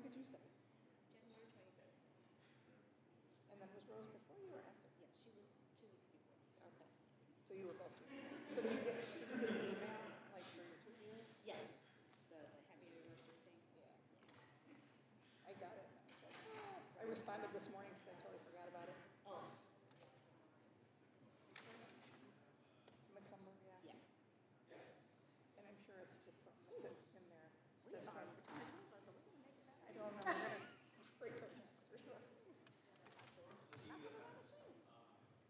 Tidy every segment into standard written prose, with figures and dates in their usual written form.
When did you start? January 23rd. And then was Rose before you or after? Yeah, she was 2 weeks before. Okay. So you were both doing that. So did you get the email like for your 2 years? Yes. The happy anniversary thing. Yeah. I got it. And I was like, oh. I responded this morning because I totally forgot about it. Oh. McCumber, yeah. Yeah. And I'm sure it's just something that's in their We system. are. So we're going to make it better. I don't know. We're gonna break her necks or something. Not put it on the machine.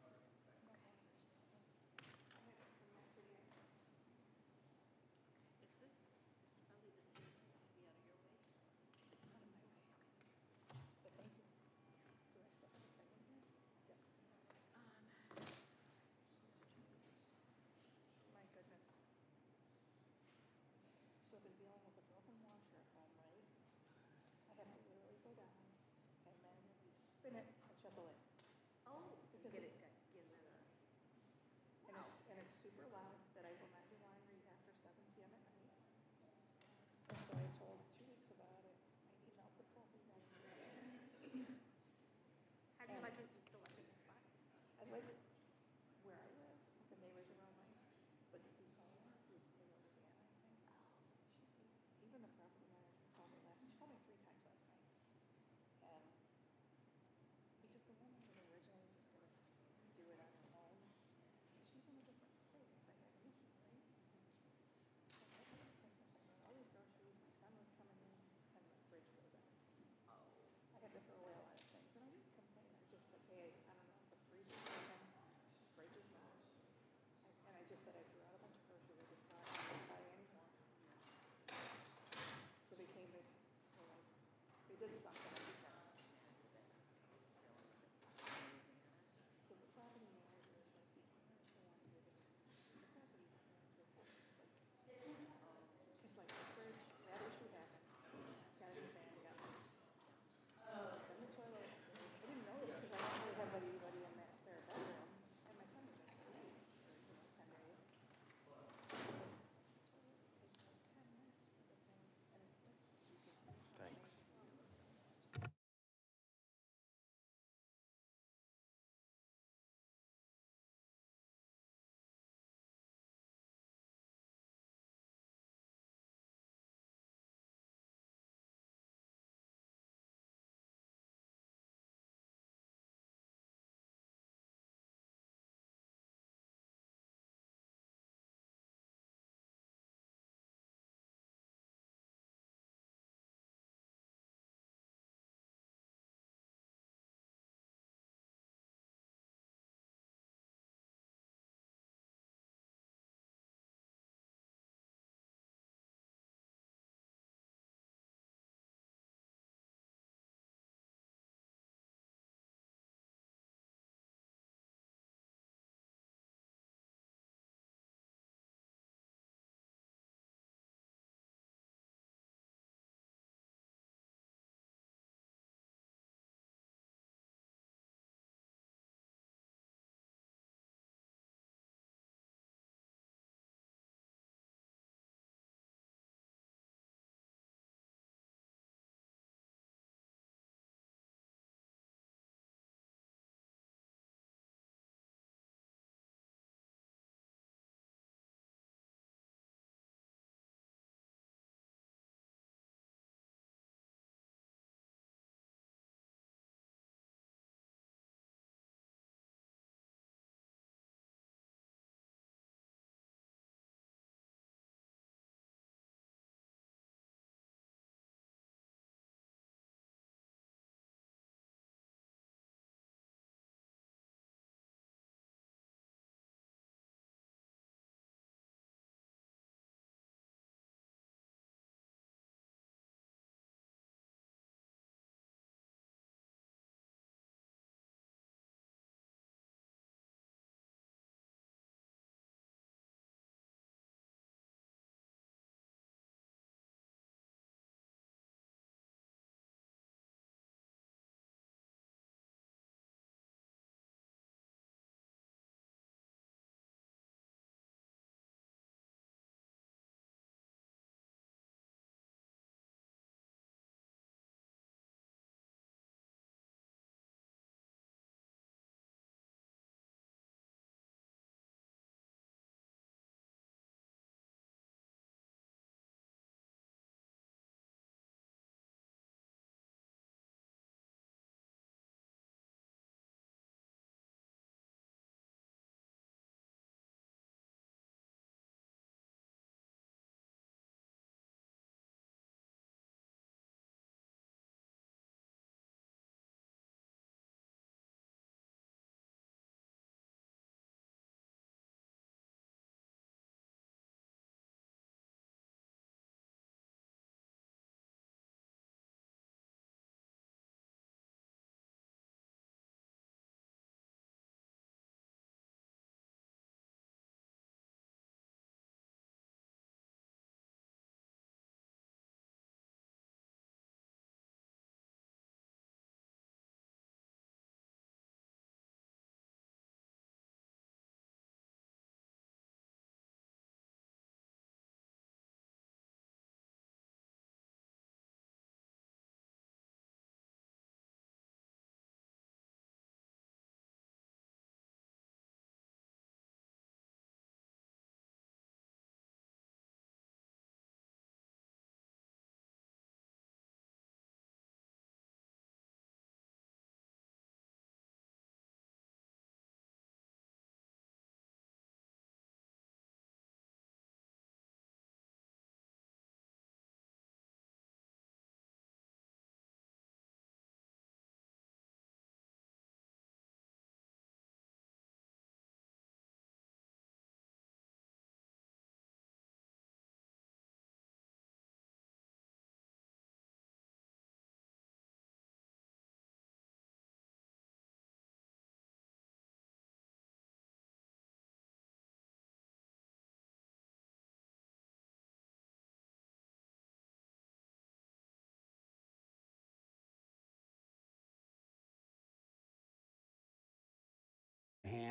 Okay. I had it from my pretty eyes. Is this, if I leave this here, it'll be out of your way? It's not in my way. But thank you. Do I still have a pen in here? Yes. My goodness. So I've been dealing with a broken washer at home, right? I have to literally go down and manually spin it and shut the lid. Oh, to Because get it- it, get rid of. And it's super loud that I will not do laundry after 7 p.m. at night. And so I told 2 weeks about it. I emailed the property manager. How do you like it? You still like it in the spot? I like where I live. The neighbors are all nice. But the owner, who's in Louisiana, I think, she's mean. Even the property manager called me she called me 3 times last night. And because the woman was originally just going to do it on her own, she's in a different state if I had an issue, right? So over Christmas, I got all these groceries. My son was coming in, and the fridge goes out. Oh. I had to throw away a lot of things, and I didn't complain. I just said, hey, I don't know, the freezer is open, the fridge is not. And I just said I threw out a bunch of groceries. I just got, I didn't buy any more. So they came, they did something. I just had so the property manager is like the owners who want to give it. The property manager is like, because like the fridge, that issue happened. Got a new fan, got this. Then the toilet upstairs. I didn't know this because I don't really have anybody in that spare bedroom. And my son was actually for 10 days.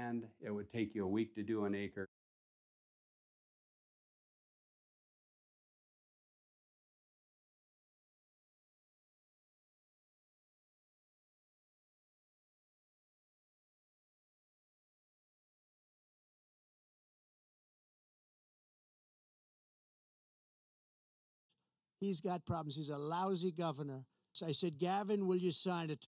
land. It would take you a week to do an acre. He's got problems. He's a lousy governor. So I said, Gavin, will you sign it?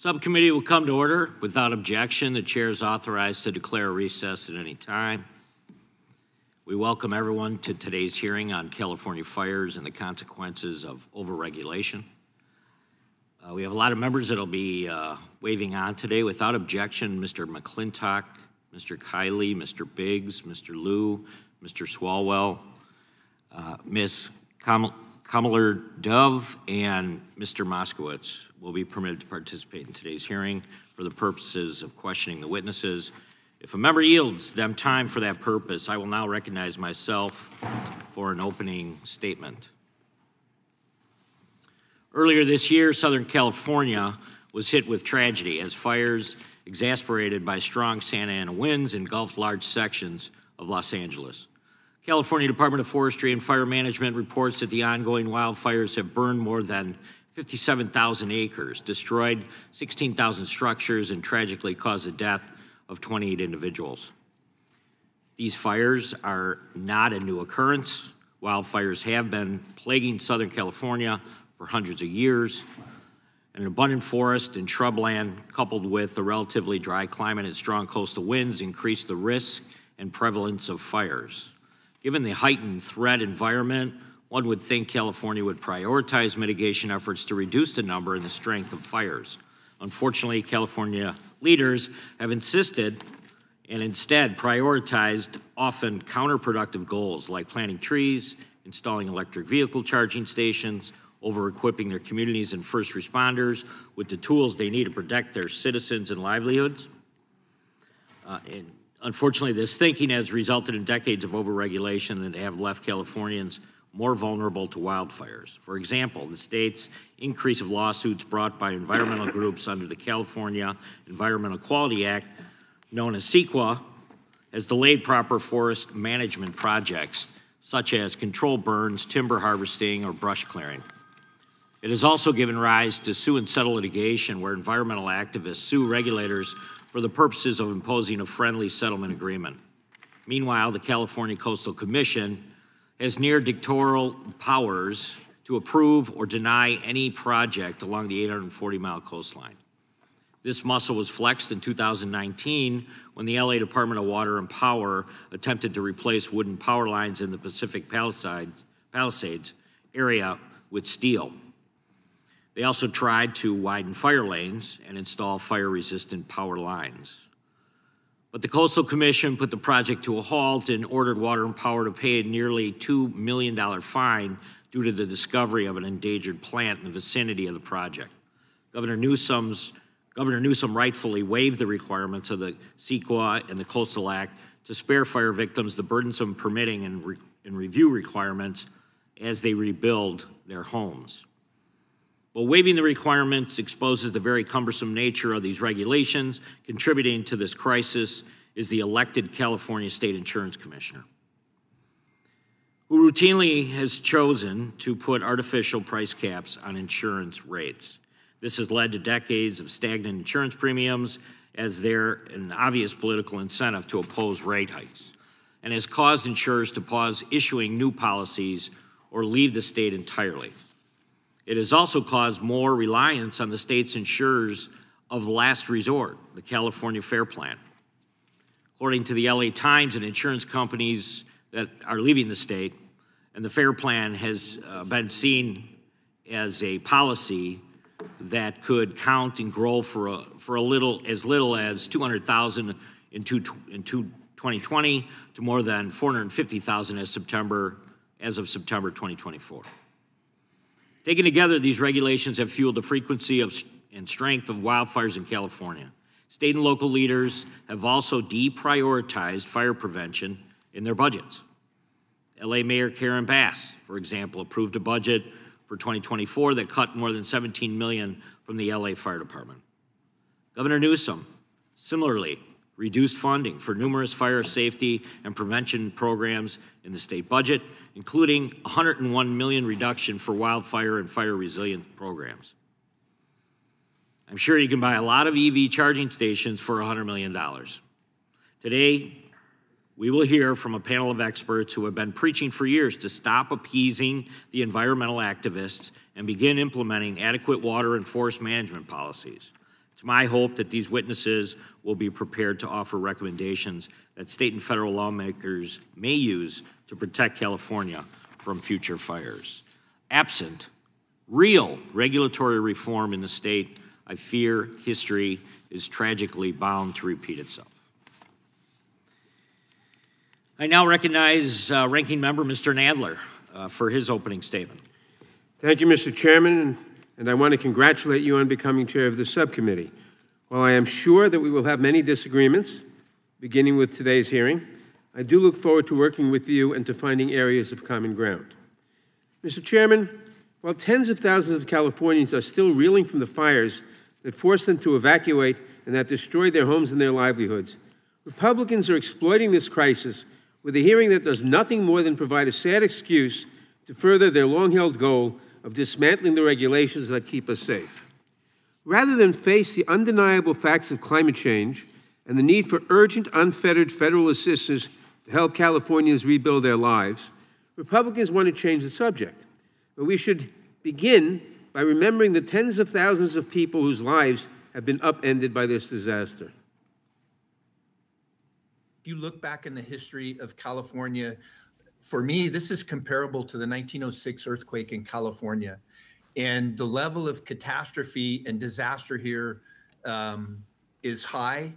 Subcommittee will come to order. Without objection, the chair is authorized to declare a recess at any time. We welcome everyone to today's hearing on California fires and the consequences of overregulation. We have a lot of members that will be waving on today. Without objection, Mr. McClintock, Mr. Kiley, Mr. Biggs, Mr. Liu, Mr. Swalwell, Ms. Kamler Dove, and Mr. Moskowitz will be permitted to participate in today's hearing for the purposes of questioning the witnesses. If a member yields them time for that purpose, I will now recognize myself for an opening statement. Earlier this year, Southern California was hit with tragedy as fires, exasperated by strong Santa Ana winds, engulfed large sections of Los Angeles. California Department of Forestry and Fire Management reports that the ongoing wildfires have burned more than 57,000 acres, destroyed 16,000 structures, and tragically caused the death of 28 individuals. These fires are not a new occurrence. Wildfires have been plaguing Southern California for hundreds of years. An abundant forest and shrubland, coupled with a relatively dry climate and strong coastal winds, increase the risk and prevalence of fires. Given the heightened threat environment, one would think California would prioritize mitigation efforts to reduce the number and the strength of fires. Unfortunately, California leaders have insisted and instead prioritized often counterproductive goals like planting trees, installing electric vehicle charging stations, over-equipping their communities and first responders with the tools they need to protect their citizens and livelihoods. And unfortunately, this thinking has resulted in decades of overregulation that have left Californians more vulnerable to wildfires. For example, the state's increase of lawsuits brought by environmental groups under the California Environmental Quality Act, known as CEQA, has delayed proper forest management projects such as controlled burns, timber harvesting, or brush clearing. It has also given rise to sue and settle litigation where environmental activists sue regulators for the purposes of imposing a friendly settlement agreement. Meanwhile, the California Coastal Commission has near dictatorial powers to approve or deny any project along the 840-mile coastline. This muscle was flexed in 2019 when the LA Department of Water and Power attempted to replace wooden power lines in the Pacific Palisades area with steel. They also tried to widen fire lanes and install fire-resistant power lines. But the Coastal Commission put the project to a halt and ordered Water and Power to pay a nearly $2 million fine due to the discovery of an endangered plant in the vicinity of the project. Governor Newsom rightfully waived the requirements of the CEQA and the Coastal Act to spare fire victims the burdensome permitting and review requirements as they rebuild their homes. But waiving the requirements exposes the very cumbersome nature of these regulations. Contributing to this crisis is the elected California State Insurance Commissioner, who routinely has chosen to put artificial price caps on insurance rates. This has led to decades of stagnant insurance premiums as there an obvious political incentive to oppose rate hikes, and has caused insurers to pause issuing new policies or leave the state entirely. It has also caused more reliance on the state's insurers of last resort, the California Fair Plan. According to the LA Times, and insurance companies that are leaving the state, and the Fair Plan has been seen as a policy that could count and grow for as little as 200,000 in 2020 to more than 450,000 as of September 2024. Taken together, these regulations have fueled the frequency and strength of wildfires in California. State and local leaders have also deprioritized fire prevention in their budgets. LA Mayor Karen Bass, for example, approved a budget for 2024 that cut more than $17 million from the LA Fire Department. Governor Newsom similarly reduced funding for numerous fire safety and prevention programs in the state budget, including $101 million reduction for wildfire and fire resilient programs. I'm sure you can buy a lot of EV charging stations for $100 million. Today, we will hear from a panel of experts who have been preaching for years to stop appeasing the environmental activists and begin implementing adequate water and forest management policies. It's my hope that these witnesses will be prepared to offer recommendations that state and federal lawmakers may use to protect California from future fires. Absent real regulatory reform in the state, I fear history is tragically bound to repeat itself. I now recognize Ranking Member Mr. Nadler for his opening statement. Thank you, Mr. Chairman, and I want to congratulate you on becoming chair of the subcommittee. While I am sure that we will have many disagreements, beginning with today's hearing, I do look forward to working with you and to finding areas of common ground. Mr. Chairman, while tens of thousands of Californians are still reeling from the fires that forced them to evacuate and that destroyed their homes and their livelihoods, Republicans are exploiting this crisis with a hearing that does nothing more than provide a sad excuse to further their long-held goal of dismantling the regulations that keep us safe. Rather than face the undeniable facts of climate change and the need for urgent, unfettered federal assistance to help Californians rebuild their lives, Republicans want to change the subject. But we should begin by remembering the tens of thousands of people whose lives have been upended by this disaster. If you look back in the history of California, for me, this is comparable to the 1906 earthquake in California. And the level of catastrophe and disaster here is high.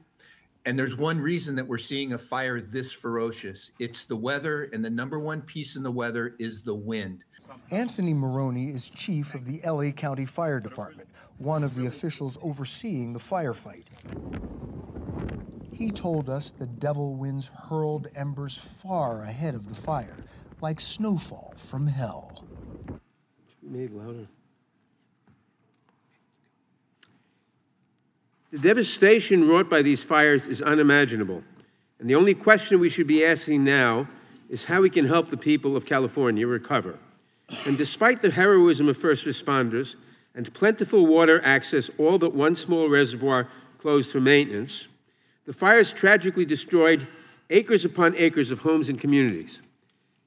And there's one reason that we're seeing a fire this ferocious. It's the weather, and the number one piece in the weather is the wind. Anthony Maroney is chief of the LA County Fire Department, one of the officials overseeing the firefight. He told us the devil winds hurled embers far ahead of the fire, like snowfall from hell. Made louder. The devastation wrought by these fires is unimaginable, and the only question we should be asking now is how we can help the people of California recover. And despite the heroism of first responders and plentiful water access, all but one small reservoir closed for maintenance, the fires tragically destroyed acres upon acres of homes and communities.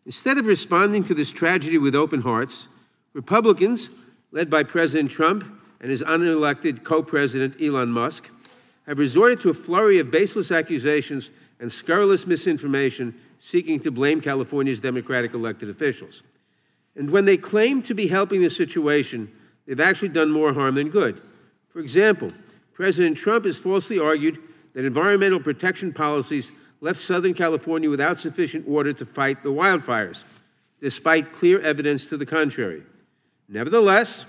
Instead of responding to this tragedy with open hearts, Republicans, led by President Trump and his unelected co-president Elon Musk, have resorted to a flurry of baseless accusations and scurrilous misinformation seeking to blame California's Democratic elected officials. And when they claim to be helping the situation, they've actually done more harm than good. For example, President Trump has falsely argued that environmental protection policies left Southern California without sufficient water to fight the wildfires, despite clear evidence to the contrary. Nevertheless,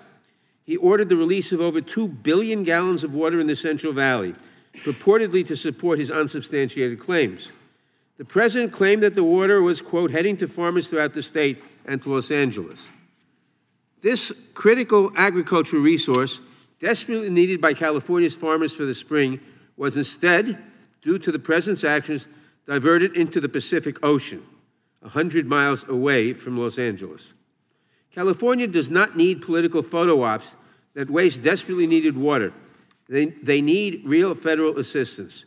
he ordered the release of over 2 billion gallons of water in the Central Valley, purportedly to support his unsubstantiated claims. The president claimed that the water was, quote, heading to farmers throughout the state and to Los Angeles. This critical agricultural resource, desperately needed by California's farmers for the spring, was instead, due to the president's actions, diverted into the Pacific Ocean, 100 miles away from Los Angeles. California does not need political photo ops that waste desperately needed water. They need real federal assistance.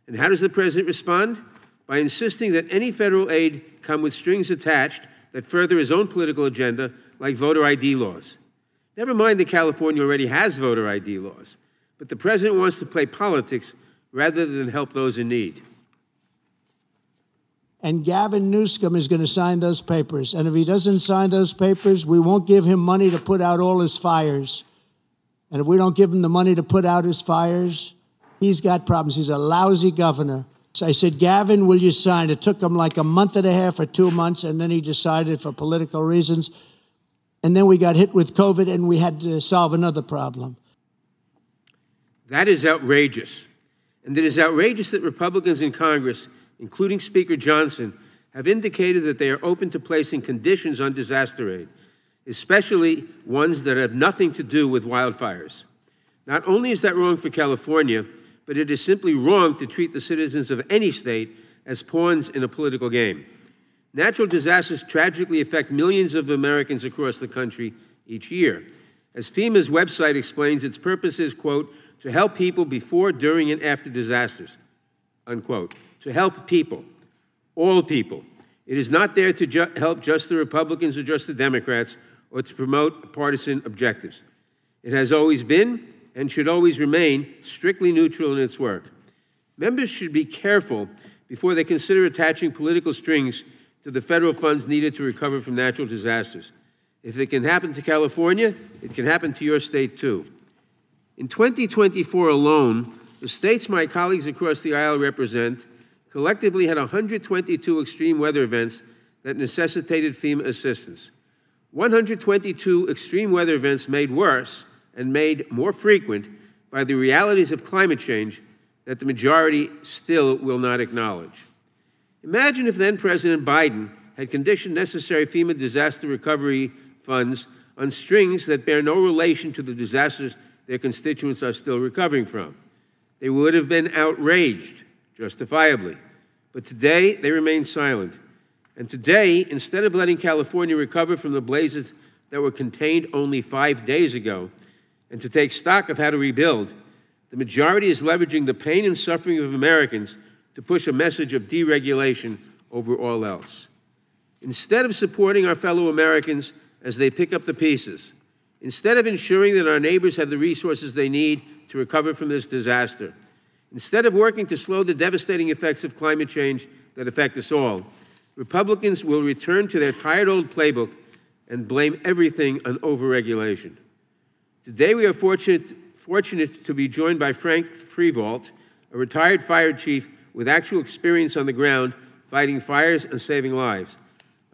And how does the president respond? By insisting that any federal aid come with strings attached that further his own political agenda, like voter ID laws. Never mind that California already has voter ID laws, but the president wants to play politics rather than help those in need. And Gavin Newsom is going to sign those papers. And if he doesn't sign those papers, we won't give him money to put out all his fires. And if we don't give him the money to put out his fires, he's got problems. He's a lousy governor. So I said, Gavin, will you sign? It took him like a month and a half or 2 months, and then he decided for political reasons. And then we got hit with COVID, and we had to solve another problem. That is outrageous. And it is outrageous that Republicans in Congress, including Speaker Johnson, have indicated that they are open to placing conditions on disaster aid, especially ones that have nothing to do with wildfires. Not only is that wrong for California, but it is simply wrong to treat the citizens of any state as pawns in a political game. Natural disasters tragically affect millions of Americans across the country each year. As FEMA's website explains, its purpose is, quote, to help people before, during, and after disasters, unquote. To help people, all people. It is not there to help just the Republicans or just the Democrats or to promote partisan objectives. It has always been and should always remain strictly neutral in its work. Members should be careful before they consider attaching political strings to the federal funds needed to recover from natural disasters. If it can happen to California, it can happen to your state too. In 2024 alone, the states my colleagues across the aisle represent collectively had 122 extreme weather events that necessitated FEMA assistance. 122 extreme weather events made worse and made more frequent by the realities of climate change that the majority still will not acknowledge. Imagine if then President Biden had conditioned necessary FEMA disaster recovery funds on strings that bear no relation to the disasters their constituents are still recovering from. They would have been outraged, justifiably. But today, they remain silent. And today, instead of letting California recover from the blazes that were contained only 5 days ago, and to take stock of how to rebuild, the majority is leveraging the pain and suffering of Americans to push a message of deregulation over all else. Instead of supporting our fellow Americans as they pick up the pieces, instead of ensuring that our neighbors have the resources they need to recover from this disaster, instead of working to slow the devastating effects of climate change that affect us all, Republicans will return to their tired old playbook and blame everything on overregulation. Today we are fortunate to be joined by Frank Freevault, a retired fire chief with actual experience on the ground fighting fires and saving lives.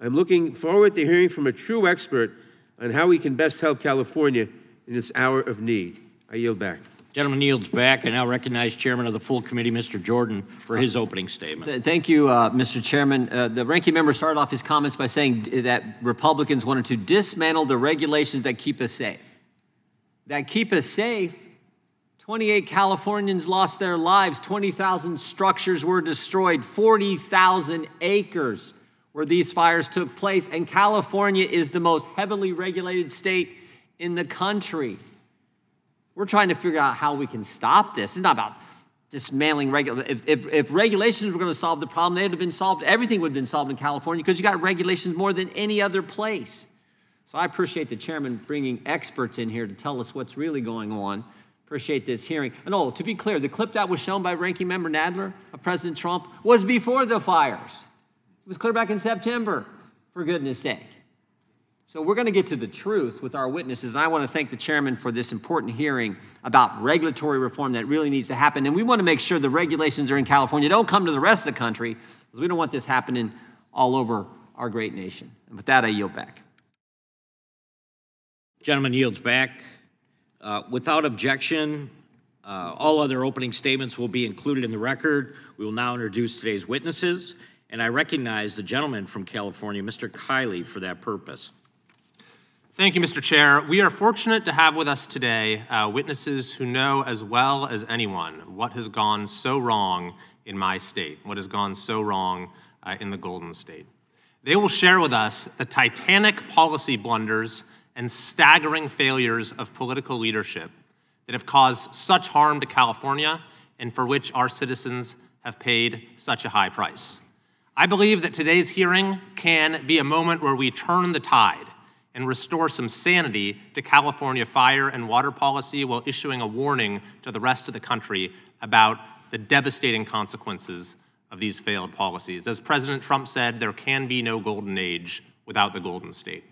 I'm looking forward to hearing from a true expert on how we can best help California in its hour of need. I yield back. Gentleman yields back. I now recognize Chairman of the full committee, Mr. Jordan, for his opening statement. Thank you, Mr. Chairman. The ranking member started off his comments by saying that Republicans wanted to dismantle the regulations that keep us safe. That keep us safe? 28 Californians lost their lives, 20,000 structures were destroyed, 40,000 acres where these fires took place, and California is the most heavily regulated state in the country. We're trying to figure out how we can stop this. It's not about dismantling regulations. If regulations were going to solve the problem, they would have been solved. Everything would have been solved in California because you got regulations more than any other place. So I appreciate the chairman bringing experts in here to tell us what's really going on. Appreciate this hearing. And oh, to be clear, the clip that was shown by Ranking Member Nadler of President Trump was before the fires. It was clear back in September, for goodness sake. So we're going to get to the truth with our witnesses. And I want to thank the chairman for this important hearing about regulatory reform that really needs to happen. And we want to make sure the regulations are in California don't come to the rest of the country, because we don't want this happening all over our great nation. And with that, I yield back. Gentleman yields back. Without objection, all other opening statements will be included in the record. We will now introduce today's witnesses, and I recognize the gentleman from California, Mr. Kiley, for that purpose. Thank you, Mr. Chair. We are fortunate to have with us today witnesses who know as well as anyone what has gone so wrong in my state, what has gone so wrong in the Golden State. They will share with us the titanic policy blunders and staggering failures of political leadership that have caused such harm to California and for which our citizens have paid such a high price. I believe that today's hearing can be a moment where we turn the tide and restore some sanity to California fire and water policy while issuing a warning to the rest of the country about the devastating consequences of these failed policies. As President Trump said, there can be no golden age without the Golden State.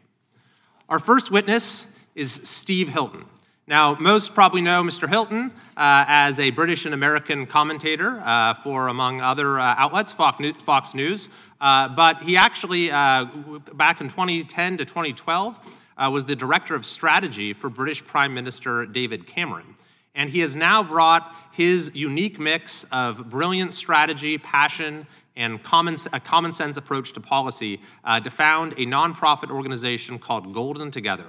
Our first witness is Steve Hilton. Now, most probably know Mr. Hilton as a British and American commentator for, among other outlets, Fox News. But he actually, back in 2010 to 2012, was the director of strategy for British Prime Minister David Cameron. And he has now brought his unique mix of brilliant strategy, passion, and a common sense approach to policy to found a nonprofit organization called Golden Together,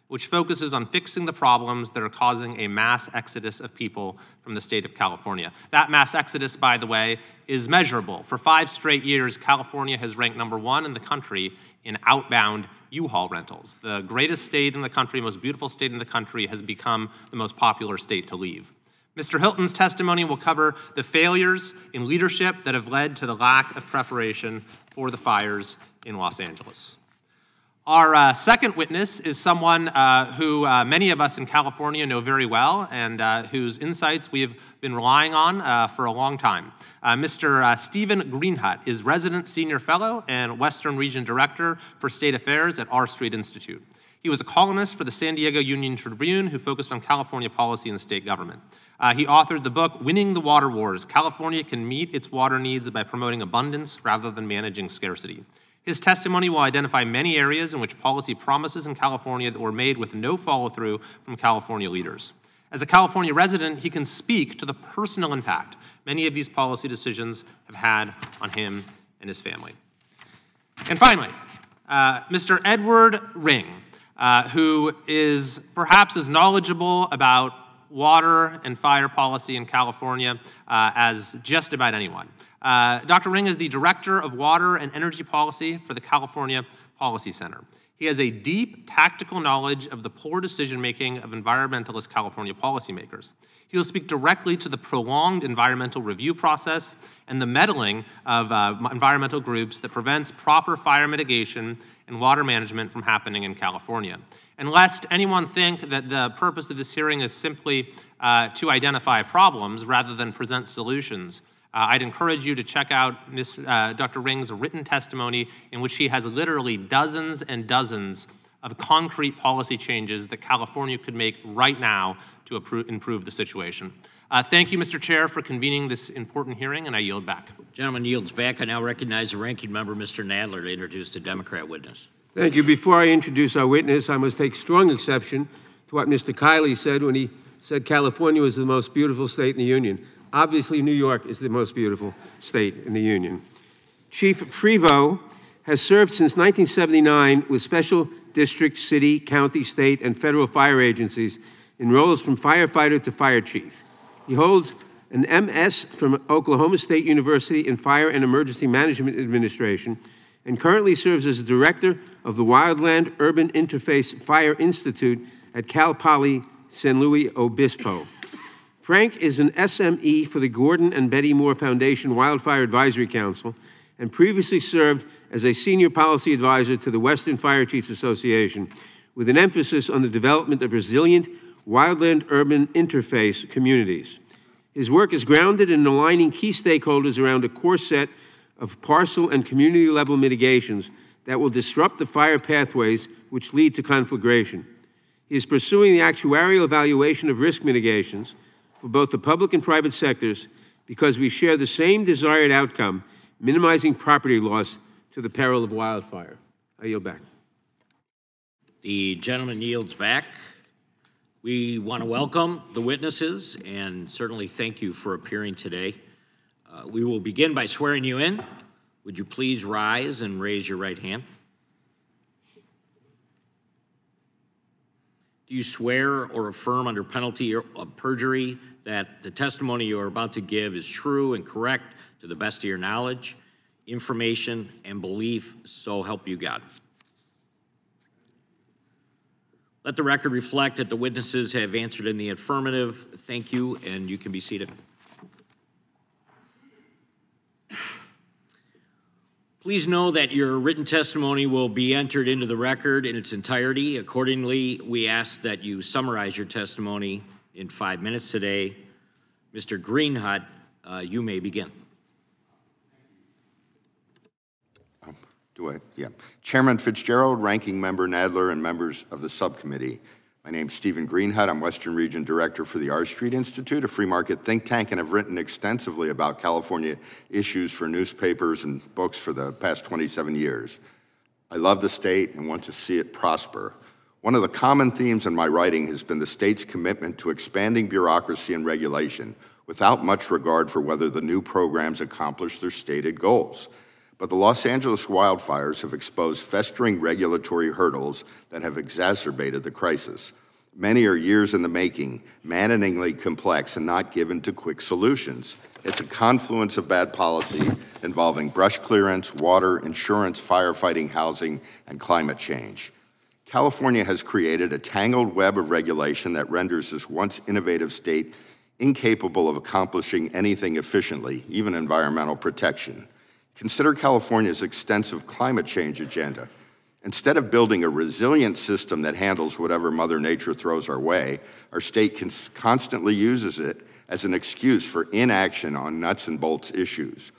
which focuses on fixing the problems that are causing a mass exodus of people from the state of California. That mass exodus, by the way, is measurable. For 5 straight years, California has ranked #1 in the country in outbound U-Haul rentals. The greatest state in the country, most beautiful state in the country, has become the most popular state to leave. Mr. Hilton's testimony will cover the failures in leadership that have led to the lack of preparation for the fires in Los Angeles. Our second witness is someone who many of us in California know very well and whose insights we have been relying on for a long time. Mr. Stephen Greenhut is Resident Senior Fellow and Western Region Director for State Affairs at R Street Institute. He was a columnist for the San Diego Union Tribune who focused on California policy and state government. He authored the book, Winning the Water Wars: California Can Meet Its Water Needs by Promoting Abundance Rather Than Managing Scarcity. His testimony will identify many areas in which policy promises in California that were made with no follow-through from California leaders. As a California resident, he can speak to the personal impact many of these policy decisions have had on him and his family. And finally, Mr. Edward Ring, who is perhaps as knowledgeable about water and fire policy in California as just about anyone. Dr. Ring is the Director of Water and Energy Policy for the California Policy Center. He has a deep tactical knowledge of the poor decision-making of environmentalist California policymakers. He will speak directly to the prolonged environmental review process and the meddling of environmental groups that prevents proper fire mitigation and water management from happening in California. And lest anyone think that the purpose of this hearing is simply to identify problems rather than present solutions, I'd encourage you to check out Dr. Ring's written testimony in which he has literally dozens and dozens of concrete policy changes that California could make right now to improve the situation. Thank you, Mr. Chair, for convening this important hearing, and I yield back. Gentleman yields back. I now recognize the ranking member, Mr. Nadler, to introduce the Democrat witness. Thank you. Before I introduce our witness, I must take strong exception to what Mr. Kiley said when he said California was the most beautiful state in the Union. Obviously, New York is the most beautiful state in the Union. Chief Frevo has served since 1979 with special district, city, county, state, and federal fire agencies in roles from firefighter to fire chief. He holds an MS from Oklahoma State University in Fire and Emergency Management Administration and currently serves as director of the Wildland Urban Interface Fire Institute at Cal Poly San Luis Obispo. Frank is an SME for the Gordon and Betty Moore Foundation Wildfire Advisory Council and previously served as a senior policy advisor to the Western Fire Chiefs Association with an emphasis on the development of resilient wildland urban interface communities. His work is grounded in aligning key stakeholders around a core set of parcel and community level mitigations that will disrupt the fire pathways which lead to conflagration. He is pursuing the actuarial evaluation of risk mitigations for both the public and private sectors because we share the same desired outcome, minimizing property loss to the peril of wildfire. I yield back. The gentleman yields back. We want to welcome the witnesses and certainly thank you for appearing today. We will begin by swearing you in. Would you please rise and raise your right hand? Do you swear or affirm under penalty of perjury that the testimony you are about to give is true and correct to the best of your knowledge, information, and belief, so help you God? Let the record reflect that the witnesses have answered in the affirmative. Thank you, and you can be seated. Please know that your written testimony will be entered into the record in its entirety. Accordingly, we ask that you summarize your testimony in 5 minutes today. Mr. Greenhut, you may begin. Chairman Fitzgerald, Ranking Member Nadler, and members of the subcommittee. My name's Stephen Greenhut. I'm Western Region Director for the R Street Institute, a free market think tank, and have written extensively about California issues for newspapers and books for the past 27 years. I love the state and want to see it prosper. One of the common themes in my writing has been the state's commitment to expanding bureaucracy and regulation without much regard for whether the new programs accomplish their stated goals. But the Los Angeles wildfires have exposed festering regulatory hurdles that have exacerbated the crisis. Many are years in the making, maddeningly complex, and not given to quick solutions. It's a confluence of bad policy involving brush clearance, water, insurance, firefighting, housing, and climate change. California has created a tangled web of regulation that renders this once innovative state incapable of accomplishing anything efficiently, even environmental protection. Consider California's extensive climate change agenda Instead of building a resilient system that handles whatever Mother Nature throws our way, our state constantly uses it as an excuse for inaction on nuts and bolts issues.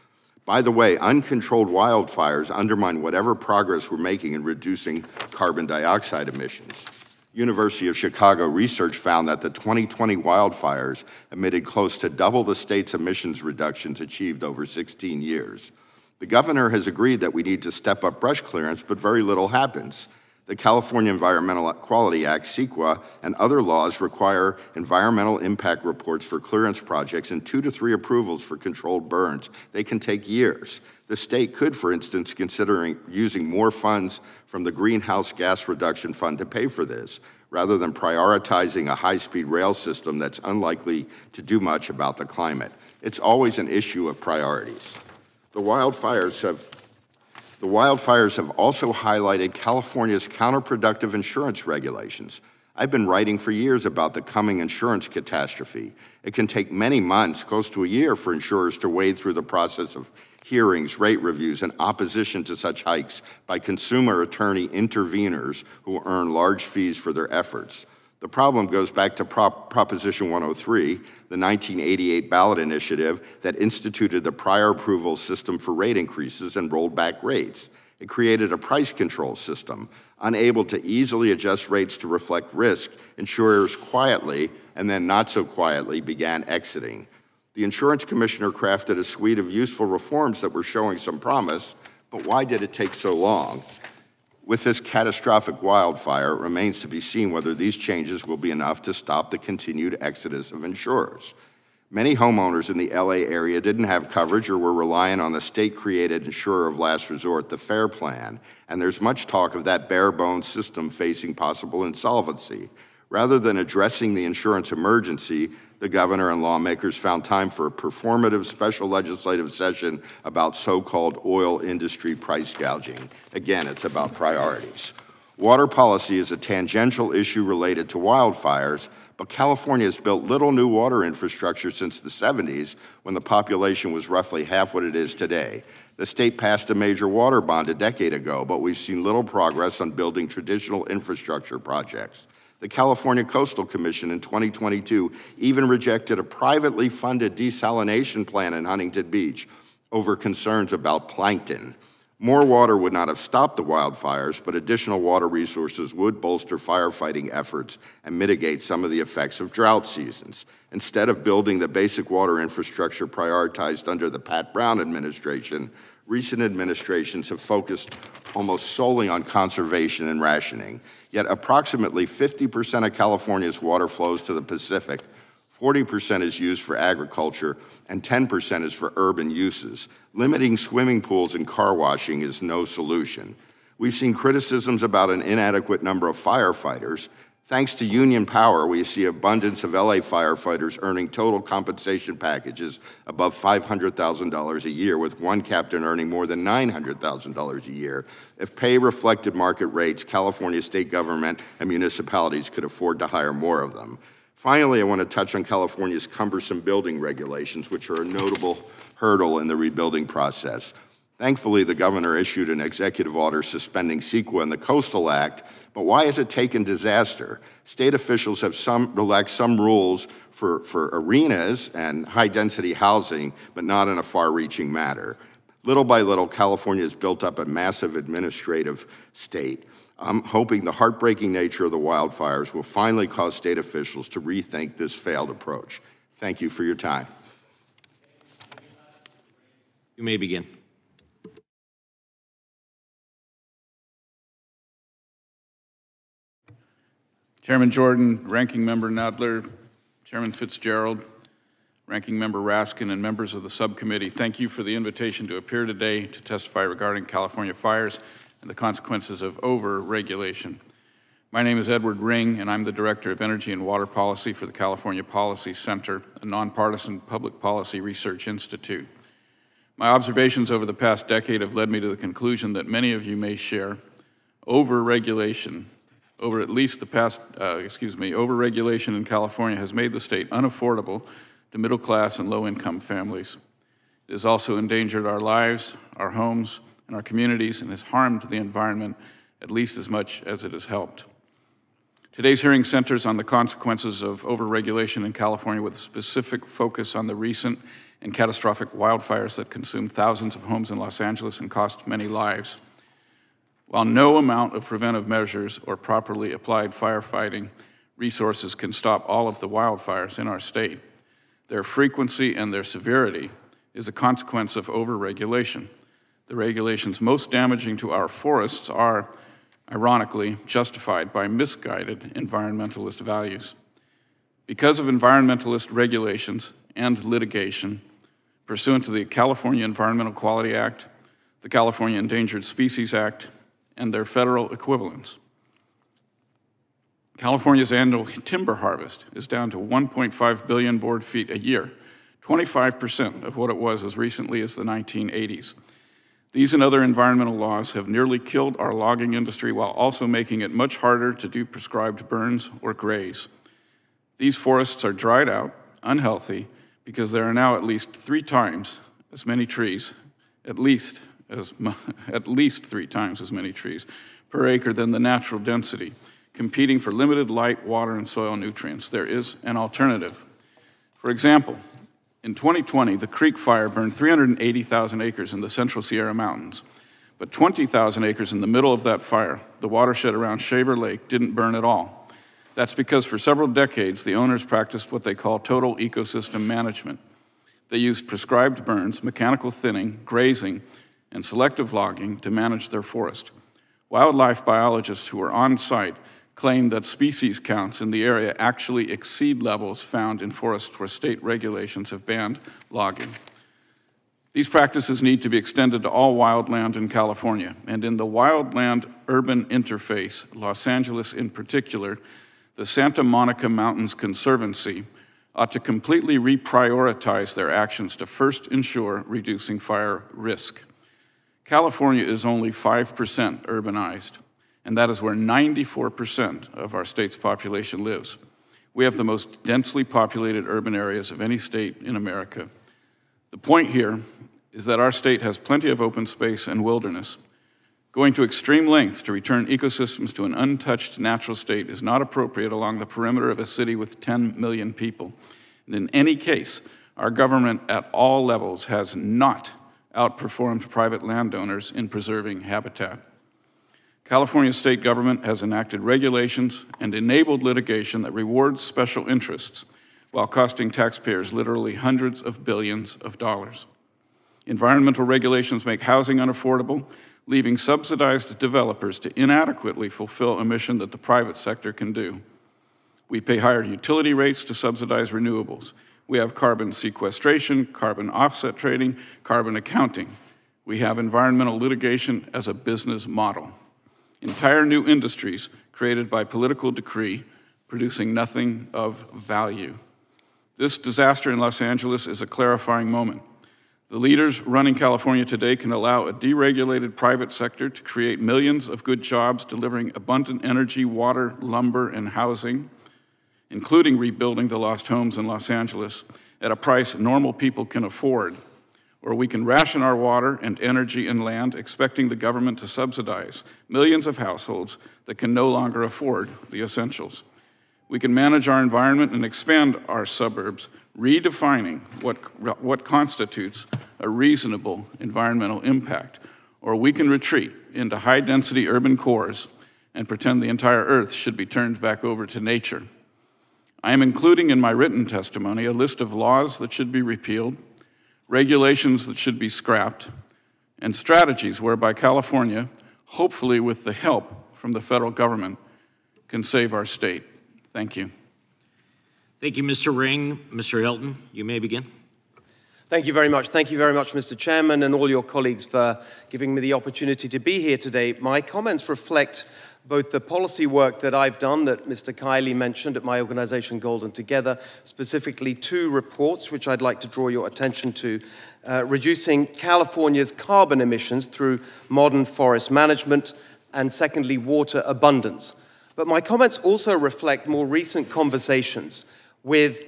By the way, uncontrolled wildfires undermine whatever progress we're making in reducing carbon dioxide emissions. University of Chicago research found that the 2020 wildfires emitted close to double the state's emissions reductions achieved over 16 years. The governor has agreed that we need to step up brush clearance, but very little happens. The California Environmental Quality Act, CEQA, and other laws require environmental impact reports for clearance projects and 2 to 3 approvals for controlled burns. They can take years. The state could, for instance, consider using more funds from the Greenhouse Gas Reduction Fund to pay for this, rather than prioritizing a high-speed rail system that's unlikely to do much about the climate. It's always an issue of priorities. The wildfires have also highlighted California's counterproductive insurance regulations. I've been writing for years about the coming insurance catastrophe. It can take many months, close to a year, for insurers to wade through the process of hearings, rate reviews, and opposition to such hikes by consumer attorney interveners who earn large fees for their efforts. The problem goes back to Proposition 103, the 1988 ballot initiative that instituted the prior approval system for rate increases and rolled back rates. It created a price control system. Unable to easily adjust rates to reflect risk, insurers quietly, and then not so quietly, began exiting. The insurance commissioner crafted a suite of useful reforms that were showing some promise, but why did it take so long? With this catastrophic wildfire, it remains to be seen whether these changes will be enough to stop the continued exodus of insurers. Many homeowners in the LA area didn't have coverage or were relying on the state-created insurer of last resort, the FAIR Plan, and there's much talk of that bare-bones system facing possible insolvency. Rather than addressing the insurance emergency, the governor and lawmakers found time for a performative special legislative session about so-called oil industry price gouging. Again, it's about priorities. Water policy is a tangential issue related to wildfires, but California has built little new water infrastructure since the 70s, when the population was roughly half what it is today. The state passed a major water bond a decade ago, but we've seen little progress on building traditional infrastructure projects. The California Coastal Commission in 2022 even rejected a privately funded desalination plan in Huntington Beach over concerns about plankton. More water would not have stopped the wildfires, but additional water resources would bolster firefighting efforts and mitigate some of the effects of drought seasons. Instead of building the basic water infrastructure prioritized under the Pat Brown administration, recent administrations have focused almost solely on conservation and rationing. Yet approximately 50% of California's water flows to the Pacific, 40% is used for agriculture, and 10% is for urban uses. Limiting swimming pools and car washing is no solution. We've seen criticisms about an inadequate number of firefighters. Thanks to union power, we see abundance of LA firefighters earning total compensation packages above $500,000 a year, with one captain earning more than $900,000 a year. If pay reflected market rates, California state government and municipalities could afford to hire more of them. Finally, I want to touch on California's cumbersome building regulations, which are a notable hurdle in the rebuilding process. Thankfully, the governor issued an executive order suspending CEQA and the Coastal Act, but why has it taken disaster? State officials have relaxed some rules for arenas and high-density housing, but not in a far-reaching matter. Little by little, California has built up a massive administrative state. I'm hoping the heartbreaking nature of the wildfires will finally cause state officials to rethink this failed approach. Thank you for your time. You may begin. Chairman Jordan, Ranking Member Nadler, Chairman Fitzgerald, Ranking Member Raskin, and members of the subcommittee, thank you for the invitation to appear today to testify regarding California fires and the consequences of over-regulation. My name is Edward Ring, and I'm the Director of Energy and Water Policy for the California Policy Center, a nonpartisan public policy research institute. My observations over the past decade have led me to the conclusion that many of you may share. Over-regulation in California has made the state unaffordable to middle-class and low-income families. It has also endangered our lives, our homes, and our communities, and has harmed the environment at least as much as it has helped. Today's hearing centers on the consequences of overregulation in California with a specific focus on the recent and catastrophic wildfires that consumed thousands of homes in Los Angeles and cost many lives. While no amount of preventive measures or properly applied firefighting resources can stop all of the wildfires in our state, their frequency and their severity is a consequence of overregulation. The regulations most damaging to our forests are, ironically, justified by misguided environmentalist values. Because of environmentalist regulations and litigation, pursuant to the California Environmental Quality Act, the California Endangered Species Act, and their federal equivalents, California's annual timber harvest is down to 1.5 billion board feet a year, 25% of what it was as recently as the 1980s. These and other environmental laws have nearly killed our logging industry while also making it much harder to do prescribed burns or graze. These forests are dried out, unhealthy, because there are now at least 3 times as many trees, at least 3 times as many trees per acre than the natural density, competing for limited light, water, and soil nutrients. There is an alternative. For example, in 2020, the Creek Fire burned 380,000 acres in the Central Sierra Mountains, but 20,000 acres in the middle of that fire, the watershed around Shaver Lake, didn't burn at all. That's because for several decades, the owners practiced what they call total ecosystem management. They used prescribed burns, mechanical thinning, grazing, and selective logging to manage their forest. Wildlife biologists who were on site claim that species counts in the area actually exceed levels found in forests where state regulations have banned logging. These practices need to be extended to all wildland in California, and in the wildland-urban interface, Los Angeles in particular, the Santa Monica Mountains Conservancy ought to completely reprioritize their actions to first ensure reducing fire risk. California is only 5% urbanized, and that is where 94% of our state's population lives. We have the most densely populated urban areas of any state in America. The point here is that our state has plenty of open space and wilderness. Going to extreme lengths to return ecosystems to an untouched natural state is not appropriate along the perimeter of a city with 10 million people. And in any case, our government at all levels has not outperformed private landowners in preserving habitat. California's state government has enacted regulations and enabled litigation that rewards special interests while costing taxpayers literally hundreds of billions of dollars. Environmental regulations make housing unaffordable, leaving subsidized developers to inadequately fulfill a mission that the private sector can do. We pay higher utility rates to subsidize renewables. We have carbon sequestration, carbon offset trading, carbon accounting. We have environmental litigation as a business model. Entire new industries created by political decree, producing nothing of value. This disaster in Los Angeles is a clarifying moment. The leaders running California today can allow a deregulated private sector to create millions of good jobs delivering abundant energy, water, lumber, and housing, including rebuilding the lost homes in Los Angeles at a price normal people can afford. Or we can ration our water and energy and land, expecting the government to subsidize millions of households that can no longer afford the essentials. We can manage our environment and expand our suburbs, redefining what constitutes a reasonable environmental impact. Or we can retreat into high-density urban cores and pretend the entire earth should be turned back over to nature. I am including in my written testimony a list of laws that should be repealed, regulations that should be scrapped, and strategies whereby California, hopefully with the help from the federal government, can save our state. Thank you. Thank you, Mr. Ring. Mr. Hilton, you may begin. Thank you very much. Thank you very much, Mr. Chairman, and all your colleagues for giving me the opportunity to be here today. My comments reflect both the policy work that I've done that Mr. Kiley mentioned at my organization Golden Together, specifically 2 reports which I'd like to draw your attention to, reducing California's carbon emissions through modern forest management, and secondly, water abundance. But my comments also reflect more recent conversations with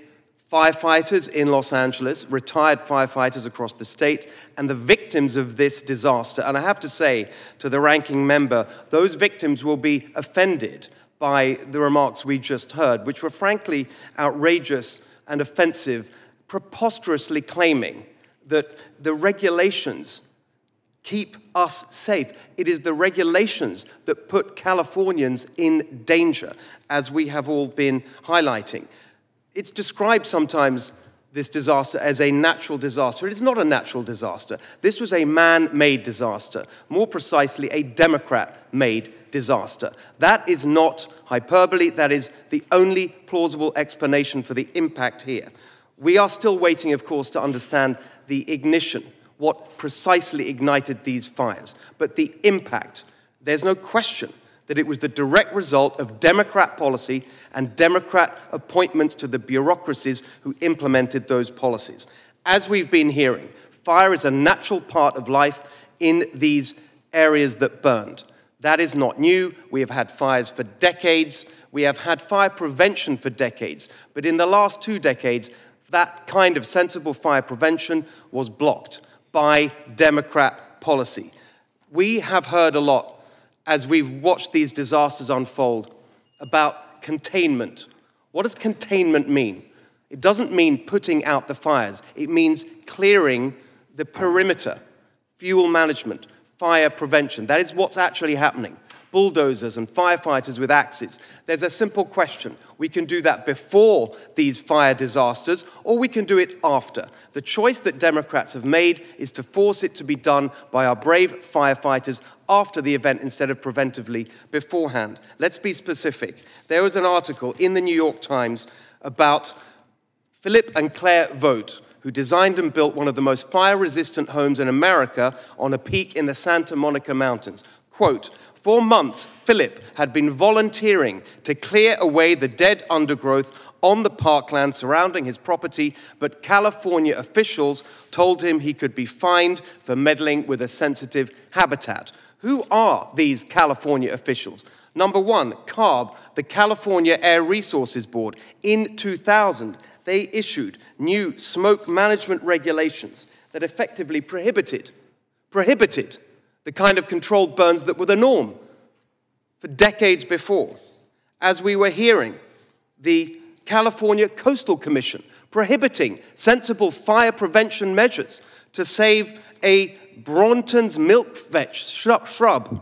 firefighters in Los Angeles, retired firefighters across the state, and the victims of this disaster. And I have to say to the ranking member, those victims will be offended by the remarks we just heard, which were frankly outrageous and offensive, preposterously claiming that the regulations keep us safe. It is the regulations that put Californians in danger, as we have all been highlighting. It's described sometimes, this disaster, as a natural disaster. It is not a natural disaster. This was a man-made disaster, more precisely, a Democrat-made disaster. That is not hyperbole. That is the only plausible explanation for the impact here. We are still waiting, of course, to understand the ignition, what precisely ignited these fires. But the impact, there's no question that it was the direct result of Democrat policy and Democrat appointments to the bureaucracies who implemented those policies. As we've been hearing, fire is a natural part of life in these areas that burned. That is not new. We have had fires for decades. We have had fire prevention for decades. But in the last 2 decades, that kind of sensible fire prevention was blocked by Democrat policy. We have heard a lot as we've watched these disasters unfold about containment. What does containment mean? It doesn't mean putting out the fires. It means clearing the perimeter, fuel management, fire prevention. That is what's actually happening. Bulldozers and firefighters with axes. There's a simple question. We can do that before these fire disasters, or we can do it after. The choice that Democrats have made is to force it to be done by our brave firefighters after the event instead of preventively beforehand. Let's be specific. There was an article in the New York Times about Philip and Claire Vogt, who designed and built one of the most fire-resistant homes in America on a peak in the Santa Monica Mountains. Quote, "For months, Philip had been volunteering to clear away the dead undergrowth on the parkland surrounding his property, but California officials told him he could be fined for meddling with a sensitive habitat." Who are these California officials? Number one, CARB, the California Air Resources Board. In 2000, they issued new smoke management regulations that effectively prohibited the kind of controlled burns that were the norm for decades before. As we were hearing, the California Coastal Commission prohibiting sensible fire prevention measures to save a Bronton's milkvetch shrub,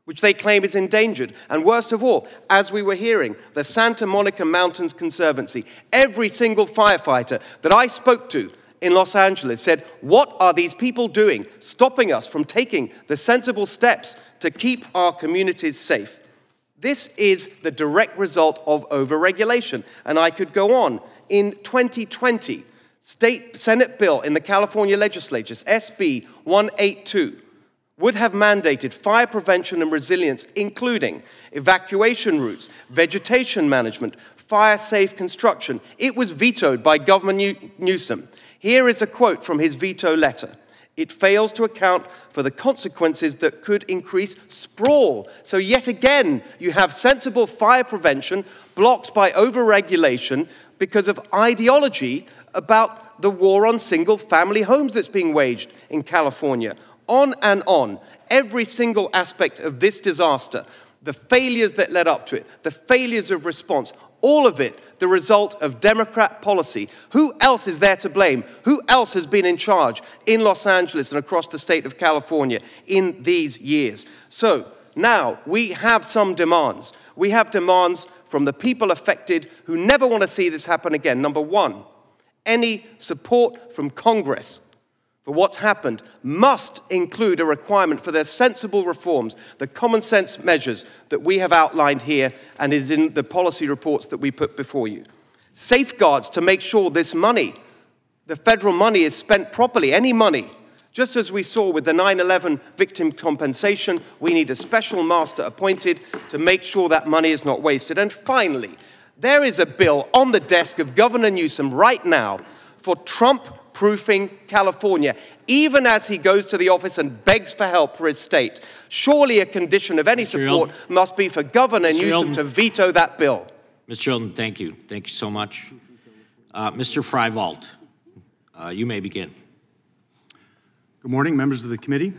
which they claim is endangered. And worst of all, as we were hearing, the Santa Monica Mountains Conservancy, every single firefighter that I spoke to in Los Angeles said, what are these people doing, stopping us from taking the sensible steps to keep our communities safe? This is the direct result of overregulation. And I could go on. In 2020, Senate bill in the California legislature, SB 182, would have mandated fire prevention and resilience, including evacuation routes, vegetation management, fire-safe construction. It was vetoed by Governor Newsom. Here is a quote from his veto letter. "It fails to account for the consequences that could increase sprawl." So yet again, you have sensible fire prevention blocked by overregulation because of ideology about the war on single-family homes that's being waged in California. On and on. Every single aspect of this disaster, the failures that led up to it, the failures of response, all of it the result of Democrat policy. Who else is there to blame? Who else has been in charge in Los Angeles and across the state of California in these years? So now we have some demands. We have demands from the people affected who never want to see this happen again. Number one, any support from Congress for what's happened must include a requirement for their sensible reforms, the common sense measures that we have outlined here and is in the policy reports that we put before you. Safeguards to make sure this money, the federal money, is spent properly, any money. Just as we saw with the 9/11 victim compensation, we need a special master appointed to make sure that money is not wasted. And finally, there is a bill on the desk of Governor Newsom right now for Trump-proofing California, even as he goes to the office and begs for help for his state. Surely a condition of any support must be for Governor Newsom to veto that bill. Mr. Hilton, thank you. Thank you so much. Mr. Freiwald, you may begin. Good morning, members of the committee.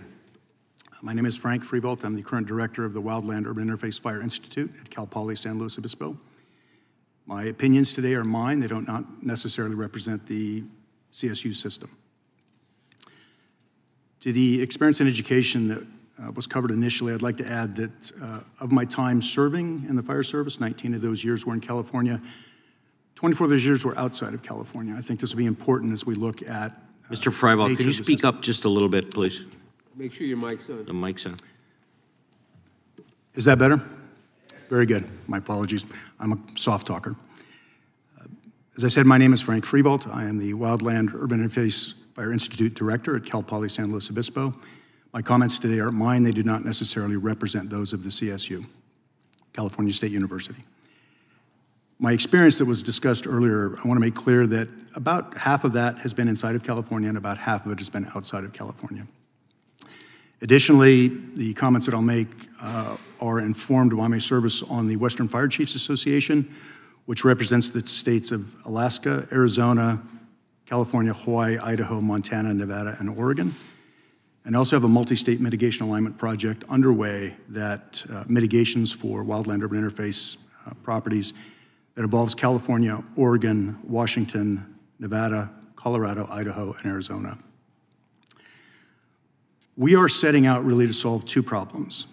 My name is Frank Freevault. I'm the current director of the Wildland Urban Interface Fire Institute at Cal Poly San Luis Obispo. My opinions today are mine. They don't not necessarily represent the CSU system. To the experience and education that was covered initially, I'd like to add that of my time serving in the fire service, 19 of those years were in California. 24 of those years were outside of California. I think this will be important as we look at Mr. Freiwald, can you speak up just a little bit, please? Make sure your mic's on. The mic's on. Is that better? Very good. My apologies. I'm a soft talker. As I said, my name is Frank Freevault. I am the Wildland Urban Interface Fire Institute Director at Cal Poly San Luis Obispo. My comments today are mine. They do not necessarily represent those of the CSU, California State University. My experience that was discussed earlier, I want to make clear that about half of that has been inside of California and about half of it has been outside of California. Additionally, the comments that I'll make are informed by my service on the Western Fire Chiefs Association, which represents the states of Alaska, Arizona, California, Hawaii, Idaho, Montana, Nevada, and Oregon. And I also have a multi-state mitigation alignment project underway that mitigations for wildland urban interface properties that involves California, Oregon, Washington, Nevada, Colorado, Idaho, and Arizona. We are setting out really to solve two problems.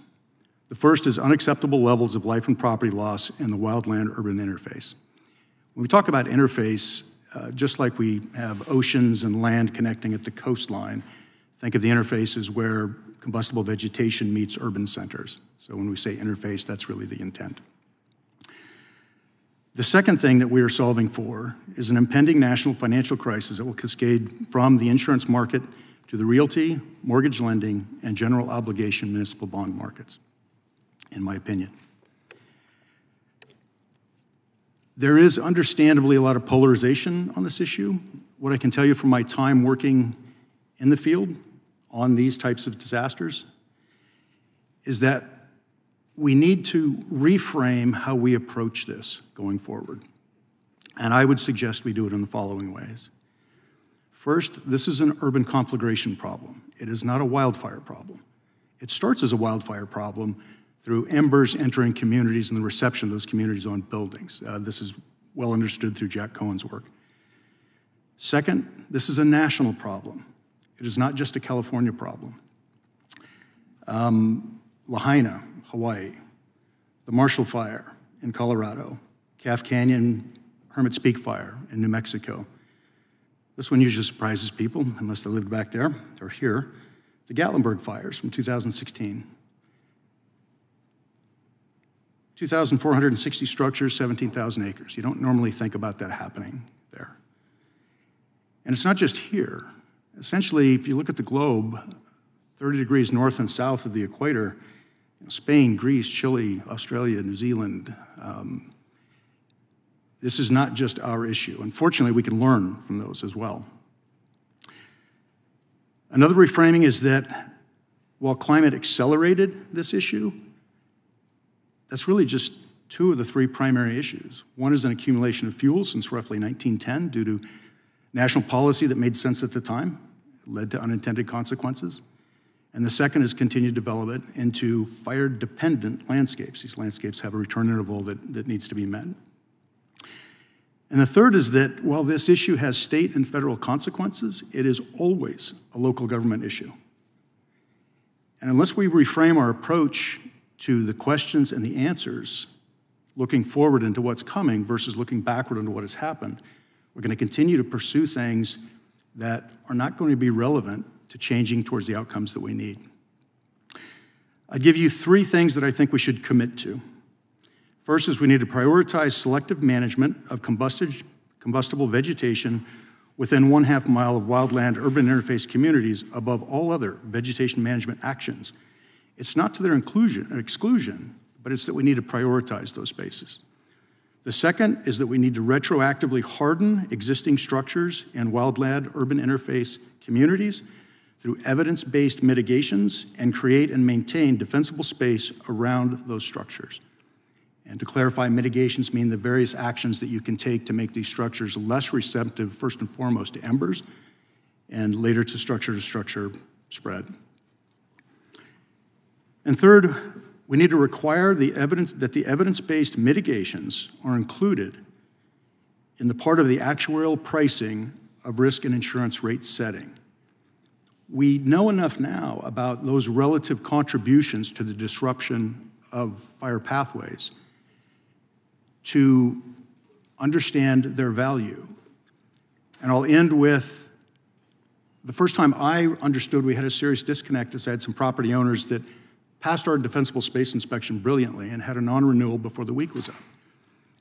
The first is unacceptable levels of life and property loss in the wildland urban interface. When we talk about interface, just like we have oceans and land connecting at the coastline, think of the interface as where combustible vegetation meets urban centers. So when we say interface, that's really the intent. The second thing that we are solving for is an impending national financial crisis that will cascade from the insurance market to the realty, mortgage lending, and general obligation municipal bond markets, in my opinion. There is understandably a lot of polarization on this issue. What I can tell you from my time working in the field on these types of disasters is that we need to reframe how we approach this going forward. And I would suggest we do it in the following ways. First, this is an urban conflagration problem. It is not a wildfire problem. It starts as a wildfire problem through embers entering communities and the reception of those communities on buildings. This is well understood through Jack Cohen's work. Second, this is a national problem. It is not just a California problem. Lahaina, Hawaii, the Marshall Fire in Colorado, Calf Canyon, Hermit's Peak Fire in New Mexico. This one usually surprises people, unless they lived back there or here. The Gatlinburg fires from 2016. 2,460 structures, 17,000 acres. You don't normally think about that happening there. And it's not just here. Essentially, if you look at the globe, 30 degrees north and south of the equator, Spain, Greece, Chile, Australia, New Zealand, this is not just our issue. Unfortunately, we can learn from those as well. Another reframing is that while climate accelerated this issue, that's really just two of the three primary issues. One is an accumulation of fuel since roughly 1910 due to national policy that made sense at the time, led to unintended consequences. And the second is continued development into fire-dependent landscapes. These landscapes have a return interval that needs to be met. And the third is that while this issue has state and federal consequences, it is always a local government issue. And unless we reframe our approach to the questions and the answers, looking forward into what's coming versus looking backward into what has happened, we're going to continue to pursue things that are not going to be relevant to changing towards the outcomes that we need. I'd give you three things that I think we should commit to. First is we need to prioritize selective management of combustible vegetation within 1/2 mile of wildland urban interface communities above all other vegetation management actions. It's not to their exclusion, but it's that we need to prioritize those spaces. The second is that we need to retroactively harden existing structures in wildland urban interface communities through evidence-based mitigations and create and maintain defensible space around those structures. And to clarify, mitigations mean the various actions that you can take to make these structures less receptive, first and foremost, to embers, and later to structure spread. And third, we need to require the evidence-based mitigations are included in the part of the actuarial pricing of risk and insurance rate setting. We know enough now about those relative contributions to the disruption of fire pathways to understand their value. And I'll end with the first time I understood we had a serious disconnect is I had some property owners that passed our defensible space inspection brilliantly and had a non-renewal before the week was up.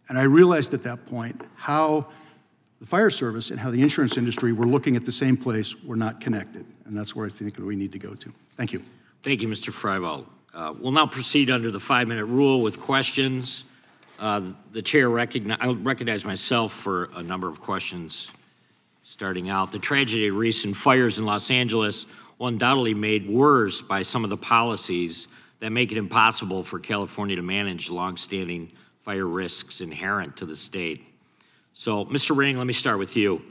And I realized at that point how the fire service and how the insurance industry were looking at the same place, were not connected. And that's where I think we need to go to. Thank you. Thank you, Mr. Freiwald. We'll now proceed under the 5-minute rule with questions. The chair I recognize myself for a number of questions starting out. The tragedy of recent fires in Los Angeles will undoubtedly made worse by some of the policies that make it impossible for California to manage longstanding fire risks inherent to the state. So, Mr. Ring, let me start with you.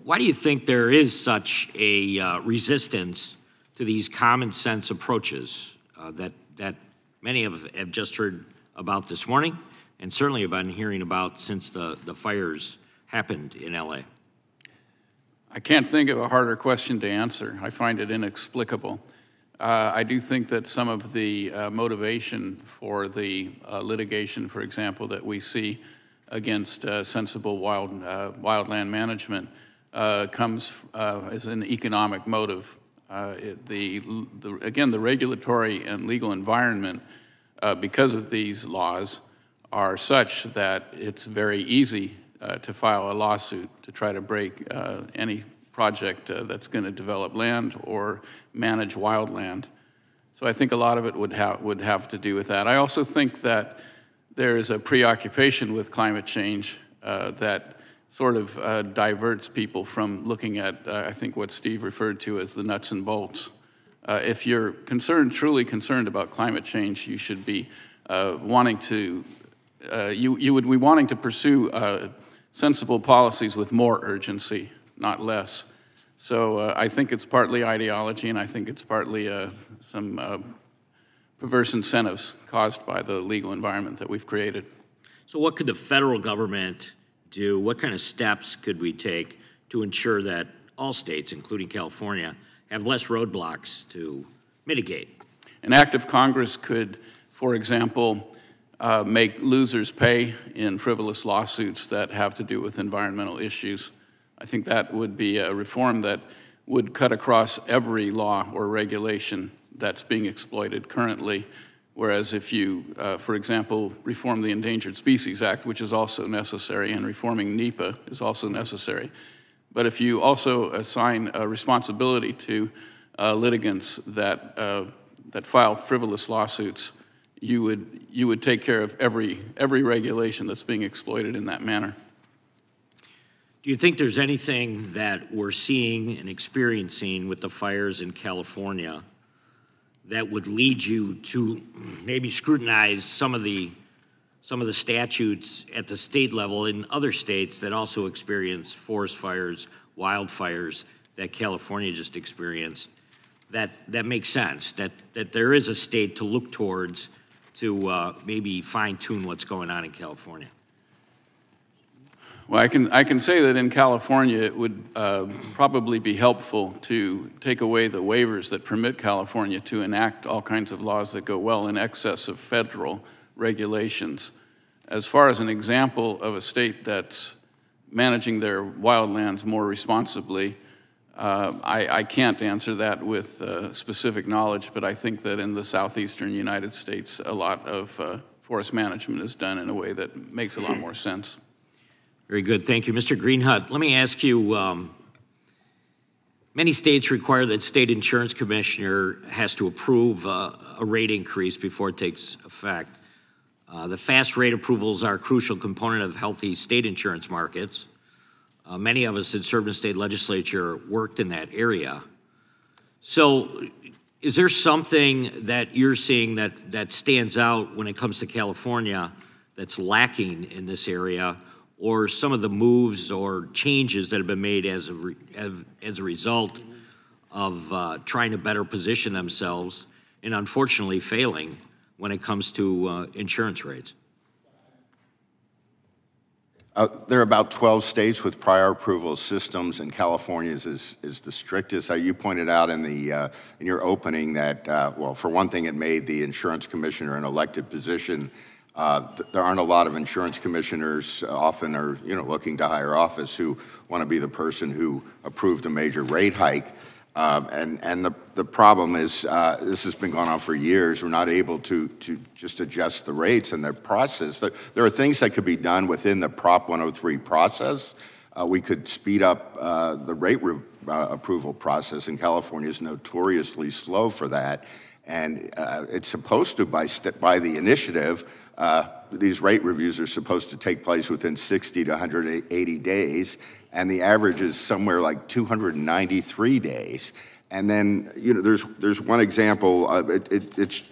Why do you think there is such a resistance to these common sense approaches that many have just heard about this morning, and certainly have been hearing about since the fires happened in LA? I can't think of a harder question to answer. I find it inexplicable. I do think that some of the motivation for the litigation, for example, that we see against sensible wildland management comes as an economic motive. Again, the regulatory and legal environment, because of these laws, are such that it's very easy to file a lawsuit to try to break any project that's going to develop land or manage wildland. So I think a lot of it would have to do with that. I also think that there is a preoccupation with climate change that sort of diverts people from looking at, I think, what Steve referred to as the nuts and bolts. If you're truly concerned about climate change, you should be wanting to pursue sensible policies with more urgency, not less. So I think it's partly ideology, and I think it's partly some perverse incentives caused by the legal environment that we've created. So what could the federal government do? What kind of steps could we take to ensure that all states, including California, have less roadblocks to mitigate? An act of Congress could, for example, make losers pay in frivolous lawsuits that have to do with environmental issues. I think that would be a reform that would cut across every law or regulation that's being exploited currently, whereas if you, for example, reform the Endangered Species Act, which is also necessary, and reforming NEPA is also necessary, but if you also assign a responsibility to litigants that file frivolous lawsuits, you would take care of every regulation that's being exploited in that manner. Do you think there's anything that we're seeing and experiencing with the fires in California that would lead you to maybe scrutinize some of the statutes at the state level in other states that also experience forest fires, wildfires that California just experienced, that makes sense, that there is a state to look towards to maybe fine-tune what's going on in California? Well, I can say that in California, it would probably be helpful to take away the waivers that permit California to enact all kinds of laws that go well in excess of federal regulations. As far as an example of a state that's managing their wildlands more responsibly, I can't answer that with specific knowledge, but I think that in the southeastern United States, a lot of forest management is done in a way that makes a lot more sense. Very good, thank you. Mr. Greenhut, let me ask you, many states require that state insurance commissioner has to approve a rate increase before it takes effect. The fast rate approvals are a crucial component of healthy state insurance markets. Many of us that served in state legislature worked in that area. So Is there something that you're seeing that stands out when it comes to California that's lacking in this area, or some of the moves or changes that have been made as a result of trying to better position themselves and unfortunately failing when it comes to insurance rates? There are about 12 states with prior approval systems, and California's is the strictest. You pointed out in your opening that, well, for one thing, it made the insurance commissioner an elected position. There aren't a lot of insurance commissioners, often are looking to higher office, who want to be the person who approved a major rate hike. And the problem is, this has been going on for years. We're not able to just adjust the rates and their process. There are things that could be done within the Prop 103 process. We could speed up the rate approval process, and California is notoriously slow for that. And it's supposed to, by the initiative, these rate reviews are supposed to take place within 60 to 180 days, and the average is somewhere like 293 days. And then, there's one example.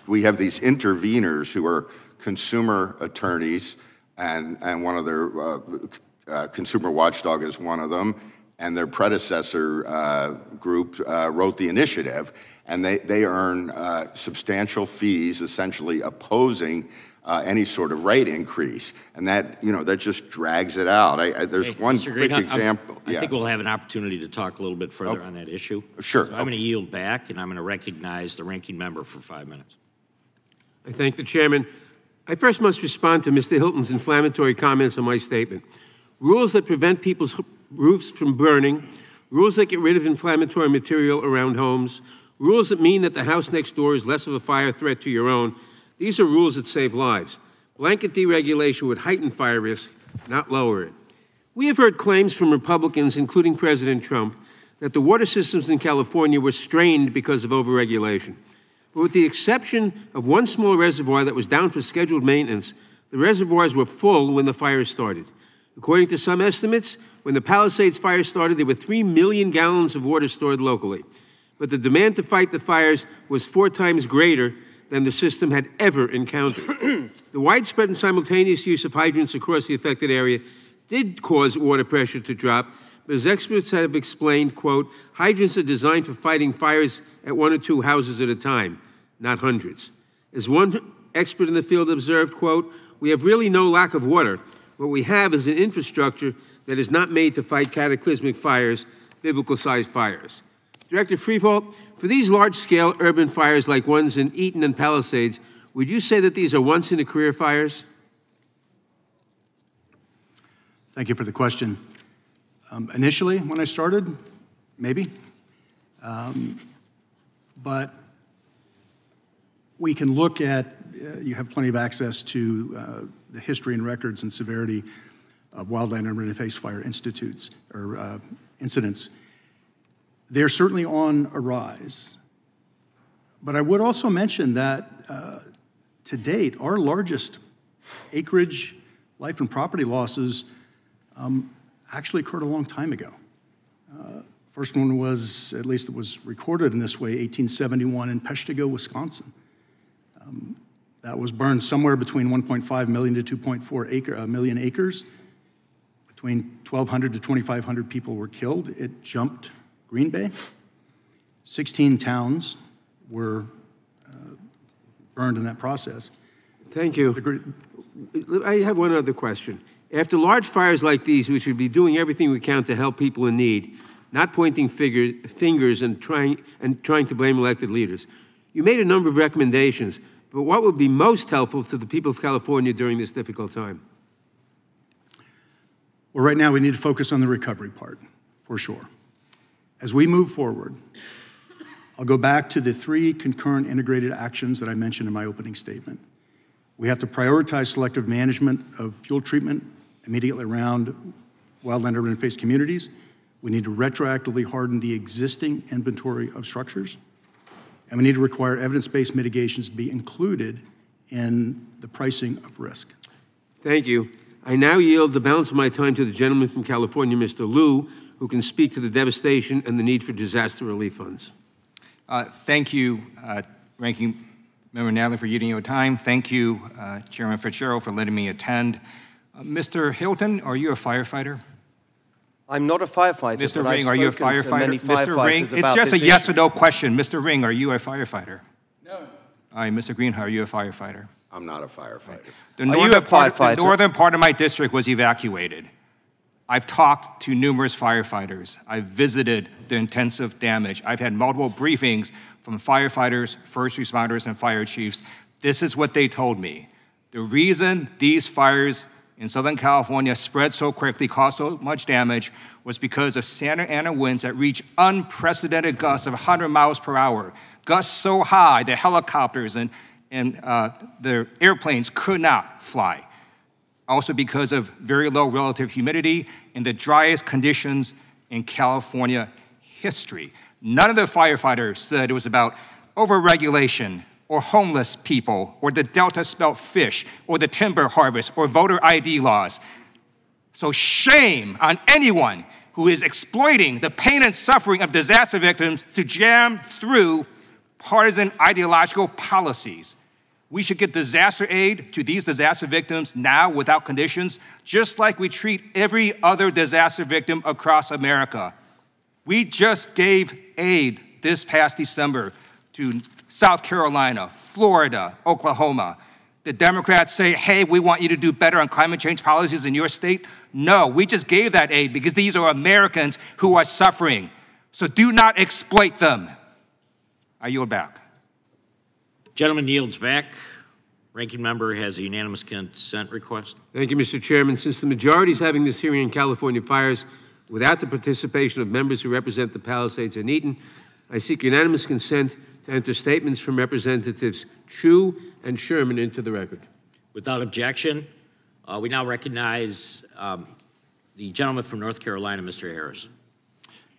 We have these interveners who are consumer attorneys, and one of their consumer watchdog is one of them, and their predecessor group wrote the initiative, and they earn substantial fees, essentially opposing any sort of rate increase, and that just drags it out. There's one quick example. I think we'll have an opportunity to talk a little bit further on that issue. Sure. So I'm going to yield back, and I'm going to recognize the ranking member for 5 minutes. I thank the chairman. I first must respond to Mr. Hilton's inflammatory comments on my statement. Rules that prevent people's roofs from burning, rules that get rid of inflammatory material around homes, rules that mean that the house next door is less of a fire threat to your own. These are rules that save lives. Blanket deregulation would heighten fire risk, not lower it. We have heard claims from Republicans, including President Trump, that the water systems in California were strained because of overregulation. But with the exception of one small reservoir that was down for scheduled maintenance, the reservoirs were full when the fire started. According to some estimates, when the Palisades fire started, there were 3 million gallons of water stored locally. But the demand to fight the fires was 4 times greater than the system had ever encountered. The widespread and simultaneous use of hydrants across the affected area did cause water pressure to drop, but as experts have explained, quote, hydrants are designed for fighting fires at 1 or 2 houses at a time, not hundreds. As one expert in the field observed, quote, we have really no lack of water. What we have is an infrastructure that is not made to fight cataclysmic fires, biblical-sized fires. Director Freefault, for these large-scale urban fires like ones in Eaton and Palisades, would you say that these are once-in-a-career fires? Thank you for the question. Initially, when I started, maybe. But we can look at, you have plenty of access to the history and records and severity of wildland and urban interface fire institutes or incidents. They're certainly on a rise. But I would also mention that to date, our largest acreage, life and property losses actually occurred a long time ago. First one was, at least it was recorded in this way, 1871 in Peshtigo, Wisconsin. That was burned somewhere between 1.5 million to 2.4 million acres. Between 1,200 to 2,500 people were killed. It jumped Green Bay. 16 towns were burned in that process. Thank you. I have one other question. After large fires like these, we should be doing everything we can to help people in need, not pointing fingers and trying to blame elected leaders. You made a number of recommendations, but what would be most helpful to the people of California during this difficult time? Well, right now we need to focus on the recovery part, for sure. As we move forward, I'll go back to the 3 concurrent integrated actions that I mentioned in my opening statement. We have to prioritize selective management of fuel treatment immediately around wildland urban interface communities. We need to retroactively harden the existing inventory of structures. And we need to require evidence-based mitigations to be included in the pricing of risk. Thank you. I now yield the balance of my time to the gentleman from California, Mr. Liu, who can speak to the devastation and the need for disaster relief funds. Thank you, Ranking Member Nadler, for using your time. Thank you, Chairman Fitzgerald, for letting me attend. Mr. Hilton, are you a firefighter? I'm not a firefighter. Mr. Ring, are you a firefighter? Mr. Ring, it's just a yes or no question. Mr. Ring, are you a firefighter? No. All right, Mr. Greenhut, are you a firefighter? I'm not a firefighter. The northern part of my district was evacuated. I've talked to numerous firefighters. I've visited the intensive damage. I've had multiple briefings from firefighters, first responders, and fire chiefs. This is what they told me. The reason these fires in Southern California spread so quickly, caused so much damage, was because of Santa Ana winds that reach unprecedented gusts of 100 miles per hour. Gusts so high that helicopters and the airplanes could not fly. Also because of very low relative humidity and the driest conditions in California history. None of the firefighters said it was about overregulation or homeless people or the Delta smelt fish or the timber harvest or voter ID laws. So shame on anyone who is exploiting the pain and suffering of disaster victims to jam through partisan ideological policies. We should get disaster aid to these disaster victims now without conditions, just like we treat every other disaster victim across America. We just gave aid this past December to South Carolina, Florida, Oklahoma. The Democrats say, hey, we want you to do better on climate change policies in your state. No, we just gave that aid because these are Americans who are suffering. So do not exploit them. I yield back. Gentleman yields back. Ranking member has a unanimous consent request. Thank you, Mr. Chairman. Since the majority is having this hearing on California fires without the participation of members who represent the Palisades and Eaton, I seek unanimous consent to enter statements from Representatives Chu and Sherman into the record. Without objection, we now recognize the gentleman from North Carolina, Mr. Harris.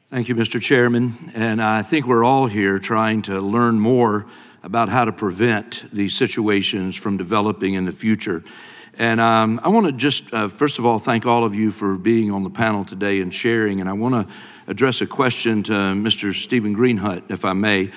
Thank you, Mr. Chairman. And I think we're all here trying to learn more about how to prevent these situations from developing in the future. And I want to just, first of all, thank all of you for being on the panel today and sharing. And I want to address a question to Mr. Stephen Greenhut, if I may.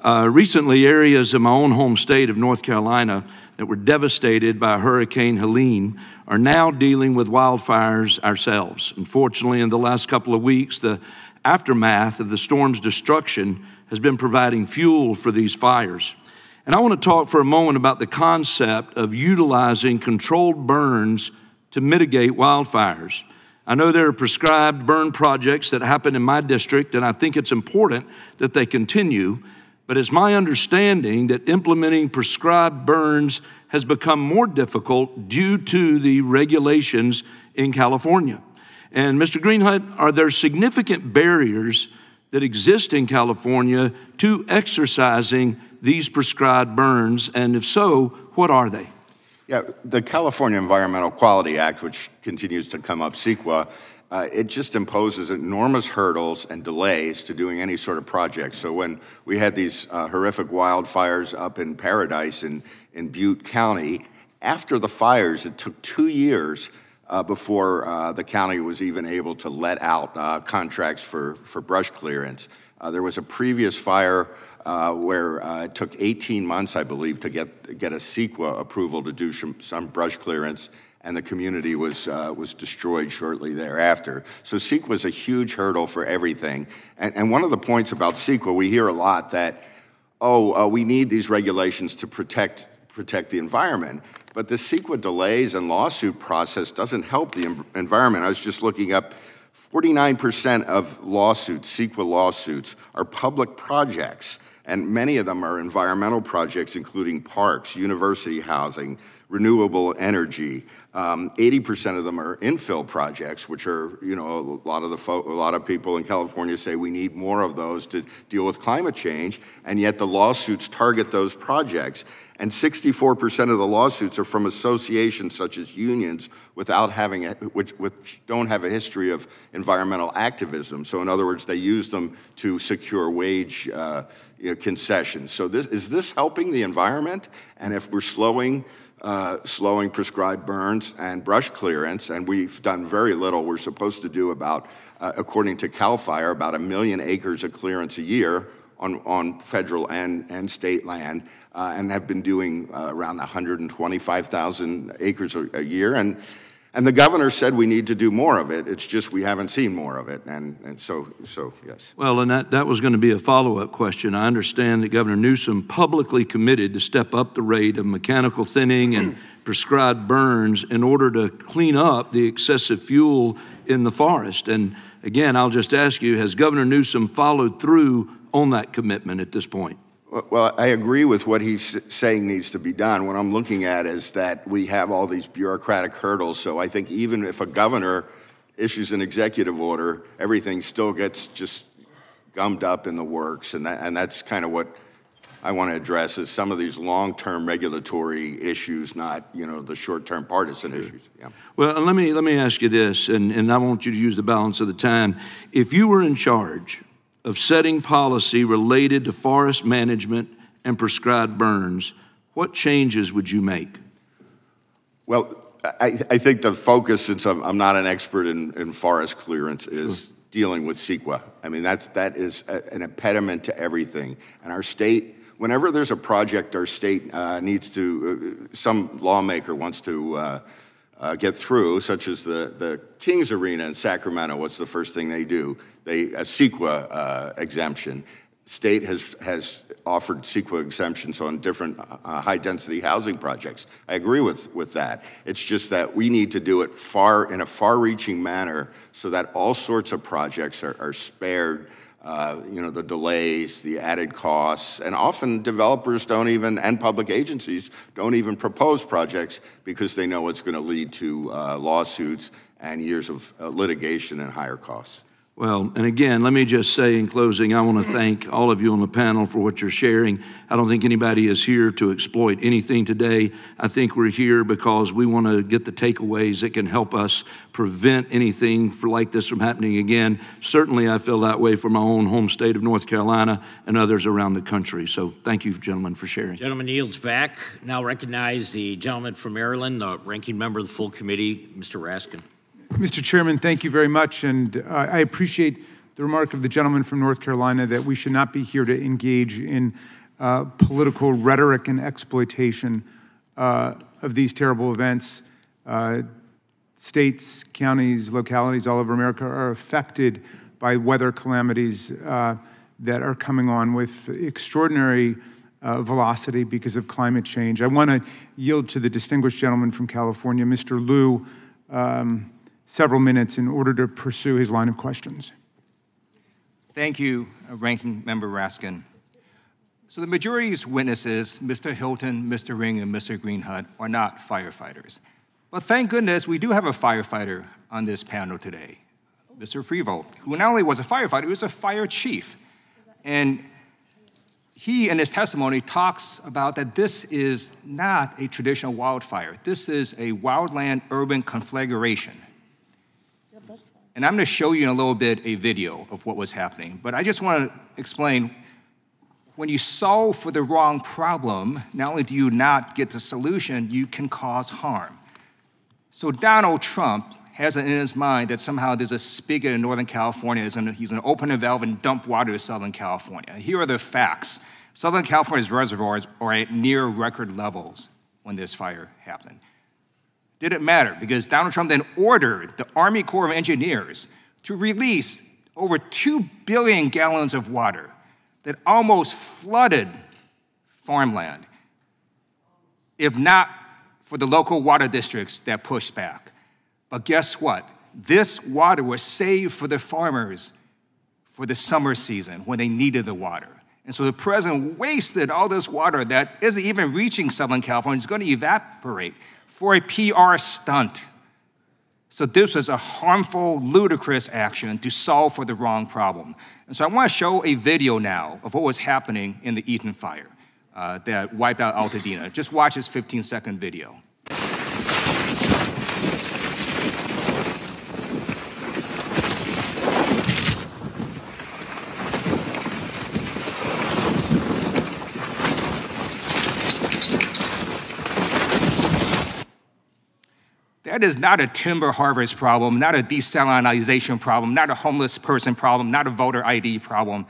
Recently, areas of my own home state of North Carolina that were devastated by Hurricane Helene are now dealing with wildfires ourselves. Unfortunately, in the last couple of weeks, the aftermath of the storm's destruction has been providing fuel for these fires. And I want to talk for a moment about the concept of utilizing controlled burns to mitigate wildfires. I know there are prescribed burn projects that happen in my district, and I think it's important that they continue, but it's my understanding that implementing prescribed burns has become more difficult due to the regulations in California. And Mr. Greenhut, are there significant barriers that exist in California to exercising these prescribed burns? And if so, what are they? Yeah, the California Environmental Quality Act, which continues to come up, CEQA, it just imposes enormous hurdles and delays to doing any sort of project. So when we had these horrific wildfires up in Paradise in Butte County, after the fires, it took 2 years before the county was even able to let out contracts for brush clearance. There was a previous fire where it took 18 months, I believe, to get a CEQA approval to do some brush clearance, and the community was destroyed shortly thereafter. So CEQA is a huge hurdle for everything. And one of the points about CEQA, we hear a lot that, we need these regulations to protect the environment. But the CEQA delays and lawsuit process doesn't help the environment. I was just looking up, 49% of lawsuits, CEQA lawsuits, are public projects, and many of them are environmental projects, including parks, university housing, renewable energy. 80% of them are infill projects, which are, a lot of people in California say we need more of those to deal with climate change, and yet the lawsuits target those projects. And 64% of the lawsuits are from associations such as unions without having which don't have a history of environmental activism. So in other words, they use them to secure wage concessions. So is this helping the environment? And if we're slowing prescribed burns and brush clearance, and we've done very little. We're supposed to do about, according to CAL FIRE, about 1 million acres of clearance a year on federal and state land, and have been doing around 125,000 acres a year. And the governor said we need to do more of it. It's just we haven't seen more of it. And so yes. Well, and that was going to be a follow-up question. I understand that Governor Newsom publicly committed to step up the rate of mechanical thinning and prescribed burns in order to clean up the excessive fuel in the forest. And again, I'll just ask you, has Governor Newsom followed through on that commitment at this point? Well, I agree with what he's saying needs to be done. What I'm looking at is that we have all these bureaucratic hurdles. So I think even if a governor issues an executive order, everything still gets just gummed up in the works. And that's kind of what I want to address, is some of these long-term regulatory issues, not, the short-term partisan issues. Yeah. Well, let me ask you this, and I want you to use the balance of the time. If you were in charge of setting policy related to forest management and prescribed burns, what changes would you make? Well, I think the focus, since I'm not an expert in forest clearance, is dealing with CEQA. I mean, that is an impediment to everything. And our state, whenever there's a project our state needs to, some lawmaker wants to get through, such as the Kings Arena in Sacramento, what's the first thing they do? A CEQA exemption. State has offered CEQA exemptions on different high-density housing projects. I agree with that. It's just that we need to do it in a far-reaching manner so that all sorts of projects are spared the delays, the added costs, and often developers and public agencies don't even propose projects because they know it's going to lead to lawsuits and years of litigation and higher costs. Well, and again, let me just say in closing, I want to thank all of you on the panel for what you're sharing. I don't think anybody is here to exploit anything today. I think we're here because we want to get the takeaways that can help us prevent anything like this from happening again. Certainly, I feel that way for my own home state of North Carolina and others around the country. So thank you, gentlemen, for sharing. Gentleman yields back. Now recognize the gentleman from Maryland, the ranking member of the full committee, Mr. Raskin. Mr. Chairman, thank you very much, and I appreciate the remark of the gentleman from North Carolina that we should not be here to engage in political rhetoric and exploitation of these terrible events. States, counties, localities all over America are affected by weather calamities that are coming on with extraordinary velocity because of climate change. I want to yield to the distinguished gentleman from California, Mr. Liu, several minutes in order to pursue his line of questions. Thank you, Ranking Member Raskin. So the majority's witnesses, Mr. Hilton, Mr. Ring, and Mr. Greenhut, are not firefighters. But thank goodness we do have a firefighter on this panel today, Mr. Frevolt, who not only was a firefighter, he was a fire chief. And he, in his testimony, talks about that this is not a traditional wildfire. This is a wildland-urban conflagration. And I'm going to show you in a little bit a video of what was happening. But I just want to explain, when you solve for the wrong problem, not only do you not get the solution, you can cause harm. So Donald Trump has it in his mind that somehow there's a spigot in Northern California, he's going to open a valve and dump water to Southern California. Here are the facts. Southern California's reservoirs are at near record levels when this fire happened. Didn't matter, because Donald Trump then ordered the Army Corps of Engineers to release over 2 billion gallons of water that almost flooded farmland, if not for the local water districts that pushed back. But guess what? This water was saved for the farmers for the summer season when they needed the water. And so the president wasted all this water that isn't even reaching Southern California. It's going to evaporate for a PR stunt. So this was a harmful, ludicrous action to solve for the wrong problem. And so I want to show a video now of what was happening in the Eaton fire that wiped out Altadena. Just watch this 15-second video. That is not a timber harvest problem, not a desalinization problem, not a homeless person problem, not a voter ID problem.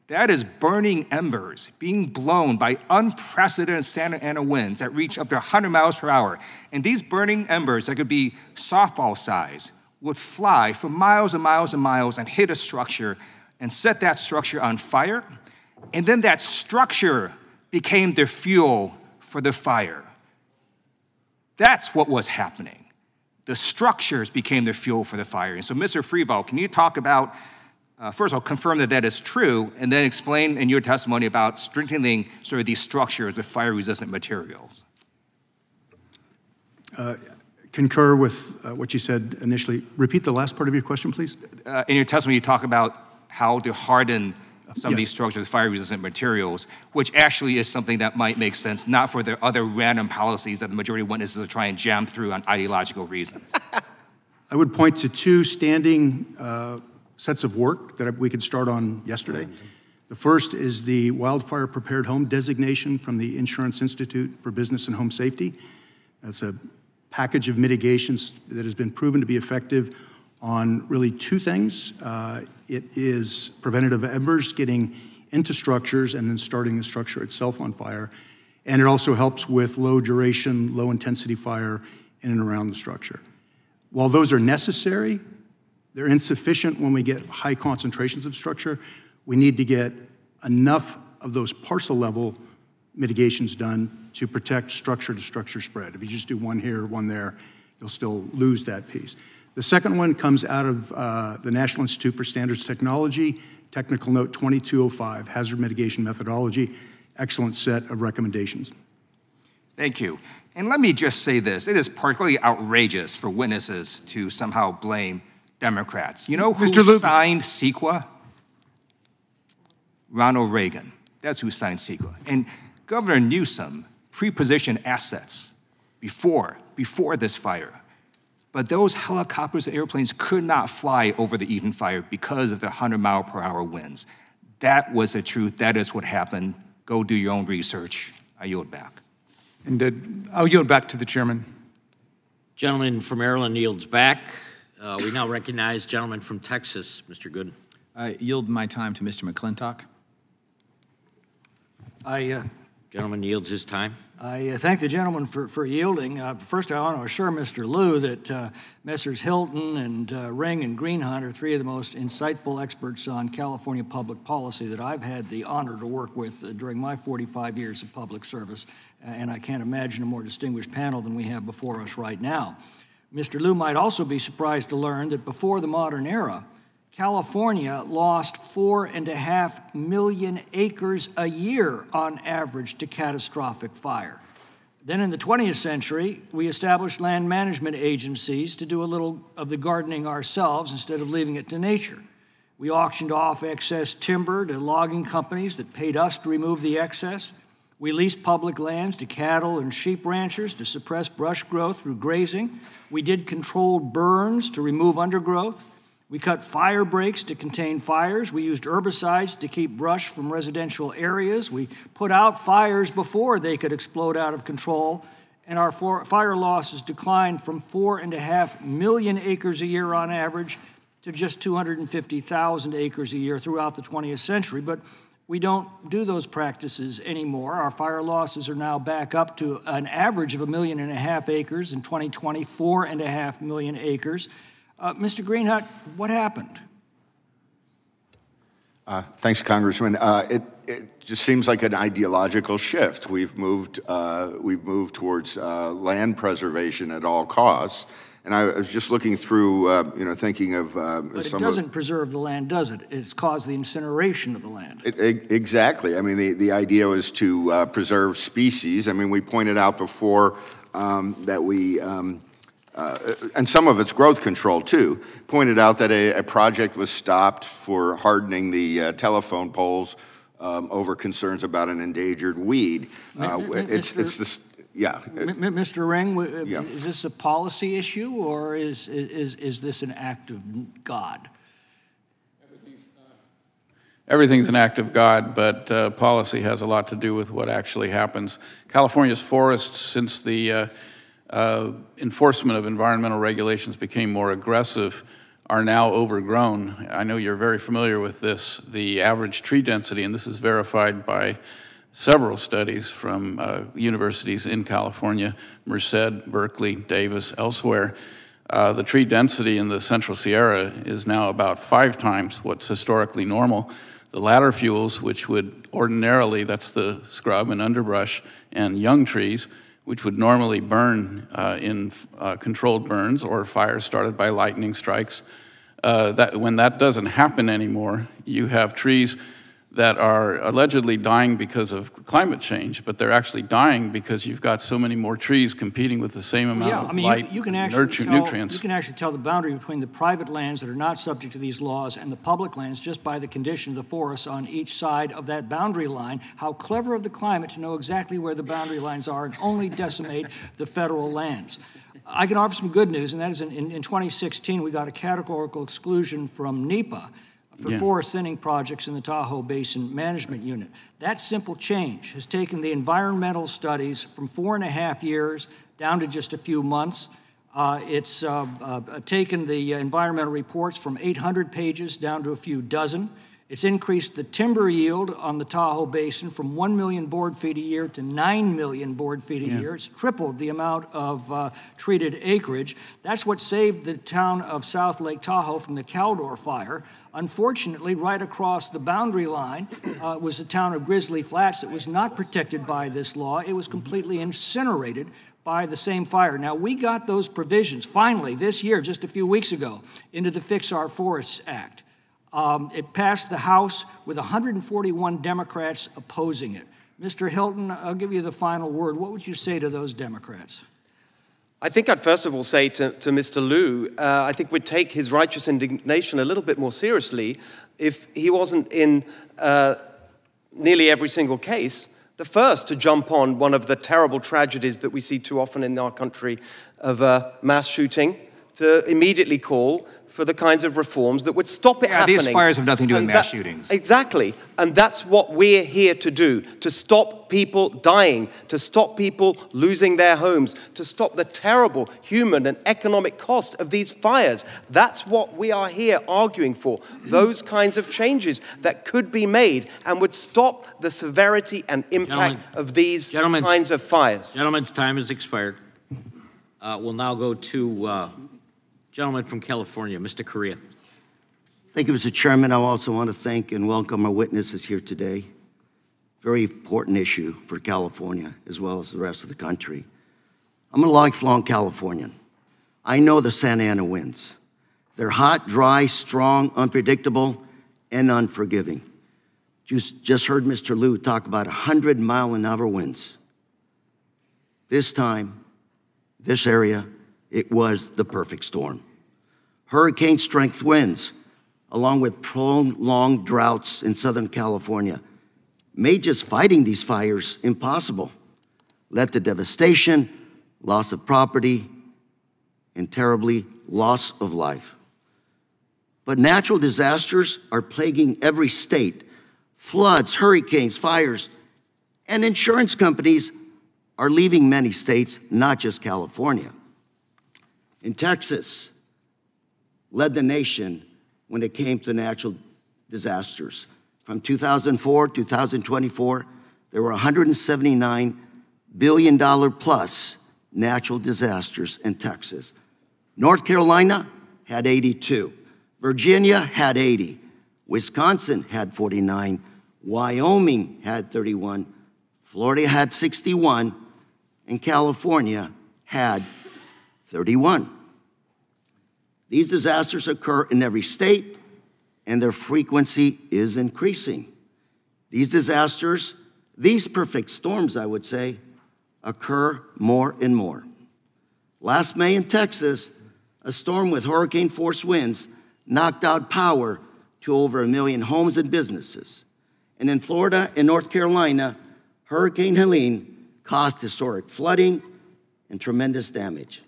That is burning embers being blown by unprecedented Santa Ana winds that reach up to 100 miles per hour. And these burning embers that could be softball size would fly for miles and miles and miles and hit a structure and set that structure on fire. And then that structure became the fuel for the fire. That's what was happening. The structures became the fuel for the fire. And so, Mr. Freebaugh, can you talk about, first of all, confirm that that is true, and then explain in your testimony about strengthening sort of these structures with fire-resistant materials? Concur with what you said initially. Repeat the last part of your question, please. In your testimony, you talk about how to harden some of Yes. these structures with fire-resistant materials, which actually is something that might make sense, not for the other random policies that the majority of witnesses are trying to jam through on ideological reasons. I would point to two standing sets of work that we could start on yesterday. The first is the Wildfire Prepared Home designation from the Insurance Institute for Business and Home Safety. That's a package of mitigations that has been proven to be effective on really two things. It is preventative embers getting into structures and then starting the structure itself on fire. And it also helps with low duration, low intensity fire in and around the structure. While those are necessary, they're insufficient when we get high concentrations of structure. We need to get enough of those parcel level mitigations done to protect structure to structure spread. If you just do one here, one there, you'll still lose that piece. The second one comes out of the National Institute for Standards Technology, Technical Note 2205, Hazard Mitigation Methodology, excellent set of recommendations. Thank you. And let me just say this. It is particularly outrageous for witnesses to somehow blame Democrats. You know who signed CEQA? Ronald Reagan. That's who signed CEQA. And Governor Newsom pre-positioned assets before this fire. But those helicopters and airplanes could not fly over the Eden fire because of the 100-mile-per-hour winds. That was the truth. That is what happened. Go do your own research. I yield back. And I'll yield back to the chairman. Gentleman from Maryland yields back. We now recognize gentleman from Texas, Mr. Gooden. I yield my time to Mr. McClintock. Gentleman yields his time. I thank the gentleman for yielding. First, I want to assure Mr. Liu that Messrs. Hilton and Ring and Greenhunt are three of the most insightful experts on California public policy that I've had the honor to work with during my 45 years of public service, and I can't imagine a more distinguished panel than we have before us right now. Mr. Liu might also be surprised to learn that before the modern era, California lost 4.5 million acres a year on average to catastrophic fire. Then in the 20th century, we established land management agencies to do a little of the gardening ourselves instead of leaving it to nature. We auctioned off excess timber to logging companies that paid us to remove the excess. We leased public lands to cattle and sheep ranchers to suppress brush growth through grazing. We did controlled burns to remove undergrowth. We cut fire breaks to contain fires. We used herbicides to keep brush from residential areas. We put out fires before they could explode out of control. And our fire losses declined from 4.5 million acres a year on average to just 250,000 acres a year throughout the 20th century. But we don't do those practices anymore. Our fire losses are now back up to an average of 1.5 million acres in 2020, 4.5 million acres. Mr. Greenhunt, what happened? Thanks, Congressman. It just seems like an ideological shift. We've moved towards land preservation at all costs. And I was just looking through, thinking of but it doesn't preserve the land, does it? It's caused the incineration of the land. Exactly. I mean, the idea was to preserve species. I mean, we pointed out before that we. And some of it's growth control, too. Pointed out that a project was stopped for hardening the telephone poles over concerns about an endangered weed. It's this, yeah. Mr. Ring, is this a policy issue or is this an act of God? Everything's an act of God, but policy has a lot to do with what actually happens. California's forests, since the enforcement of environmental regulations became more aggressive, are now overgrown. I know you're very familiar with this, the average tree density, and this is verified by several studies from universities in California, Merced, Berkeley, Davis, elsewhere. The tree density in the Central Sierra is now about 5 times what's historically normal. The ladder fuels, which would ordinarily, that's the scrub and underbrush and young trees, which would normally burn in controlled burns or fires started by lightning strikes. When that doesn't happen anymore, you have trees that are allegedly dying because of climate change, but they're actually dying because you've got so many more trees competing with the same amount of light, you can actually nutrients. You can actually tell the boundary between the private lands that are not subject to these laws and the public lands just by the condition of the forests on each side of that boundary line. How clever of the climate to know exactly where the boundary lines are and only decimate the federal lands. I can offer some good news, and that is in 2016, we got a categorical exclusion from NEPA for forest thinning projects in the Tahoe Basin Management Unit. That simple change has taken the environmental studies from 4.5 years down to just a few months. It's taken the environmental reports from 800 pages down to a few dozen. It's increased the timber yield on the Tahoe Basin from 1 million board feet a year to 9 million board feet a year. It's tripled the amount of treated acreage. That's what saved the town of South Lake Tahoe from the Caldor fire. Unfortunately, right across the boundary line was the town of Grizzly Flats that was not protected by this law. It was completely incinerated by the same fire. Now, we got those provisions finally this year, just a few weeks ago, into the Fix Our Forests Act. It passed the House with 141 Democrats opposing it. Mr. Hilton, I'll give you the final word. What would you say to those Democrats? I think I'd first of all say to Mr. Liu, I think we'd take his righteous indignation a little bit more seriously if he wasn't in nearly every single case the first to jump on one of the terrible tragedies that we see too often in our country of mass shooting, to immediately call for the kinds of reforms that would stop it happening. These fires have nothing to do with mass shootings. Exactly. And that's what we're here to do, to stop people dying, to stop people losing their homes, to stop the terrible human and economic cost of these fires. That's what we are here arguing for, those kinds of changes that could be made and would stop the severity and impact of these kinds of fires. Gentlemen's time has expired. We'll now go to gentleman from California, Mr. Correa. Thank you, Mr. Chairman. I also want to thank and welcome our witnesses here today. Very important issue for California as well as the rest of the country. I'm a lifelong Californian. I know the Santa Ana winds. They're hot, dry, strong, unpredictable, and unforgiving. You just heard Mr. Liu talk about 100-mile-an-hour winds. This time, this area, it was the perfect storm. Hurricane-strength winds, along with prolonged droughts in Southern California, made just fighting these fires impossible. Led to devastation, loss of property, and terribly, loss of life. But natural disasters are plaguing every state. Floods, hurricanes, fires, and insurance companies are leaving many states, not just California. In Texas, led the nation when it came to natural disasters. From 2004 to 2024, there were $179 billion plus natural disasters in Texas. North Carolina had 82. Virginia had 80. Wisconsin had 49. Wyoming had 31. Florida had 61. And California had 31. These disasters occur in every state, and their frequency is increasing. These disasters, these perfect storms, I would say, occur more and more. Last May in Texas, a storm with hurricane-force winds knocked out power to over 1 million homes and businesses. And in Florida and North Carolina, Hurricane Helene caused historic flooding and tremendous damage.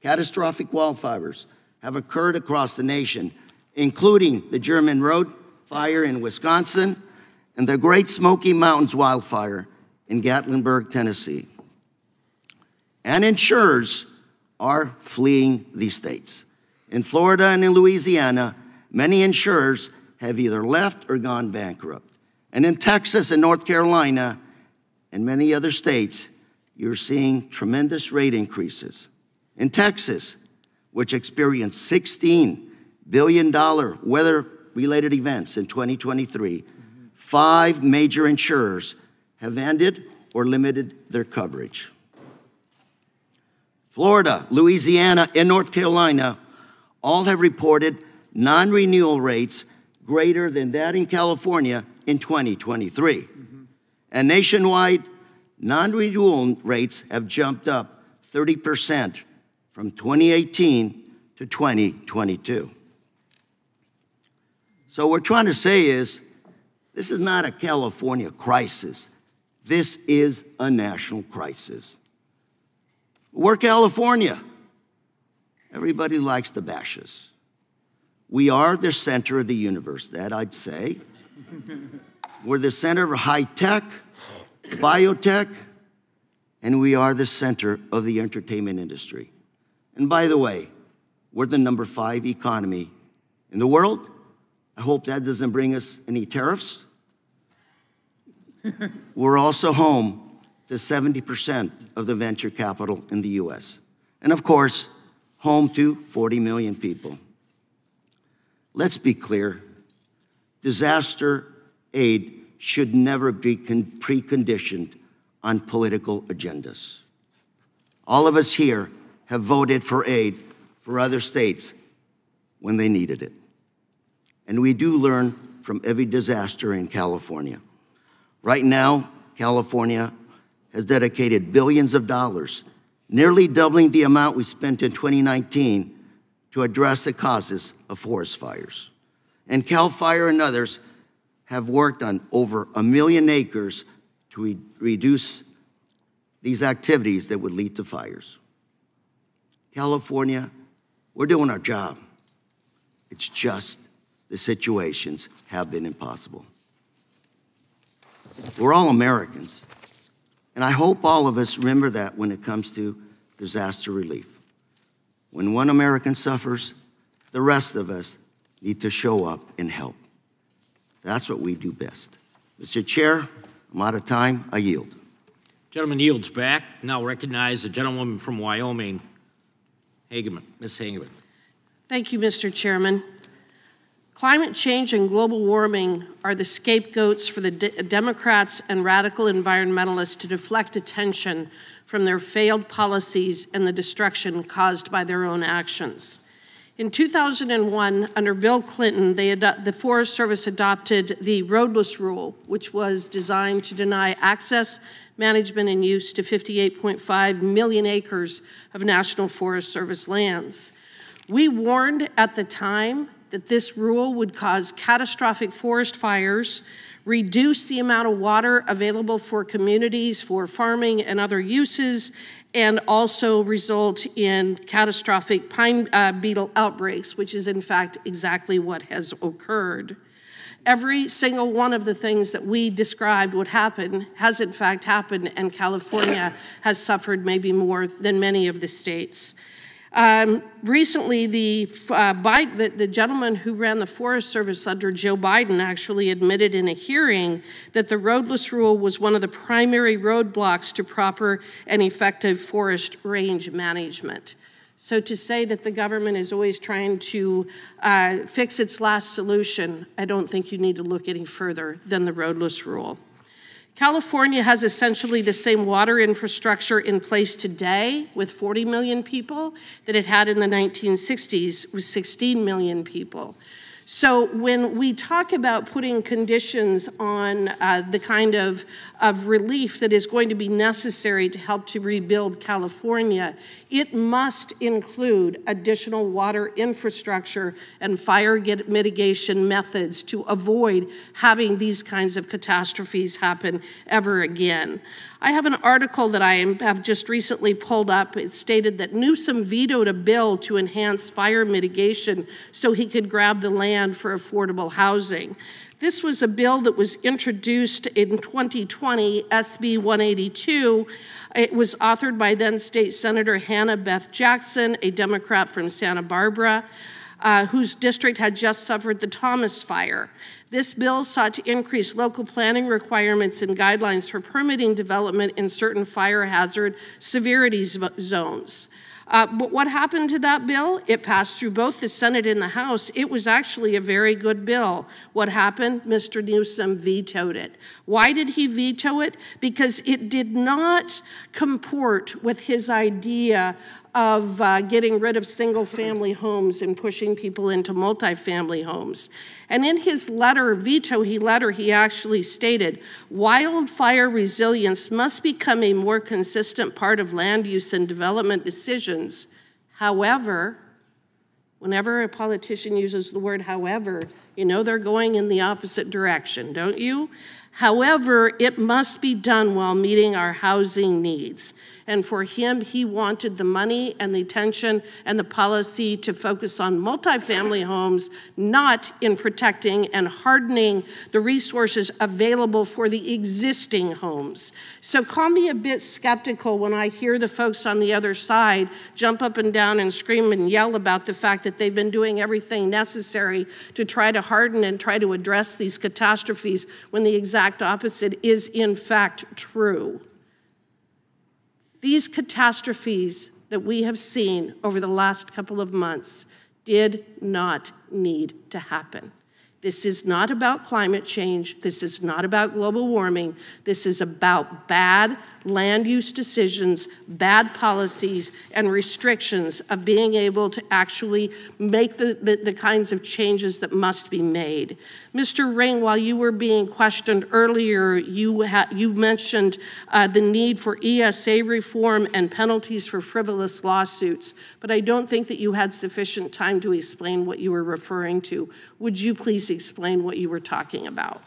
Catastrophic wildfires have occurred across the nation, including the German Road fire in Wisconsin and the Great Smoky Mountains wildfire in Gatlinburg, Tennessee. And insurers are fleeing these states. In Florida and in Louisiana, many insurers have either left or gone bankrupt. And in Texas and North Carolina and many other states, you're seeing tremendous rate increases. In Texas, which experienced $16 billion weather-related events in 2023, 5 major insurers have ended or limited their coverage. Florida, Louisiana, and North Carolina all have reported non-renewal rates greater than that in California in 2023. And nationwide, non-renewal rates have jumped up 30% from 2018 to 2022. So what we're trying to say is, this is not a California crisis. This is a national crisis. We're California. Everybody likes to bash us. We are the center of the universe, that I'd say. We're the center of high-tech, biotech, and we are the center of the entertainment industry. And by the way, we're the number 5 economy in the world. I hope that doesn't bring us any tariffs. We're also home to 70% of the venture capital in the US. And of course, home to 40 million people. Let's be clear, disaster aid should never be preconditioned on political agendas. All of us here have voted for aid for other states when they needed it. And we do learn from every disaster in California. Right now, California has dedicated billions of dollars, nearly doubling the amount we spent in 2019 to address the causes of forest fires. And CAL FIRE and others have worked on over 1 million acres to reduce these activities that would lead to fires. California, we're doing our job. It's just the situations have been impossible. We're all Americans, and I hope all of us remember that when it comes to disaster relief. When one American suffers, the rest of us need to show up and help. That's what we do best. Mr. Chair, I'm out of time. I yield. Gentleman yields back. Now recognize the gentlewoman from Wyoming, Hageman. Ms. Hageman. Thank you, Mr. Chairman. Climate change and global warming are the scapegoats for the Democrats and radical environmentalists to deflect attention from their failed policies and the destruction caused by their own actions. In 2001, under Bill Clinton, the Forest Service adopted the roadless rule, which was designed to deny access, management, and use to 58.5 million acres of National Forest Service lands. We warned at the time that this rule would cause catastrophic forest fires, reduce the amount of water available for communities for farming and other uses, and also result in catastrophic pine beetle outbreaks, which is in fact exactly what has occurred. Every single one of the things that we described would happen has in fact happened, and California has suffered maybe more than many of the states. Recently, the gentleman who ran the Forest Service under Joe Biden actually admitted in a hearing that the roadless rule was one of the primary roadblocks to proper and effective forest range management. So to say that the government is always trying to fix its last solution, I don't think you need to look any further than the roadless rule. California has essentially the same water infrastructure in place today with 40 million people that it had in the 1960s with 16 million people. So when we talk about putting conditions on the kind of relief that is going to be necessary to help to rebuild California, it must include additional water infrastructure and fire mitigation methods to avoid having these kinds of catastrophes happen ever again. I have an article that I have just recently pulled up. It stated that Newsom vetoed a bill to enhance fire mitigation so he could grab the land demand for affordable housing. This was a bill that was introduced in 2020, SB 182. It was authored by then State Senator Hannah Beth Jackson, a Democrat from Santa Barbara, whose district had just suffered the Thomas fire. This bill sought to increase local planning requirements and guidelines for permitting development in certain fire hazard severity zones. But what happened to that bill? It passed through both the Senate and the House. It was actually a very good bill. What happened? Mr. Newsom vetoed it. Why did he veto it? Because it did not comport with his idea of getting rid of single-family homes and pushing people into multifamily homes. And in his veto letter, he actually stated, wildfire resilience must become a more consistent part of land use and development decisions. However, whenever a politician uses the word however, you know they're going in the opposite direction, don't you? However, it must be done while meeting our housing needs. And for him, he wanted the money and the attention and the policy to focus on multifamily homes, not in protecting and hardening the resources available for the existing homes. So call me a bit skeptical when I hear the folks on the other side jump up and down and scream and yell about the fact that they've been doing everything necessary to try to harden and try to address these catastrophes when the exact opposite is in fact true. These catastrophes that we have seen over the last couple of months did not need to happen. This is not about climate change. This is not about global warming. This is about bad land use decisions, bad policies, and restrictions of being able to actually make the kinds of changes that must be made. Mr. Ring, while you were being questioned earlier, you mentioned the need for ESA reform and penalties for frivolous lawsuits, but I don't think that you had sufficient time to explain what you were referring to. Would you please explain what you were talking about?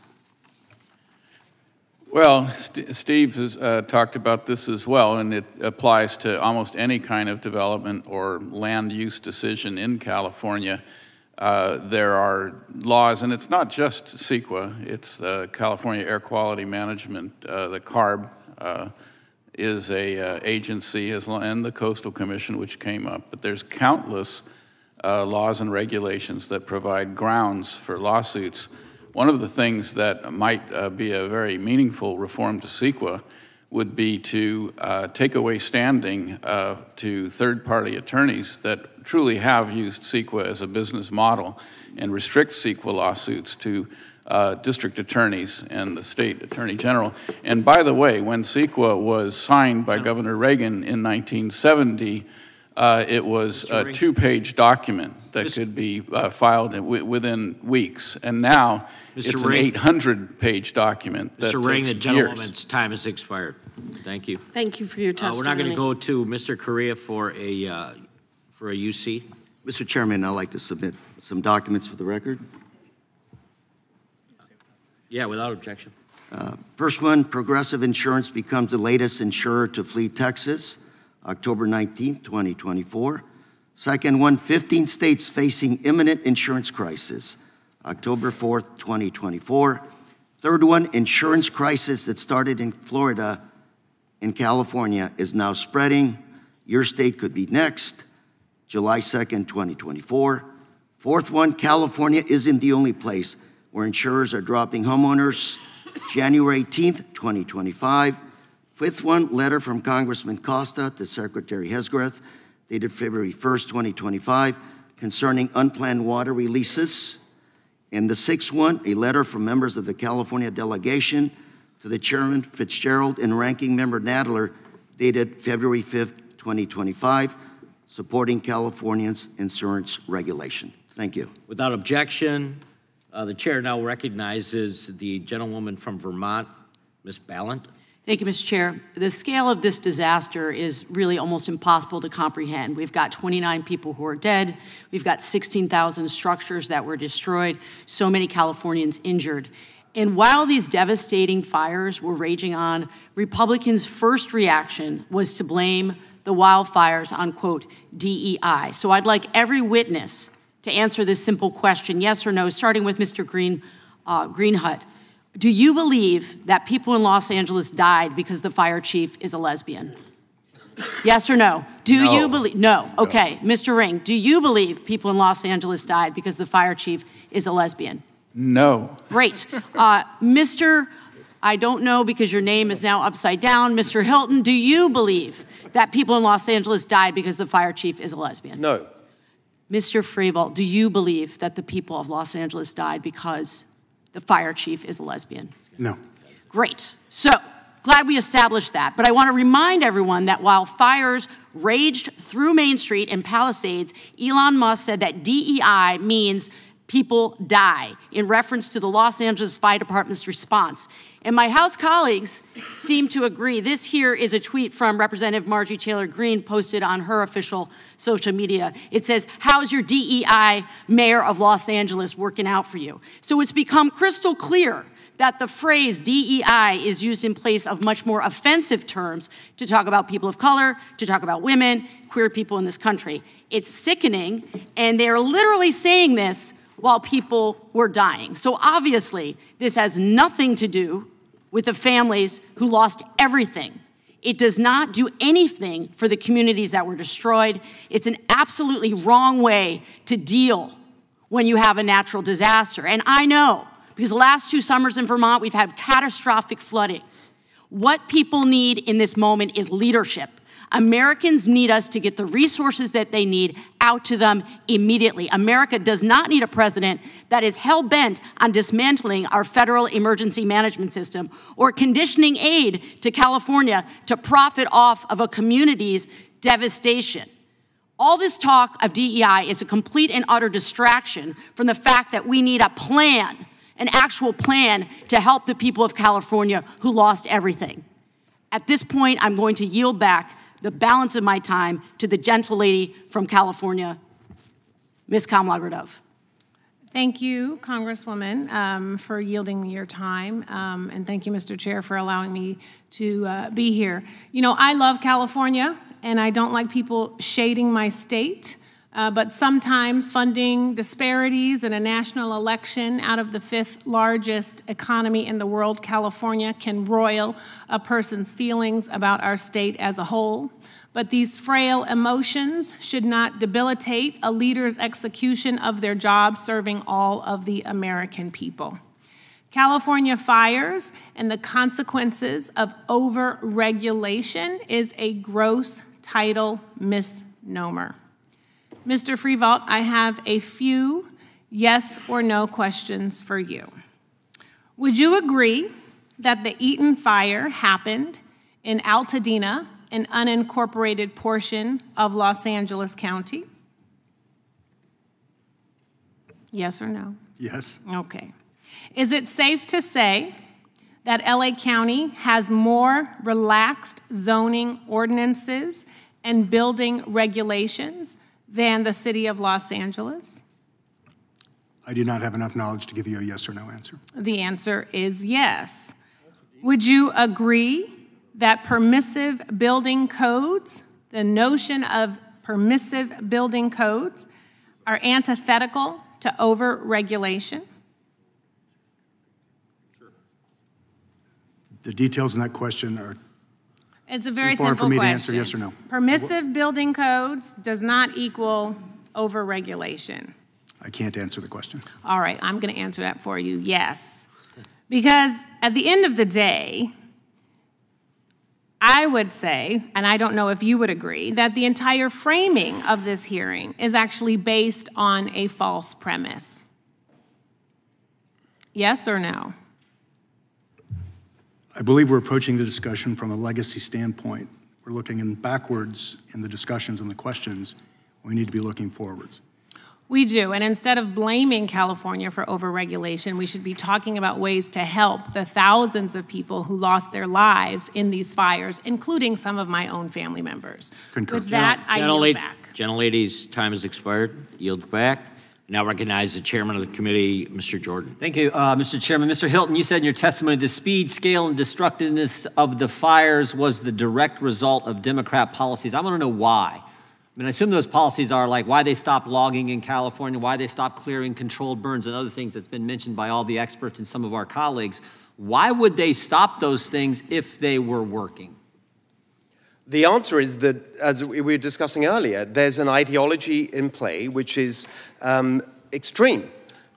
Well, Steve has talked about this as well, and it applies to almost any kind of development or land use decision in California. There are laws, and it's not just CEQA, it's the California Air Quality Management, the CARB is a agency, and the Coastal Commission, which came up. But there's countless laws and regulations that provide grounds for lawsuits. One of the things that might be a very meaningful reform to CEQA would be to take away standing to third-party attorneys that truly have used CEQA as a business model and restrict CEQA lawsuits to district attorneys and the state attorney general. And by the way, when CEQA was signed by Governor Reagan in 1970, it was a two-page document that could be filed within weeks, and now it's an 800-page document that Mr. Ring, the takes gentlewoman's years. time has expired. Thank you. Thank you for your testimony. We're not going to go to Mr. Correa for a UC. Mr. Chairman, I'd like to submit some documents for the record. Yeah, without objection. First one, Progressive Insurance becomes the latest insurer to flee Texas, October 19, 2024. Second one, 15 states facing imminent insurance crisis, October 4th, 2024. Third one, insurance crisis that started in Florida and California is now spreading. Your state could be next, July 2nd, 2024. Fourth one, California isn't the only place where insurers are dropping homeowners, January 18th, 2025. Fifth one, letter from Congressman Costa to Secretary Hesgreth, dated February 1st, 2025, concerning unplanned water releases. And the sixth one, a letter from members of the California delegation to the Chairman Fitzgerald and Ranking Member Nadler, dated February 5th, 2025, supporting California's insurance regulation. Thank you. Without objection, the chair now recognizes the gentlewoman from Vermont, Ms. Ballant. Thank you, Mr. Chair. The scale of this disaster is really almost impossible to comprehend. We've got 29 people who are dead. We've got 16,000 structures that were destroyed, so many Californians injured. And while these devastating fires were raging on, Republicans' first reaction was to blame the wildfires on, quote, DEI. So I'd like every witness to answer this simple question, yes or no, starting with Mr. Greenhut. Do you believe that people in Los Angeles died because the fire chief is a lesbian? Yes or no? Do you believe? No. Okay. Mr. Ring, do you believe people in Los Angeles died because the fire chief is a lesbian? No. Great. Mr. I don't know because your name is now upside down. Mr. Hilton, do you believe that people in Los Angeles died because the fire chief is a lesbian? No. Mr. Freevault, do you believe that the people of Los Angeles died because the fire chief is a lesbian? No. Great. So, glad we established that. But I want to remind everyone that while fires raged through Main Street and Palisades, Elon Musk said that DEI means people die, in reference to the Los Angeles Fire Department's response. And my House colleagues seem to agree. This here is a tweet from Representative Marjorie Taylor Greene posted on her official social media. It says, how's your DEI mayor of Los Angeles working out for you? So it's become crystal clear that the phrase DEI is used in place of much more offensive terms to talk about people of color, to talk about women, queer people in this country. It's sickening, and they're literally saying this while people were dying. So obviously, this has nothing to do with the families who lost everything. It does not do anything for the communities that were destroyed. It's an absolutely wrong way to deal when you have a natural disaster. And I know, because the last 2 summers in Vermont, we've had catastrophic flooding. What people need in this moment is leadership. Americans need us to get the resources that they need out to them immediately. America does not need a president that is hell-bent on dismantling our federal emergency management system or conditioning aid to California to profit off of a community's devastation. All this talk of DEI is a complete and utter distraction from the fact that we need a plan, an actual plan to help the people of California who lost everything. At this point, I'm going to yield back the balance of my time to the gentle lady from California, Ms. Kamala Gradov. Thank you, Congresswoman, for yielding me your time. And thank you, Mr. Chair, for allowing me to be here. You know, I love California, and I don't like people shading my state. But sometimes funding disparities in a national election out of the 5th largest economy in the world, California, can roil a person's feelings about our state as a whole. But these frail emotions should not debilitate a leader's execution of their job serving all of the American people. California fires and the consequences of overregulation is a gross title misnomer. Mr. Freevault, I have a few yes or no questions for you. Would you agree that the Eaton fire happened in Altadena, an unincorporated portion of Los Angeles County? Yes or no? Yes. Okay. Is it safe to say that LA County has more relaxed zoning ordinances and building regulations than the city of Los Angeles? I do not have enough knowledge to give you a yes or no answer. The answer is yes. Would you agree that permissive building codes, the notion of permissive building codes, are antithetical to overregulation? The details in that question are It's a very too far simple for me question. to answer yes or no. Permissive building codes does not equal overregulation. I can't answer the question. All right, I'm going to answer that for you, yes. Because at the end of the day, I would say, and I don't know if you would agree, that the entire framing of this hearing is actually based on a false premise. Yes or no? I believe we're approaching the discussion from a legacy standpoint. We're looking backwards in the discussions and the questions. We need to be looking forwards. We do, and instead of blaming California for overregulation, we should be talking about ways to help the thousands of people who lost their lives in these fires, including some of my own family members. Concur. With that, I yield back. Gentlelady's time has expired. Yield back. Now recognize the chairman of the committee, Mr. Jordan. Thank you, Mr. Chairman. Mr. Hilton, you said in your testimony the speed, scale, and destructiveness of the fires was the direct result of Democrat policies. I want to know why. I mean, I assume those policies are like why they stopped logging in California, why they stopped clearing controlled burns and other things that's been mentioned by all the experts and some of our colleagues. Why would they stop those things if they were working? The answer is that, as we were discussing earlier, there's an ideology in play which is extreme,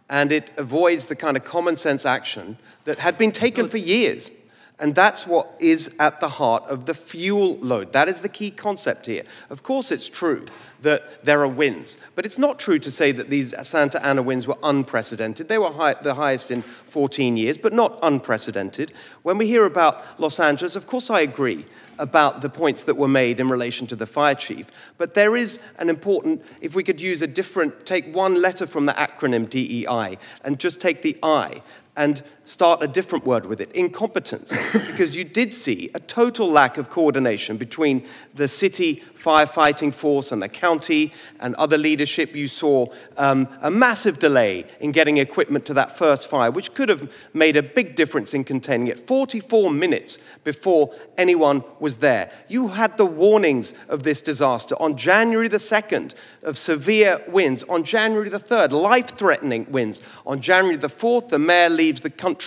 and it avoids the kind of common sense action that had been taken for years. And that's what is at the heart of the fuel load. That is the key concept here. Of course, it's true that there are winds, but it's not true to say that these Santa Ana winds were unprecedented. They were the highest in 14 years, but not unprecedented. When we hear about Los Angeles, of course I agree about the points that were made in relation to the fire chief. But there is an important, if we could use a different, take one letter from the acronym DEI and just take the I and start a different word with it, incompetence, because you did see a total lack of coordination between the city firefighting force and the county and other leadership. You saw a massive delay in getting equipment to that first fire, which could have made a big difference in containing it. 44 minutes before anyone was there. You had the warnings of this disaster on January the 2nd of severe winds, on January the 3rd, life-threatening winds. On January the 4th, the mayor leaves the country.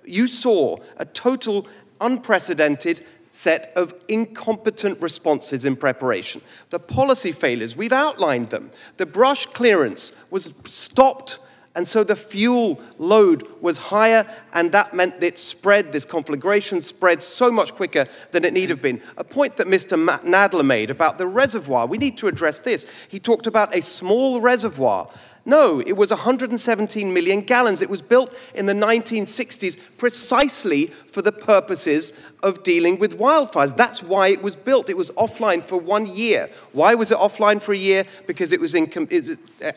You saw a total unprecedented set of incompetent responses in preparation. The policy failures, we've outlined them. The brush clearance was stopped, and so the fuel load was higher, and that meant that it spread, this conflagration spread so much quicker than it need have been. A point that Mr. Nadler made about the reservoir, we need to address this. He talked about a small reservoir. No, it was 117 million gallons. It was built in the 1960s precisely for the purposes of dealing with wildfires. That's why it was built. It was offline for 1 year. Why was it offline for a year? Because it was in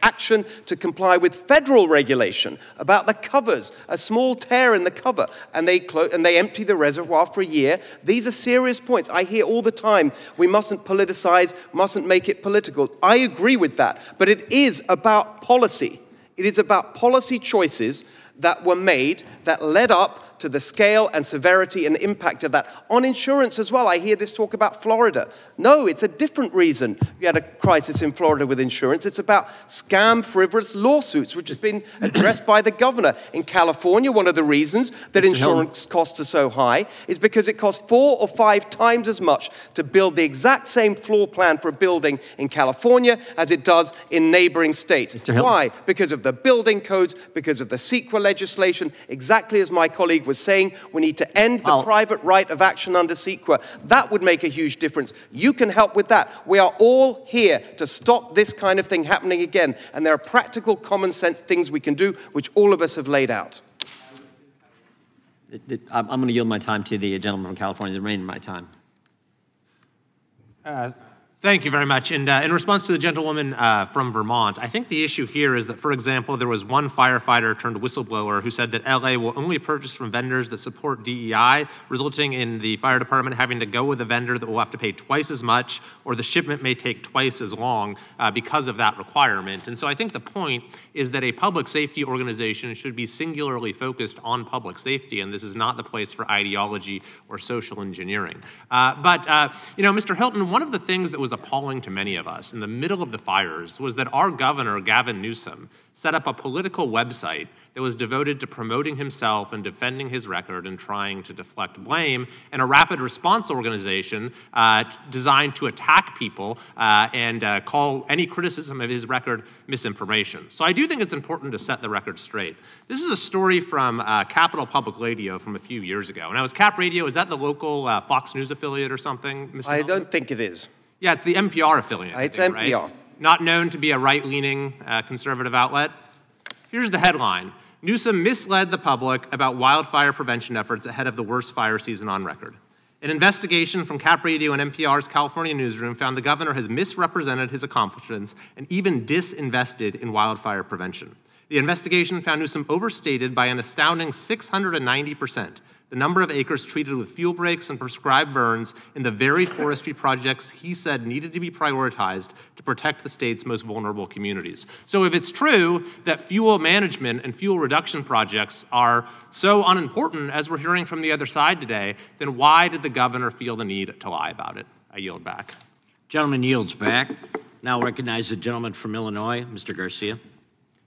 action to comply with federal regulation about the covers, a small tear in the cover, and they empty the reservoir for a year. These are serious points. I hear all the time, we mustn't politicize, mustn't make it political. I agree with that, but it is about policy. It is about policy choices that were made that led up to the scale and severity and impact of that. On insurance as well, I hear this talk about Florida. No, it's a different reason we had a crisis in Florida with insurance. It's about scam, frivolous lawsuits, which has been addressed by the governor. In California, one of the reasons that insurance costs are so high is because it costs 4 or 5 times as much to build the exact same floor plan for a building in California as it does in neighboring states. Why? Because of the building codes, because of the CEQA legislation, exactly as my colleague was saying, we need to end the private right of action under CEQA. That would make a huge difference. You can help with that. We are all here to stop this kind of thing happening again, and there are practical, common sense things we can do, which all of us have laid out. I'm going to yield my time to the gentleman from California, the remainder of my time. Thank you very much. And in response to the gentlewoman from Vermont, I think the issue here is that, for example, there was one firefighter turned whistleblower who said that LA will only purchase from vendors that support DEI, resulting in the fire department having to go with a vendor that will have to pay twice as much, or the shipment may take twice as long because of that requirement. And so I think the point is that a public safety organization should be singularly focused on public safety, and this is not the place for ideology or social engineering. But Mr. Hilton, one of the things that was appalling to many of us in the middle of the fires was that our governor, Gavin Newsom, set up a political website that was devoted to promoting himself and defending his record and trying to deflect blame, and a rapid response organization designed to attack people and call any criticism of his record misinformation. So I do think it's important to set the record straight. This is a story from Capital Public Radio from a few years ago. Now, is Cap Radio, is that the local Fox News affiliate or something, Mr. I don't think it is. Yeah, it's the NPR affiliate. It's NPR. Right? Not known to be a right-leaning conservative outlet. Here's the headline. Newsom misled the public about wildfire prevention efforts ahead of the worst fire season on record. An investigation from Cap Radio and NPR's California newsroom found the governor has misrepresented his accomplishments and even disinvested in wildfire prevention. The investigation found Newsom overstated by an astounding 690% the number of acres treated with fuel breaks and prescribed burns in the very forestry projects he said needed to be prioritized to protect the state's most vulnerable communities. So if it's true that fuel management and fuel reduction projects are so unimportant, as we're hearing from the other side today, then why did the governor feel the need to lie about it? I yield back. Gentleman yields back. Now recognize the gentleman from Illinois, Mr. Garcia.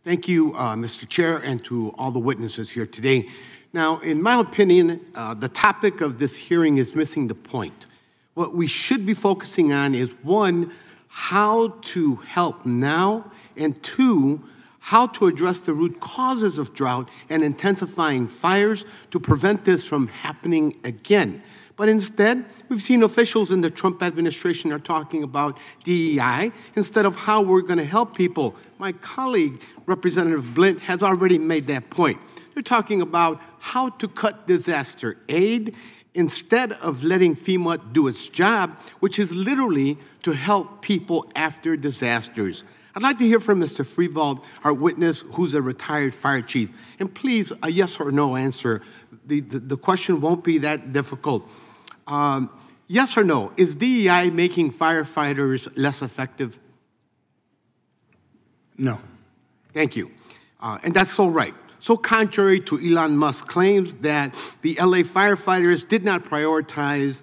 Thank you, Mr. Chair, and to all the witnesses here today. Now, in my opinion, the topic of this hearing is missing the point. What we should be focusing on is, one, how to help now, and two, how to address the root causes of drought and intensifying fires to prevent this from happening again. But instead, we've seen officials in the Trump administration are talking about DEI instead of how we're going to help people. My colleague, Representative Blint, has already made that point. They're talking about how to cut disaster aid instead of letting FEMA do its job, which is literally to help people after disasters. I'd like to hear from Mr. Freevold, our witness, who's a retired fire chief. And please, a yes or no answer. The question won't be that difficult. Yes or no, is DEI making firefighters less effective? No. Thank you. And that's so right. So contrary to Elon Musk's claims that the LA firefighters did not prioritize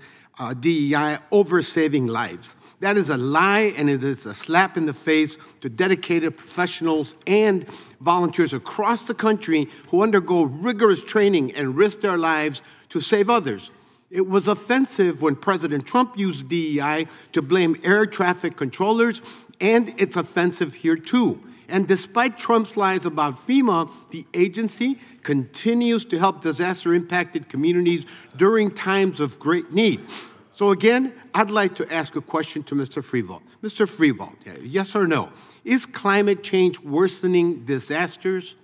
DEI over saving lives. That is a lie, and it is a slap in the face to dedicated professionals and volunteers across the country who undergo rigorous training and risk their lives to save others. It was offensive when President Trump used DEI to blame air traffic controllers, and it's offensive here too. And despite Trump's lies about FEMA, the agency continues to help disaster-impacted communities during times of great need. So again, I'd like to ask a question to Mr. Freevold. Mr. Freevold, yes or no? Is climate change worsening disasters?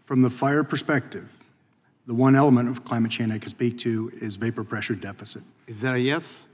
From the fire perspective, the one element of climate change I can speak to is vapor pressure deficit. Is that a yes?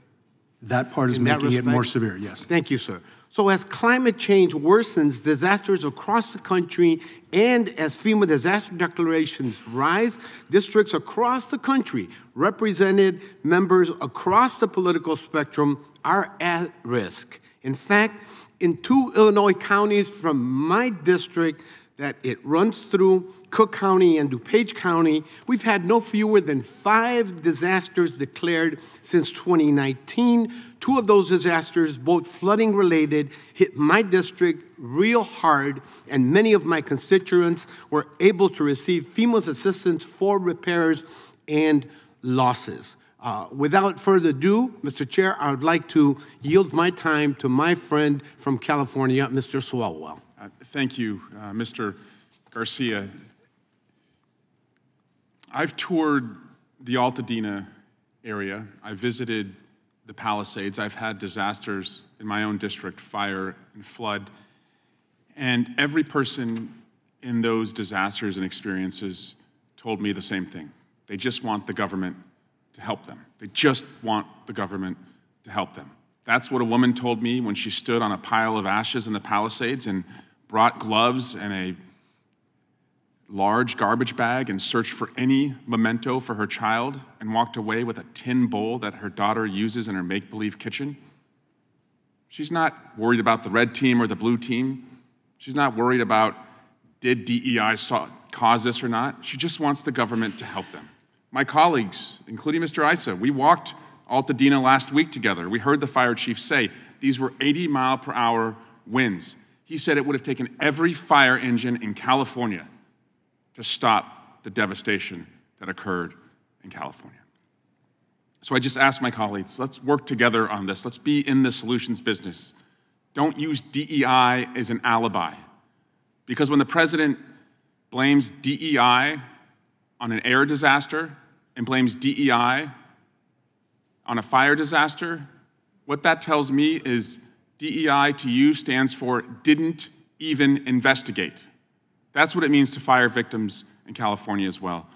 That part is making it more severe, yes. Thank you, sir. So as climate change worsens, disasters across the country, and as FEMA disaster declarations rise, districts across the country, represented members across the political spectrum, are at risk. In fact, in 2 Illinois counties from my district that it runs through, Cook County and DuPage County, we've had no fewer than 5 disasters declared since 2019. 2 of those disasters, both flooding related, hit my district real hard, and many of my constituents were able to receive FEMA's assistance for repairs and losses. Without further ado, Mr. Chair, I would like to yield my time to my friend from California, Mr. Swalwell. Thank you, Mr. Garcia. I've toured the Altadena area. I visited the Palisades. I've had disasters in my own district, fire and flood. And every person in those disasters and experiences told me the same thing. They just want the government to help them. They just want the government to help them. That's what a woman told me when she stood on a pile of ashes in the Palisades and brought gloves and a large garbage bag and searched for any memento for her child and walked away with a tin bowl that her daughter uses in her make-believe kitchen. She's not worried about the red team or the blue team. She's not worried about did DEI cause this or not. She just wants the government to help them. My colleagues, including Mr. Issa, we walked Altadena last week together. We heard the fire chief say these were 80-mile-per-hour winds. He said it would have taken every fire engine in California to stop the devastation that occurred in California. So I just asked my colleagues, let's work together on this. Let's be in the solutions business. Don't use DEI as an alibi. Because when the president blames DEI on an air disaster and blames DEI on a fire disaster, what that tells me is DEI to you stands for didn't even investigate. That's what it means to fire victims in California as well.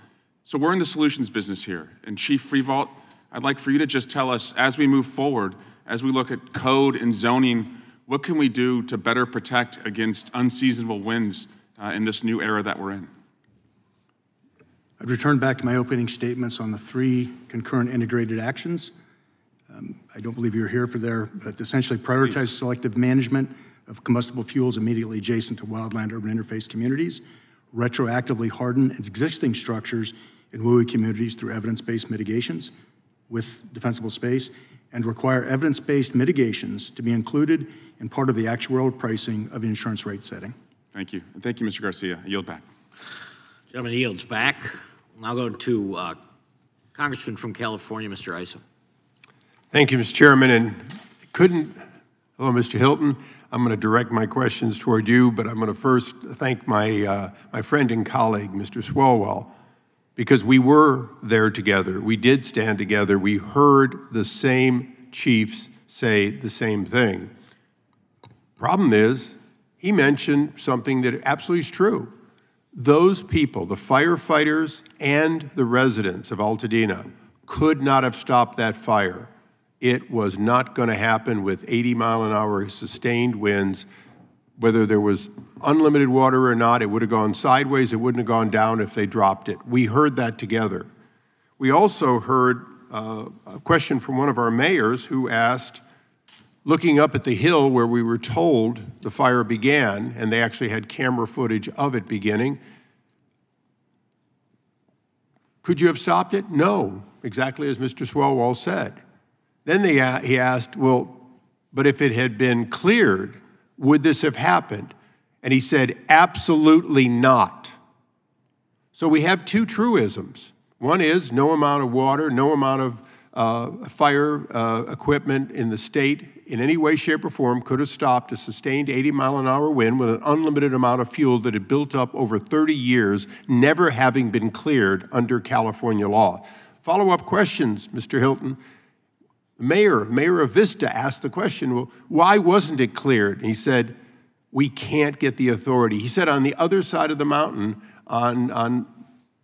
So we're in the solutions business here. And Chief Freevold, I'd like for you to just tell us, as we move forward, as we look at code and zoning, what can we do to better protect against unseasonable winds in this new era that we're in? I'd return back to my opening statements on the 3 concurrent integrated actions. I don't believe you're here for their, but essentially prioritize selective management of combustible fuels immediately adjacent to wildland-urban interface communities, retroactively harden existing structures in WUI communities through evidence-based mitigations with defensible space, and require evidence-based mitigations to be included in part of the actuarial pricing of insurance rate setting. Thank you. And thank you, Mr. Garcia. I yield back. Gentleman yields back. We'll now go to Congressman from California, Mr. Isom. Thank you, Mr. Chairman. And hello, Mr. Hilton. I'm going to direct my questions toward you, but I'm going to first thank my friend and colleague, Mr. Swalwell, because we were there together. We did stand together. We heard the same chiefs say the same thing. Problem is, he mentioned something that absolutely is true. Those people, the firefighters and the residents of Altadena, could not have stopped that fire. It was not going to happen with 80-mile-an-hour sustained winds. Whether there was unlimited water or not, it would have gone sideways. It wouldn't have gone down if they dropped it. We heard that together. We also heard a question from one of our mayors who asked, looking up at the hill where we were told the fire began, and they actually had camera footage of it beginning, could you have stopped it? No, exactly as Mr. Swalwell said. Then he asked, well, but if it had been cleared, would this have happened? And he said, absolutely not. So we have two truisms. One is no amount of water, no amount of fire equipment in the state in any way, shape, or form could have stopped a sustained 80-mile-an-hour wind with an unlimited amount of fuel that had built up over 30 years, never having been cleared under California law. Follow-up questions, Mr. Hilton. Mayor of Vista asked the question, well, why wasn't it cleared? And he said, we can't get the authority. He said on the other side of the mountain, on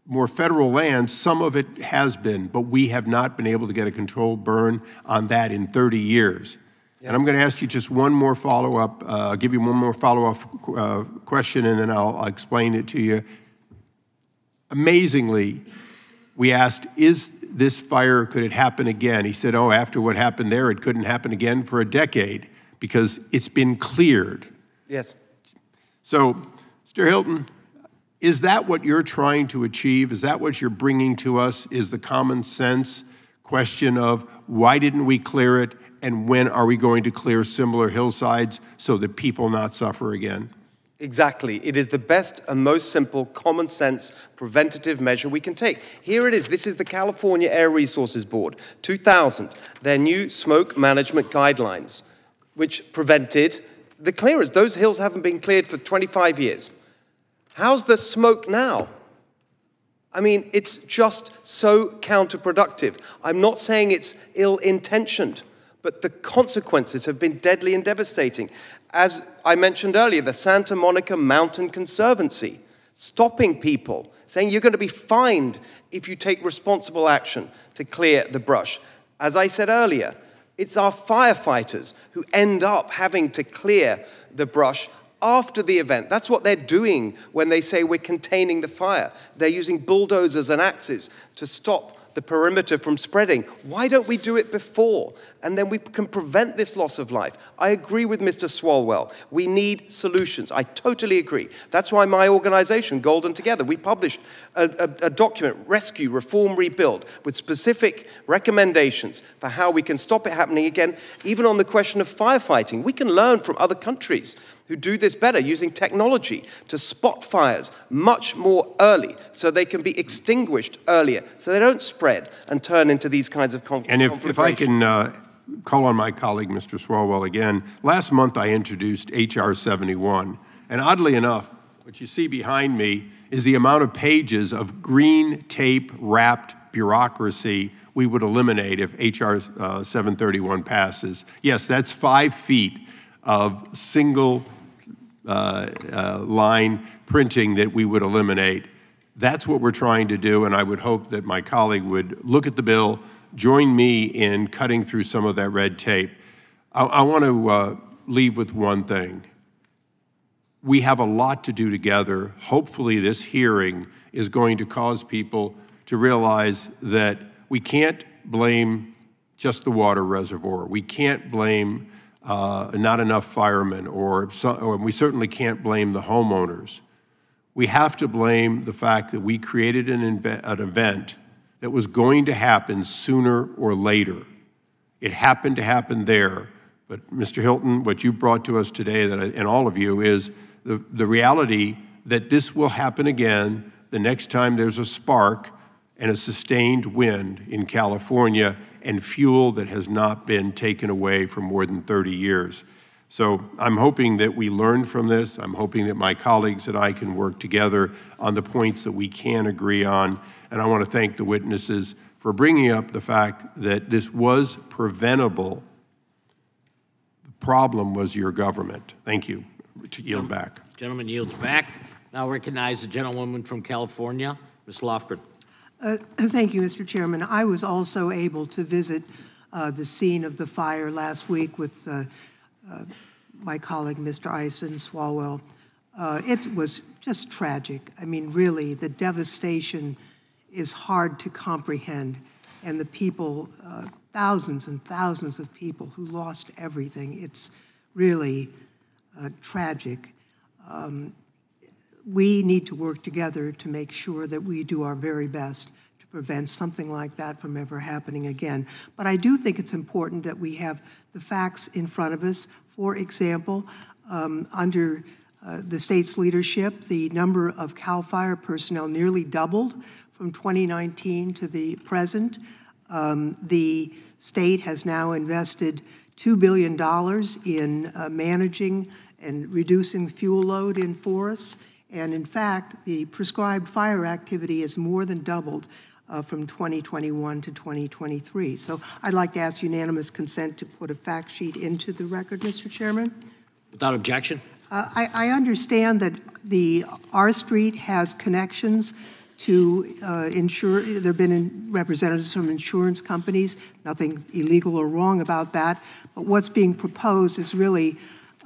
more federal lands, some of it has been, but we have not been able to get a controlled burn on that in 30 years. Yeah. And I'm going to ask you just one more follow-up, give you one more follow-up question, and then I'll explain it to you. Amazingly, we asked, is this fire, could it happen again? He said, oh, after what happened there, it couldn't happen again for a decade because it's been cleared. Yes. So, Mr. Hilton, is that what you're trying to achieve? Is that what you're bringing to us? Is the common sense question of why didn't we clear it and when are we going to clear similar hillsides so that people not suffer again? Exactly. It is the best and most simple, common sense, preventative measure we can take. Here it is. This is the California Air Resources Board, 2000, their new smoke management guidelines, which prevented the clearance. Those hills haven't been cleared for 25 years. How's the smoke now? I mean, it's just so counterproductive. I'm not saying it's ill-intentioned, but the consequences have been deadly and devastating. As I mentioned earlier, the Santa Monica Mountain Conservancy, stopping people, saying you're going to be fined if you take responsible action to clear the brush. As I said earlier, it's our firefighters who end up having to clear the brush after the event. That's what they're doing when they say we're containing the fire. They're using bulldozers and axes to stop the perimeter from spreading. Why don't we do it before? And then we can prevent this loss of life. I agree with Mr. Swalwell. We need solutions. I totally agree. That's why my organization, Golden Together, we published a document, Rescue, Reform, Rebuild, with specific recommendations for how we can stop it happening again, even on the question of firefighting. We can learn from other countries who do this better, using technology to spot fires much more early so they can be extinguished earlier, so they don't spread and turn into these kinds of conflicts. And if I can call on my colleague, Mr. Swalwell, again, last month I introduced H.R. 71, and oddly enough, what you see behind me is the amount of pages of green tape-wrapped bureaucracy we would eliminate if H.R. 731 passes. Yes, that's 5 feet of single line printing that we would eliminate. That's what we're trying to do, and I would hope that my colleague would look at the bill, join me in cutting through some of that red tape. I want to leave with one thing. We have a lot to do together. Hopefully this hearing is going to cause people to realize that we can't blame just the water reservoir. We can't blame not enough firemen, or we certainly can't blame the homeowners. We have to blame the fact that we created an event that was going to happen sooner or later. It happened to happen there. But Mr. Hilton, what you brought to us today, and all of you, is the reality that this will happen again the next time there's a spark and a sustained wind in California and fuel that has not been taken away for more than 30 years. So I'm hoping that we learn from this. I'm hoping that my colleagues and I can work together on the points that we can agree on. And I want to thank the witnesses for bringing up the fact that this was preventable. The problem was your government. Thank you. To yield back. Gentleman yields back. Now recognize the gentlewoman from California, Ms. Lofgren. Thank you, Mr. Chairman. I was also able to visit the scene of the fire last week with my colleague, Mr. Ison Swalwell. It was just tragic. I mean, really, the devastation is hard to comprehend. And the people, thousands and thousands of people who lost everything, it's really tragic. We need to work together to make sure that we do our very best to prevent something like that from ever happening again. But I do think it's important that we have the facts in front of us. For example, under the state's leadership, the number of CAL FIRE personnel nearly doubled from 2019 to the present. The state has now invested $2 billion in managing and reducing the fuel load in forests. And in fact, the prescribed fire activity has more than doubled from 2021 to 2023. So I'd like to ask unanimous consent to put a fact sheet into the record, Mr. Chairman. Without objection. I understand that the R Street has connections to there have been representatives from insurance companies, nothing illegal or wrong about that. But what's being proposed is really,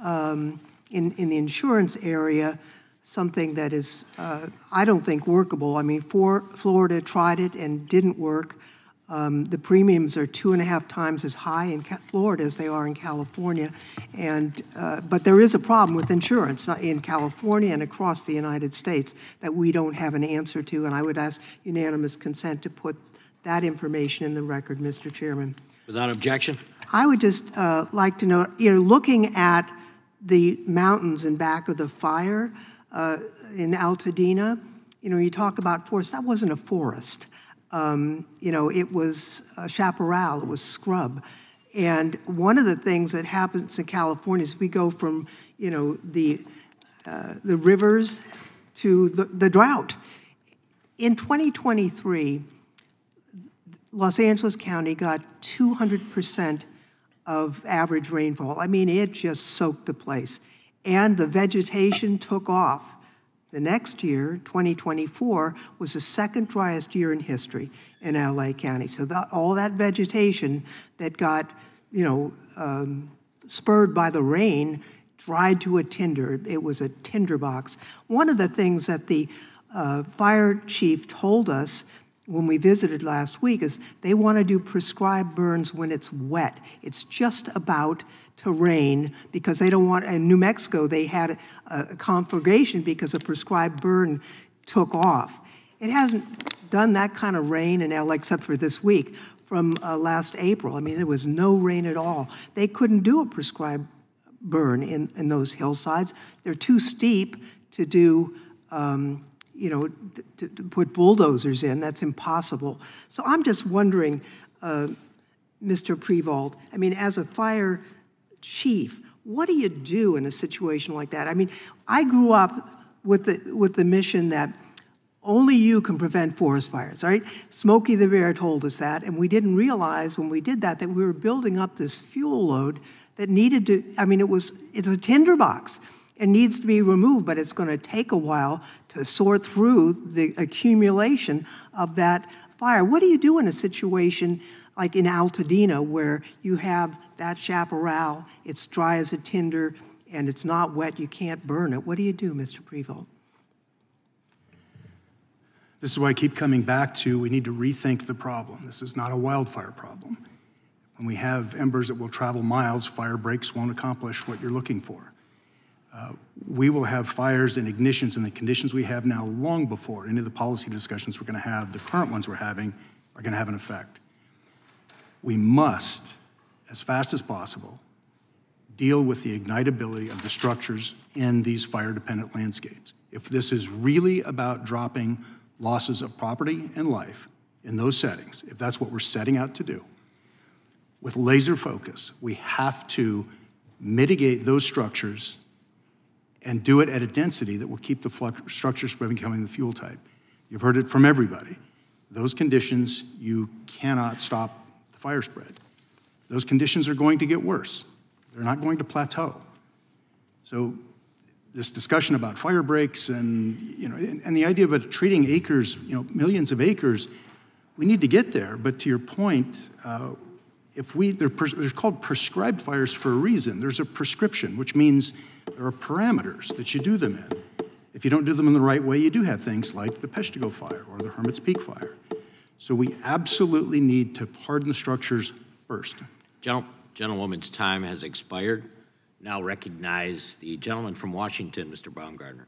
in the insurance area, something that is, I don't think, workable. I mean, Florida tried it and didn't work. The premiums are 2.5 times as high in Florida as they are in California. And, but there is a problem with insurance in California and across the United States that we don't have an answer to. And I would ask unanimous consent to put that information in the record, Mr. Chairman. Without objection. I would just like to know, looking at the mountains in back of the fire in Altadena, you talk about forest. That wasn't a forest. It was chaparral, it was scrub. And one of the things that happens in California is we go from, the rivers to the drought. In 2023, Los Angeles County got 200% of average rainfall. I mean, it just soaked the place. And the vegetation took off. The next year, 2024, was the second driest year in history in LA County. So all that vegetation that got, spurred by the rain dried to a tinder. It was a tinderbox. One of the things that the fire chief told us when we visited last week is they want to do prescribed burns when it's wet. It's just about to rain because they don't want, in New Mexico, they had a conflagration because a prescribed burn took off. It hasn't done that kind of rain in LA except for this week from last April. I mean, there was no rain at all. They couldn't do a prescribed burn in those hillsides. They're too steep to do, to put bulldozers in. That's impossible. So I'm just wondering, Mr. Prevost, I mean, as a fire chief, what do you do in a situation like that? I mean, I grew up with the mission that only you can prevent forest fires, right? Smokey the Bear told us that, and we didn't realize when we did that we were building up this fuel load that needed to, I mean, it's a tinderbox. It needs to be removed, but it's going to take a while to sort through the accumulation of that fire. What do you do in a situation like in Altadena where you have that chaparral, it's dry as a tinder, and it's not wet, you can't burn it? What do you do, Mr. Prevost? This is why I keep coming back to we need to rethink the problem. This is not a wildfire problem. When we have embers that will travel miles, fire breaks won't accomplish what you're looking for. We will have fires and ignitions in the conditions we have now long before any of the policy discussions we're going to have, the current ones we're having, are going to have an effect. We must as fast as possible, deal with the ignitability of the structures in these fire-dependent landscapes. If this is really about dropping losses of property and life in those settings, if that's what we're setting out to do, with laser focus, we have to mitigate those structures and do it at a density that will keep the structures from becoming the fuel type. You've heard it from everybody. Those conditions, you cannot stop the fire spread. Those conditions are going to get worse. They're not going to plateau. So this discussion about fire breaks and, and the idea of treating acres, millions of acres, we need to get there. But to your point, they're called prescribed fires for a reason. There's a prescription, which means there are parameters that you do them in. If you don't do them in the right way, you do have things like the Peshtigo fire or the Hermit's Peak fire. So we absolutely need to harden the structures first. Gentlewoman's time has expired. Now recognize the gentleman from Washington, Mr. Baumgartner.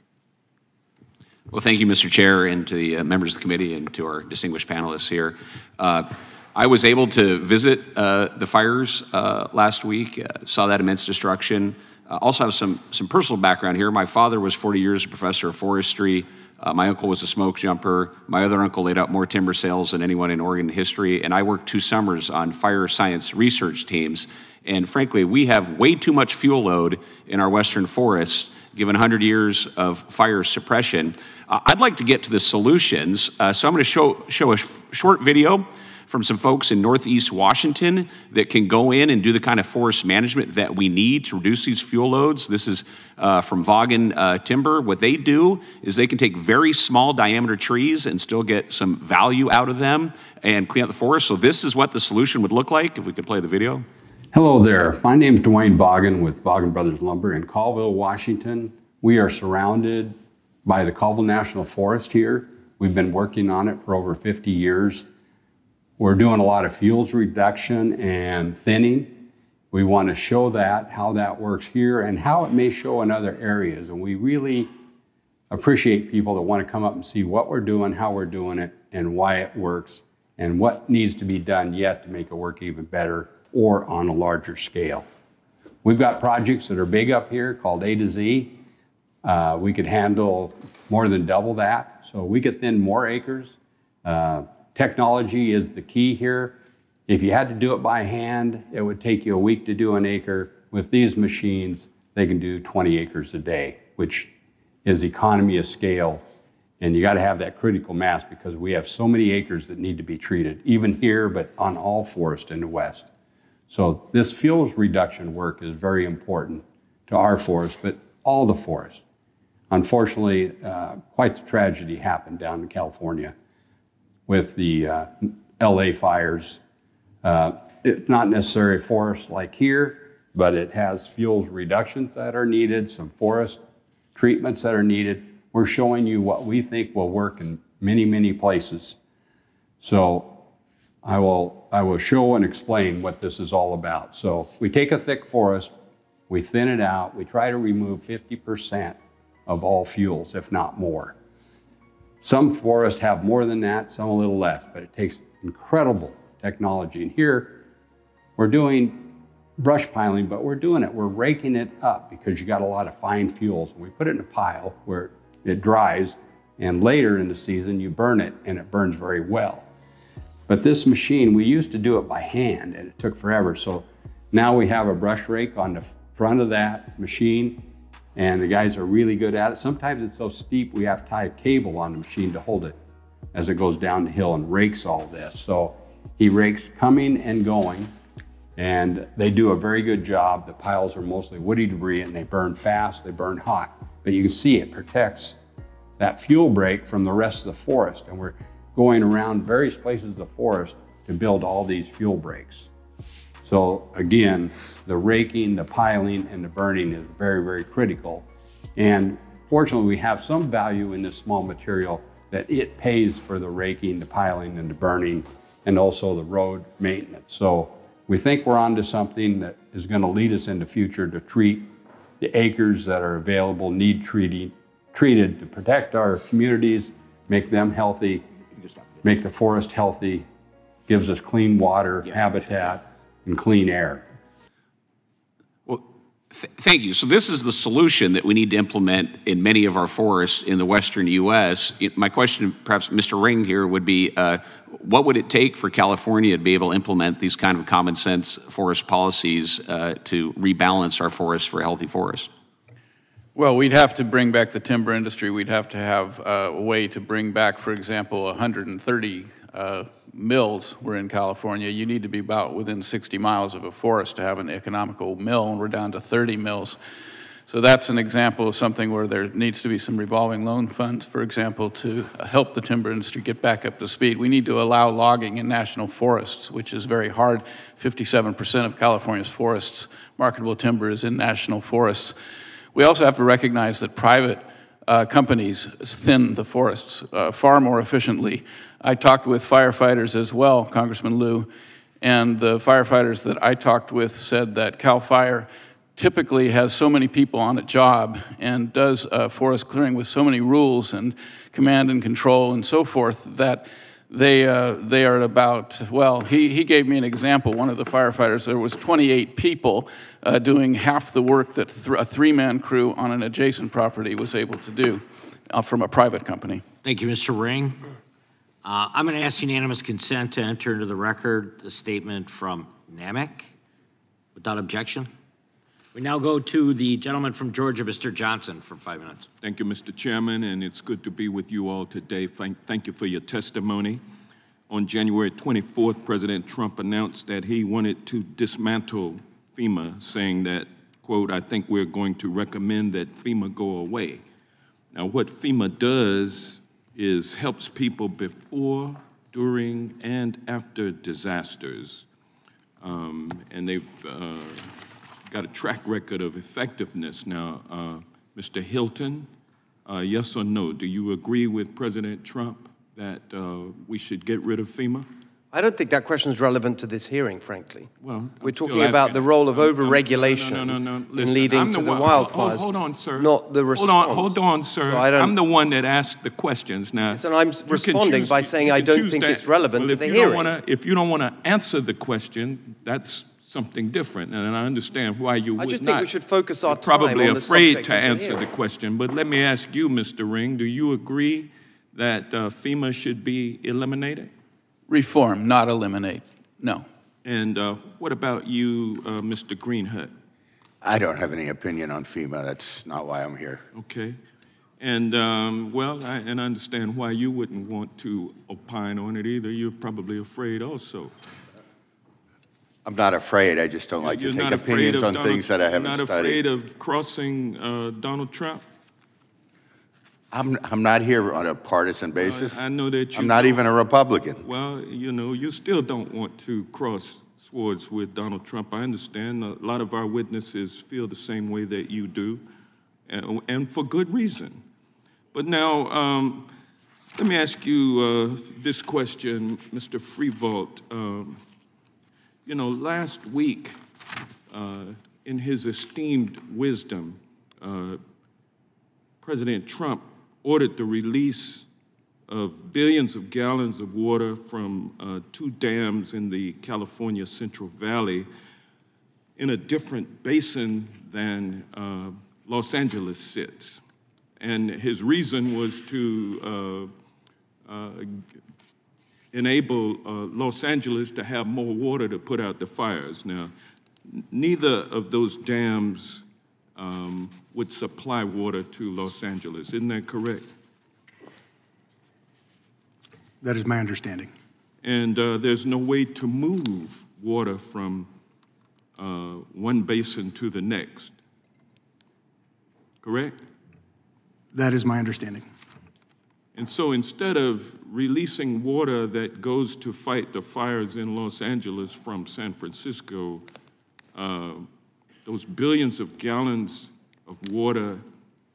Well, thank you, Mr. Chair, and to the members of the committee and to our distinguished panelists here. I was able to visit the fires last week, saw that immense destruction. Also have some personal background here. My father was 40 years a professor of forestry. My uncle was a smoke jumper. My other uncle laid out more timber sales than anyone in Oregon history, and I worked 2 summers on fire science research teams. And frankly, we have way too much fuel load in our western forests, given 100 years of fire suppression. I'd like to get to the solutions, so I'm going to show a short video from some folks in Northeast Washington that can go in and do the kind of forest management that we need to reduce these fuel loads. This is from Vaughan Timber. What they do is they can take very small diameter trees and still get some value out of them and clean up the forest. So this is what the solution would look like if we could play the video. Hello there. My name is Dwayne Vaughan with Vaughan Brothers Lumber in Colville, Washington. We are surrounded by the Colville National Forest here. We've been working on it for over 50 years. We're doing a lot of fuels reduction and thinning. We want to show that, how that works here, and how it may show in other areas. And we really appreciate people that want to come up and see what we're doing, how we're doing it, and why it works, and what needs to be done yet to make it work even better or on a larger scale. We've got projects that are big up here called A to Z. We could handle more than double that, so we could thin more acres. Technology is the key here. If you had to do it by hand, it would take you a week to do an acre. With these machines, they can do 20 acres a day, which is economy of scale. And you got to have that critical mass because we have so many acres that need to be treated, even here, but on all forest in the West. So this fuels reduction work is very important to our forest, but all the forest. Unfortunately, quite the tragedy happened down in California with the LA fires. It's not necessarily a forest like here, but it has fuels reductions that are needed, some forest treatments that are needed. We're showing you what we think will work in many, many places. So I will show and explain what this is all about. So we take a thick forest, we thin it out, we try to remove 50% of all fuels, if not more. Some forests have more than that, some a little less, but it takes incredible technology. And here, we're doing brush piling, but we're raking it up because you got a lot of fine fuels. And we put it in a pile where it dries, and later in the season, you burn it, and it burns very well. But this machine, we used to do it by hand, and it took forever. So now we have a brush rake on the front of that machine, and the guys are really good at it. Sometimes it's so steep we have to tie a cable on the machine to hold it as it goes down the hill and rakes all this. So he rakes coming and going, and they do a very good job. The piles are mostly woody debris, and they burn fast, they burn hot. But you can see it protects that fuel break from the rest of the forest, and we're going around various places of the forest to build all these fuel breaks. So again, the raking, the piling, and the burning is very, very critical. And fortunately, we have some value in this small material that it pays for the raking, the piling, and the burning, and also the road maintenance. So we think we're onto something that is going to lead us in the future to treat the acres that are available, need treated to protect our communities, make them healthy, make the forest healthy, gives us clean water, habitat, and clean air. Thank you. So this is the solution that we need to implement in many of our forests in the western U.S. My question, perhaps Mr. Ring here, would be, what would it take for California to be able to implement these kind of common sense forest policies to rebalance our forests for a healthy forest? Well, we'd have to bring back the timber industry. We'd have to have a way to bring back, for example, 130 mills were in California. You need to be about within 60 miles of a forest to have an economical mill, and we're down to 30 mills. So that's an example of something where there needs to be some revolving loan funds, for example, to help the timber industry get back up to speed. We need to allow logging in national forests, which is very hard. 57% of California's forests, marketable timber, is in national forests. We also have to recognize that private companies thin the forests far more efficiently. I talked with firefighters as well, Congressman Liu, and the firefighters that I talked with said that CAL FIRE typically has so many people on a job and does forest clearing with so many rules and command and control and so forth that they are at about, well, he gave me an example. One of the firefighters, there was 28 people doing half the work that a three-man crew on an adjacent property was able to do from a private company. Thank you, Mr. Ring. I'm going to ask unanimous consent to enter into the record the statement from NAMIC without objection. We now go to the gentleman from Georgia, Mr. Johnson, for 5 minutes. Thank you, Mr. Chairman, and it's good to be with you all today. Thank you for your testimony. On January 24th, President Trump announced that he wanted to dismantle FEMA, saying that, quote, "I think we're going to recommend that FEMA go away." Now, what FEMA does is helps people before, during, and after disasters. And they've got a track record of effectiveness. Now, Mr. Hilton, yes or no, do you agree with President Trump that we should get rid of FEMA? I don't think that question is relevant to this hearing, frankly. Well, we're talking about the role of overregulation in leading to the wildfires. Hold on, sir. Not the response. Hold on, sir. So I'm the one that asked the questions. Now, so I'm responding by saying I don't think it's relevant to the hearing. If you don't want to answer the question, that's something different, and I understand why you would not. I just think we should focus our time probably on the afraid subject to of the answer hearing. the question, but let me ask you, Mr. Ring, do you agree that FEMA should be eliminated? Reform, not eliminate, no. And what about you, Mr. Greenhut? I don't have any opinion on FEMA. That's not why I'm here. Okay. And, well, I understand why you wouldn't want to opine on it either. You're probably afraid also. I'm not afraid. I just don't like to take opinions on things that I haven't studied. You're not afraid of crossing Donald Trump? I'm not here on a partisan basis. I know that you I'm not even a Republican. Well, you know, you still don't want to cross swords with Donald Trump. I understand a lot of our witnesses feel the same way that you do, and for good reason. But now, let me ask you this question, Mr. Freevault. You know, last week, in his esteemed wisdom, President Trump ordered the release of billions of gallons of water from 2 dams in the California Central Valley in a different basin than Los Angeles sits. And his reason was to enable Los Angeles to have more water to put out the fires. Now, neither of those dams would supply water to Los Angeles. Isn't that correct? That is my understanding. And there's no way to move water from one basin to the next. Correct? That is my understanding. And so instead of releasing water that goes to fight the fires in Los Angeles from San Francisco, those billions of gallons of water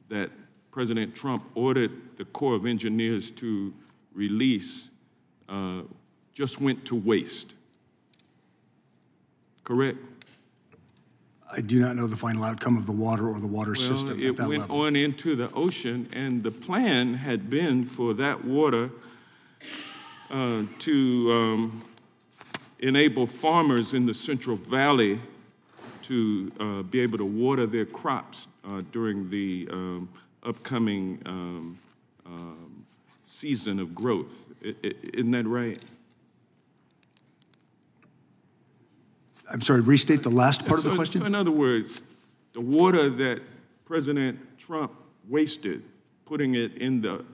that President Trump ordered the Corps of Engineers to release just went to waste. Correct? I do not know the final outcome of the water or the water system at that level. It went on into the ocean, and the plan had been for that water to enable farmers in the Central Valley to be able to water their crops during the upcoming season of growth. Isn't that right? I'm sorry, restate the last part of the question? So in other words, the water that President Trump wasted, putting it in the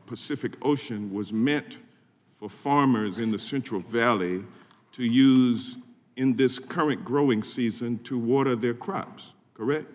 Pacific Ocean, was meant for farmers in the Central Valley to use in this current growing season to water their crops, correct?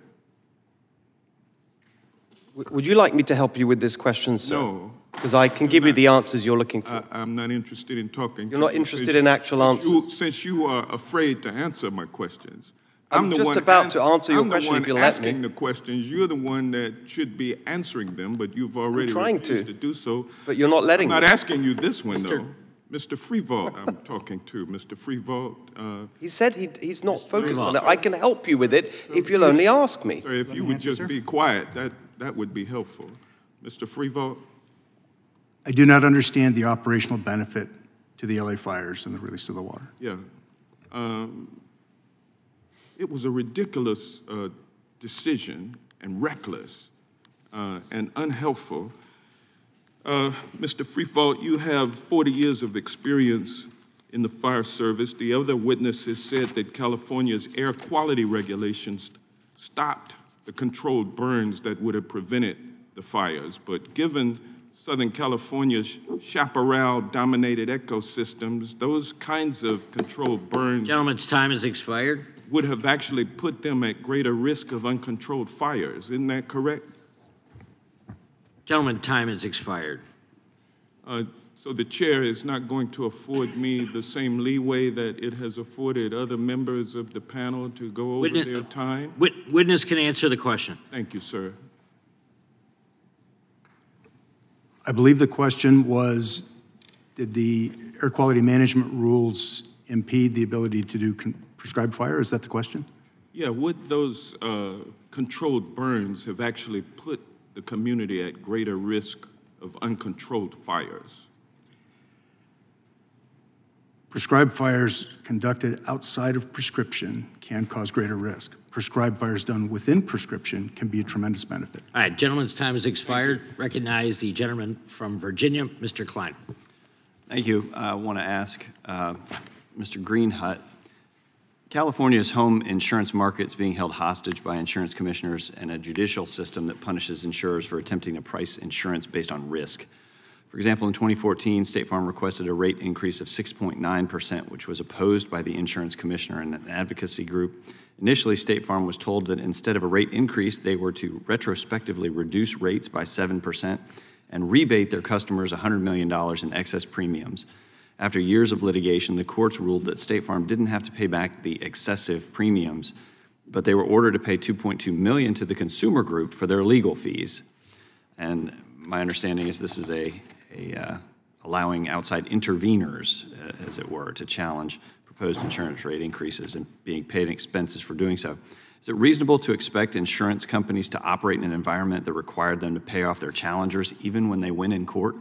Would you like me to help you with this question, sir? No. Because I can give you the answers you're looking for. I'm not interested in talking. You're not interested in actual answers? Since you are afraid to answer my questions. I'm just about to answer your question if you'll let me. I'm the one asking the questions. You're the one that should be answering them, but you've already refused to do so. But you're not letting me. I'm not asking you this one, though. Mr. Freevault, I'm talking to. Mr. Freevault. He said he's not focused on it. I can help you with it if you'll only ask me. Sir, if you would just be quiet, that would be helpful. Mr. Freevault? I do not understand the operational benefit to the LA fires and the release of the water. Yeah. It was a ridiculous decision and reckless and unhelpful. Mr. Freefault, you have 40 years of experience in the fire service. The other witnesses said that California's air quality regulations stopped the controlled burns that would have prevented the fires. But given Southern California's chaparral-dominated ecosystems, those kinds of controlled burns— Gentleman's time has expired. —would have actually put them at greater risk of uncontrolled fires. Isn't that correct? Gentleman, time has expired. So the chair is not going to afford me the same leeway that it has afforded other members of the panel to go over their time? Witness can answer the question. Thank you, sir. I believe the question was, did the air quality management rules impede the ability to do prescribed fire? Is that the question? Yeah, would those controlled burns have actually put the community at greater risk of uncontrolled fires? Prescribed fires conducted outside of prescription can cause greater risk. Prescribed fires done within prescription can be a tremendous benefit. All right, gentleman's time has expired. Recognize the gentleman from Virginia, Mr. Klein. Thank you. I want to ask Mr. Greenhut, California's home insurance market is being held hostage by insurance commissioners and a judicial system that punishes insurers for attempting to price insurance based on risk. For example, in 2014, State Farm requested a rate increase of 6.9%, which was opposed by the insurance commissioner and an advocacy group. Initially, State Farm was told that instead of a rate increase, they were to retrospectively reduce rates by 7% and rebate their customers $100 million in excess premiums. After years of litigation, the courts ruled that State Farm didn't have to pay back the excessive premiums, but they were ordered to pay $2.2 million to the consumer group for their legal fees. And my understanding is this is allowing outside interveners, as it were, to challenge proposed insurance rate increases and being paid expenses for doing so. Is it reasonable to expect insurance companies to operate in an environment that required them to pay off their challengers even when they win in court?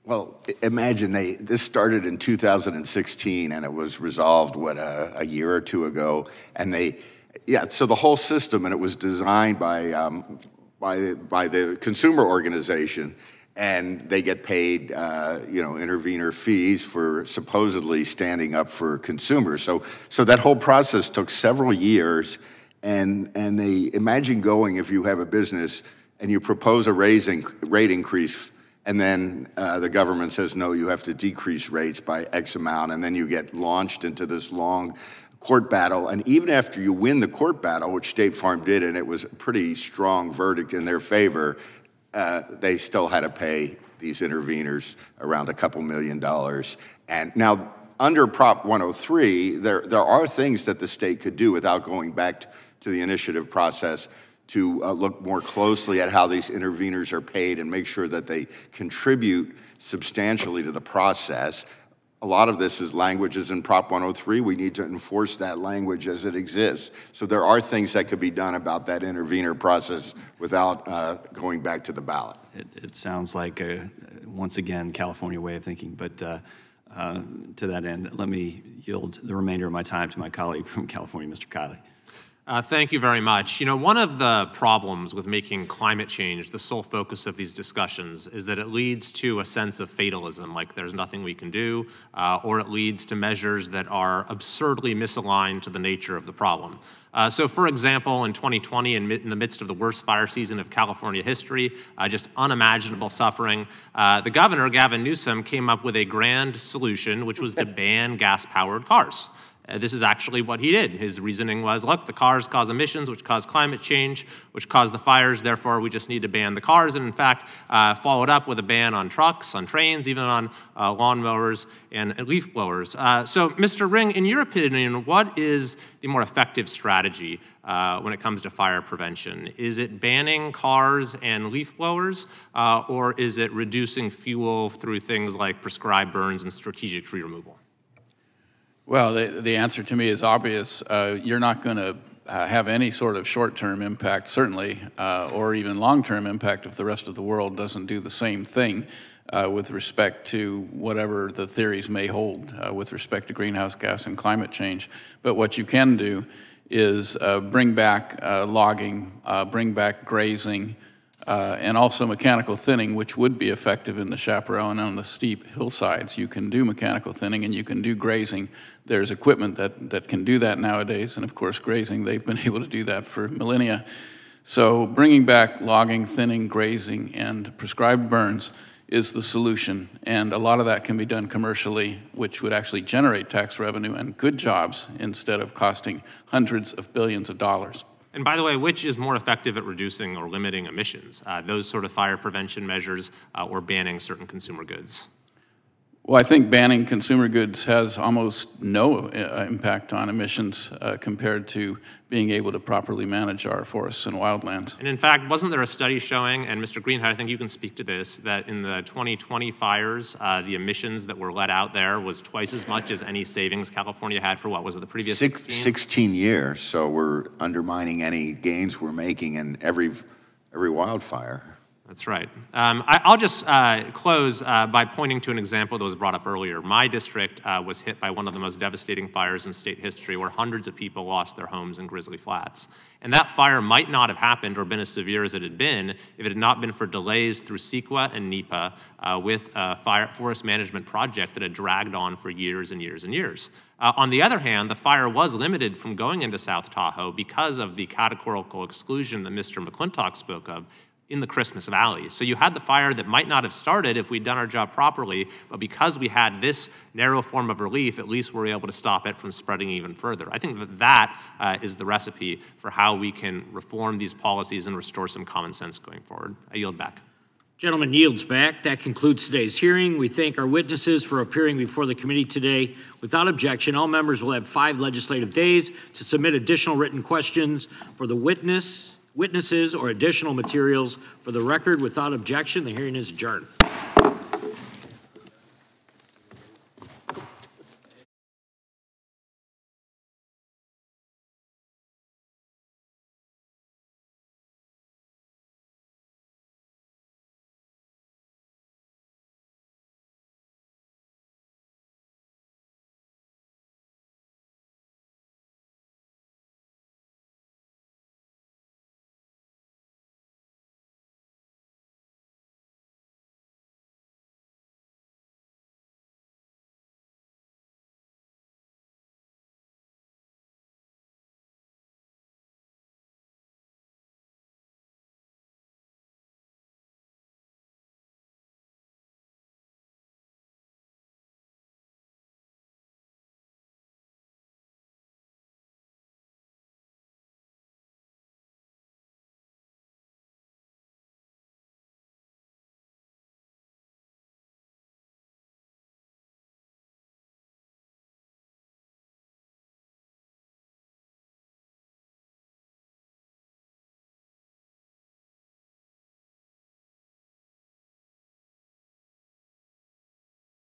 Well, imagine this started in 2016 and it was resolved, a year or two ago. And so the whole system, and it was designed by the consumer organization, and they get paid, intervener fees for supposedly standing up for consumers. So that whole process took several years, and they imagine going, if you have a business and you propose a rate increase, and then the government says, no, you have to decrease rates by X amount, and then you get launched into this long court battle. And even after you win the court battle, which State Farm did, and it was a pretty strong verdict in their favor, they still had to pay these interveners around a couple $1 million. And now, under Prop 103, there are things that the state could do without going back to the initiative process to look more closely at how these interveners are paid and make sure that they contribute substantially to the process. A lot of this is languages in Prop 103. We need to enforce that language as it exists. So there are things that could be done about that intervener process without going back to the ballot. It sounds like, once again, California way of thinking. But to that end, let me yield the remainder of my time to my colleague from California, Mr. Kiley. Thank you very much. You know, one of the problems with making climate change the sole focus of these discussions is that it leads to a sense of fatalism, like there's nothing we can do, or it leads to measures that are absurdly misaligned to the nature of the problem. So, for example, in 2020, in the midst of the worst fire season of California history, just unimaginable suffering, the governor, Gavin Newsom, came up with a grand solution, which was to ban gas-powered cars. This is actually what he did. His reasoning was, look, the cars cause emissions, which cause climate change, which cause the fires, therefore we just need to ban the cars, and in fact, followed up with a ban on trucks, on trains, even on lawnmowers and leaf blowers. So, Mr. Ring, in your opinion, what is the more effective strategy when it comes to fire prevention? Is it banning cars and leaf blowers, or is it reducing fuel through things like prescribed burns and strategic tree removal? Well, the answer to me is obvious. You're not going to have any sort of short-term impact, certainly, or even long-term impact if the rest of the world doesn't do the same thing with respect to whatever the theories may hold with respect to greenhouse gas and climate change. But what you can do is bring back logging, bring back grazing, and also mechanical thinning, which would be effective in the chaparral and on the steep hillsides. You can do mechanical thinning and you can do grazing. There's equipment that can do that nowadays, and of course grazing, they've been able to do that for millennia. So bringing back logging, thinning, grazing, and prescribed burns is the solution, and a lot of that can be done commercially, which would actually generate tax revenue and good jobs instead of costing hundreds of billions of dollars. And by the way, which is more effective at reducing or limiting emissions? Those sort of fire prevention measures or banning certain consumer goods? Well, I think banning consumer goods has almost no impact on emissions compared to being able to properly manage our forests and wildlands. And in fact, wasn't there a study showing, and Mr. Greenhut, I think you can speak to this, that in the 2020 fires, the emissions that were let out there was twice as much as any savings California had for, what was it, the previous 16 years, so we're undermining any gains we're making in every wildfire. That's right. I'll just close by pointing to an example that was brought up earlier. My district was hit by one of the most devastating fires in state history, where hundreds of people lost their homes in Grizzly Flats. And that fire might not have happened or been as severe as it had been if it had not been for delays through CEQA and NEPA with a forest management project that had dragged on for years and years and years. On the other hand, the fire was limited from going into South Tahoe because of the categorical exclusion that Mr. McClintock spoke of in the Christmas Valley. So you had the fire that might not have started if we'd done our job properly, but because we had this narrow form of relief, at least we're able to stop it from spreading even further. I think that is the recipe for how we can reform these policies and restore some common sense going forward. I yield back. Gentleman yields back. That concludes today's hearing. We thank our witnesses for appearing before the committee today. Without objection, all members will have 5 legislative days to submit additional written questions for the witnesses or additional materials. For the record, without objection, the hearing is adjourned.